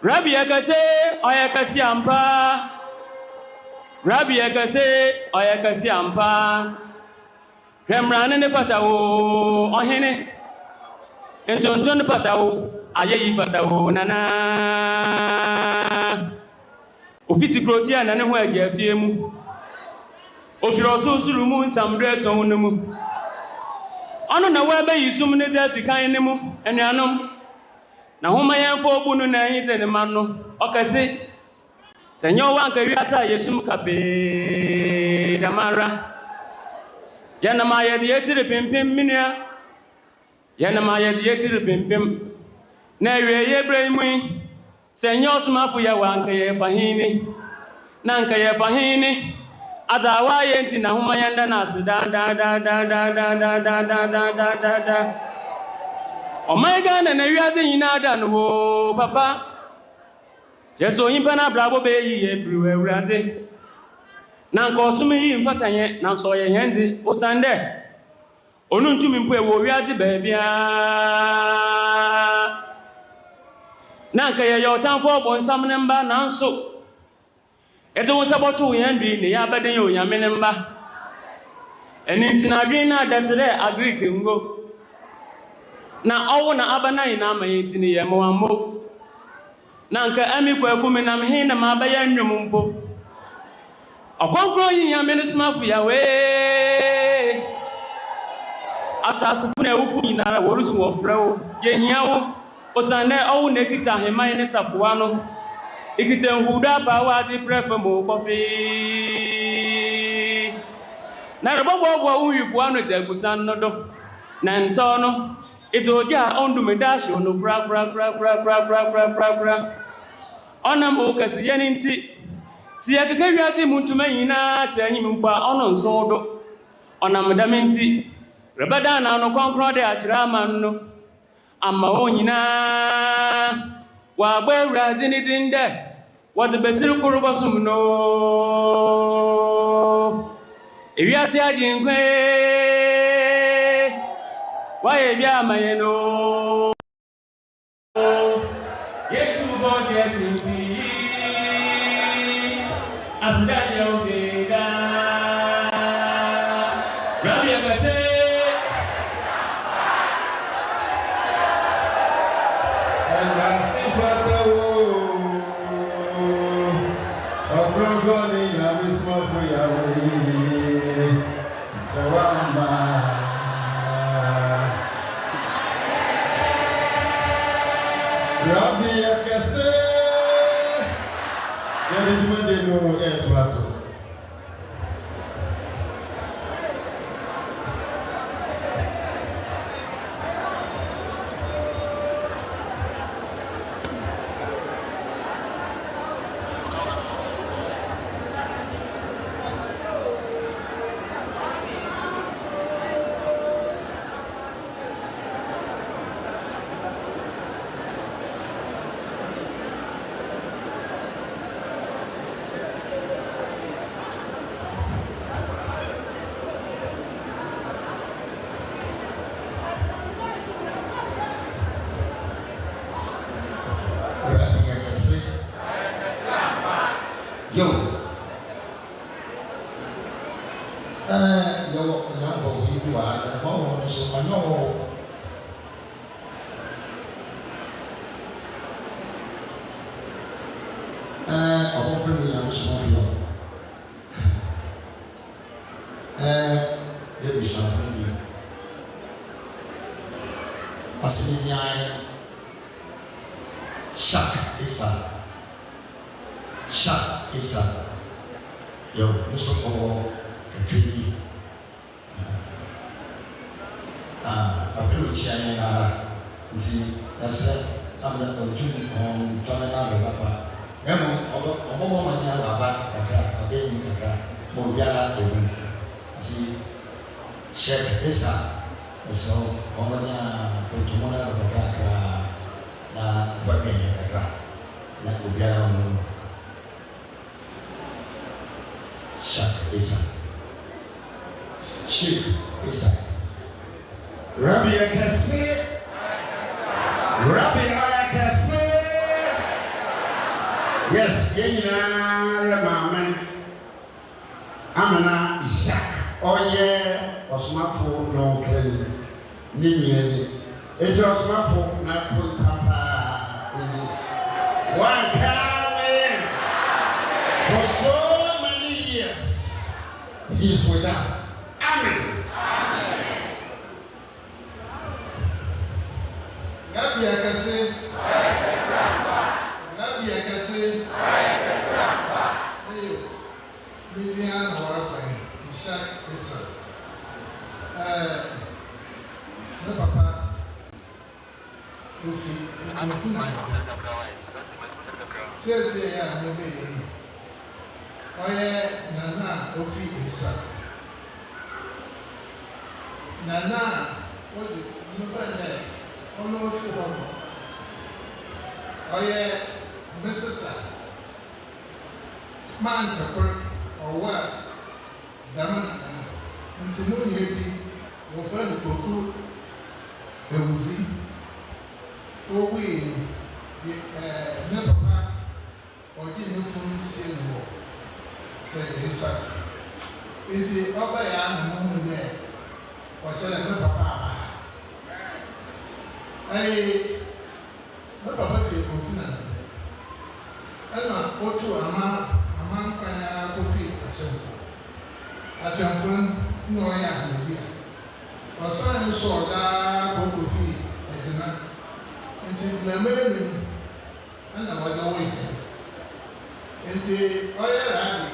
Rabbi Ekase, Oyakasi Ampa. Rabbi Ekase, Oyakasi Ampa. Remran ne Fatawo, Ohene. Entonton Fatawo, Ayayi Fatawo, Nana. Ofiti Protia, Nana, who I gave you. Of your social moon, some dress on the moon. Ono na webe yisum ne da fikan ne mu anuanom na homa yan fo bunu na hite ne man no okase senyo wan ka wiasa yesum kape damara yana ma ye de yetire pimpim minua yana ma ye de yetire pimpim na wie ye bremu senyo somafo ya wan ka ye fahini na nka ye fahini Adawa yenti na huma yanda na da. O my God, and every other in Adan, Papa. Just so him pana bravo bay everywhere, Rate. Nanko sumi in Fatanye, Nanso ye handy, O Sunday. Onun to me, we are the baby. Nanka your town for one some number, Nanso. Eto won saboto yandwi ne ya baden yo Nyame ne mba eni ntina dwen na datere agric ngo na owo na abana ina amayi ne ye mo ammo na nka ami kwaku me na me na ma ba ya nwom mpo Ɔkrɔnkrɔnyi Nyame ne Somafo Yawoh atase fu na ewufu nyinara worusu wo frɛ wo ye hia wo osane owo na kita heman ne safoa no Ikite huda bawa di prefer mo coffee. Na rebobo uyifu anu degusan no do. Na nto no itoja ondu medashi ono bra. Ona mo kasi yeni nti. Si akeke wiati muntu mayina se anyi mpa ono nso do. Ona medame nti. Rebada na no konkron de akira man no. Ama onyina wa gbawra dinidinde what the better korobasum no ewiase ajinkwe wa ebia mayeno yetu boje tinti asdaje odega Rabbi Ekase Ɔkrɔnkrɔnyi Nyame Somafo Yawoh Sawamba Rabbi Ekase Yeri dumade no etwaso Yo, Yawoh, you are the home, so I know. I won't bring you a small floor. Let me show you. Passenger Shak Isa. Yo, this is all a creepy. Apeluchi ayana. Nti ese amna ojun on tọ́mẹ́nà bàbá. Memo obo ma ti bàbá kakra abeyin kakra mo biara ewu. Nti Sheikh Isa so omo ja otumona kakra na family kakra na obiara mo Sheikh Isa Rabbi Ekase Yes, yenina mama amana Ishak oye Somafo no kele ni miele ejo Somafo na kuntapa ini one coming for so many years he is with us. Amen. Rabbi akase Vivian or Ishak is no papa Rufi says here maybe Nana Rufi is Nana what did you find there? Almost Mrs. Man to work or what? Damn, and Simone Heavy will find Coco Ewusi. Oh, we never or didn't phone say no. Is it over a moment there? Or tell a papa? Papa feel confident. Go to a man can coffee at Chamfon, no, I have an idea. Or son saw that coffee at dinner. And the American and I was away. And the oil rabbit,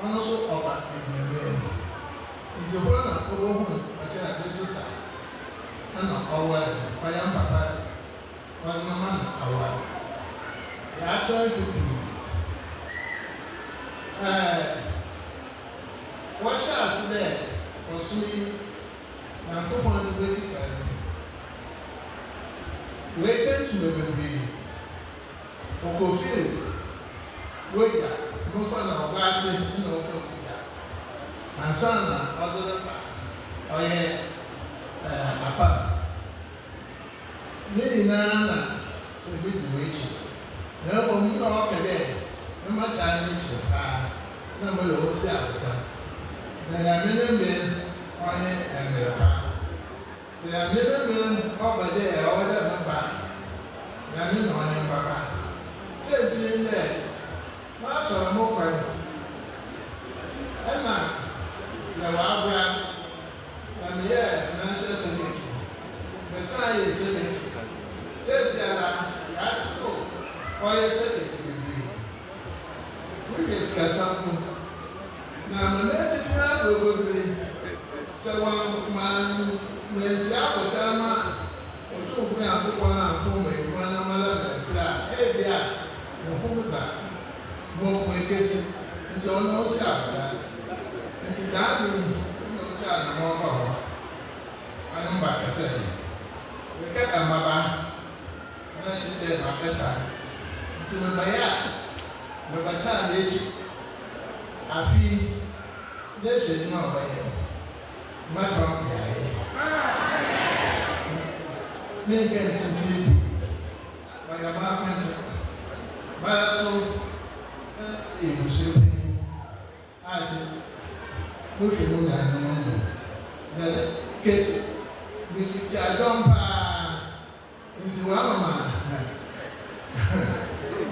and also over in the man. It's a woman, a sister. And our I am papa, but no man, our. I try to be. What shall I say there? Was me, and put on the baby time. Waiting to the baby. Oko feel. Wait, no fun of glassing, no, and son, other than oh, yeah, papa. Nana, so we do wait. No one knew all today. No matter how much you have, no matter what's out there. They are million on it and their power. Say a million over there, or whatever back. Yamin on him, papa. Said to him there, Master of Mokai. Emma, the Wabra, and the air financial secretary. The science secretary. Says that's so. Why is it? We discuss something. Now, the next thing will be so one man may say, I will tell my two friends, one home, hey, dear, no Pumata, no vacation, and so no sharp. And see that means no child, no more. I am back to say, we get a mother, let's get my better. To the Maya, the Batan age, I feel this is no way. My tongue, make it to see by a man. But so it was simply I did look at moon and the case with the Jadompa into one man.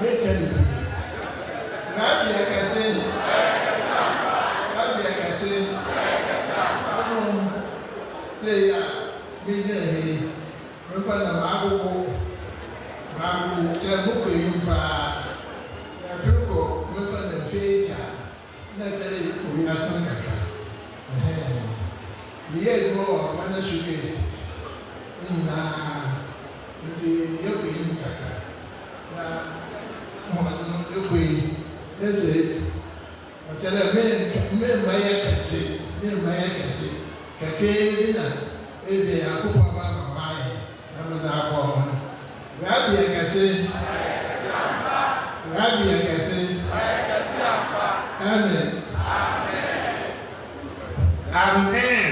Make it. Rabbi Akasin. Rabbi Akasin. They are beginning. We find a Mago. Mago, Jabuko, Impa. Yabuko, we find a fate. Naturally, we are some country. The year more when the sugar is it. In the European country. There's it. I tell a man, my accuracy, my accuracy. Kakina, maybe I could put my mind. I'm not born. Rabbi, I can say, Rabbi, I can say, Amen. Amen.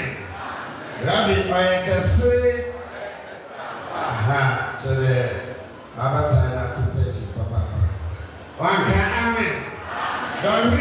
Rabbi, I can say, aha, so there. Abata na kupeti papa. Wanka amen. Don't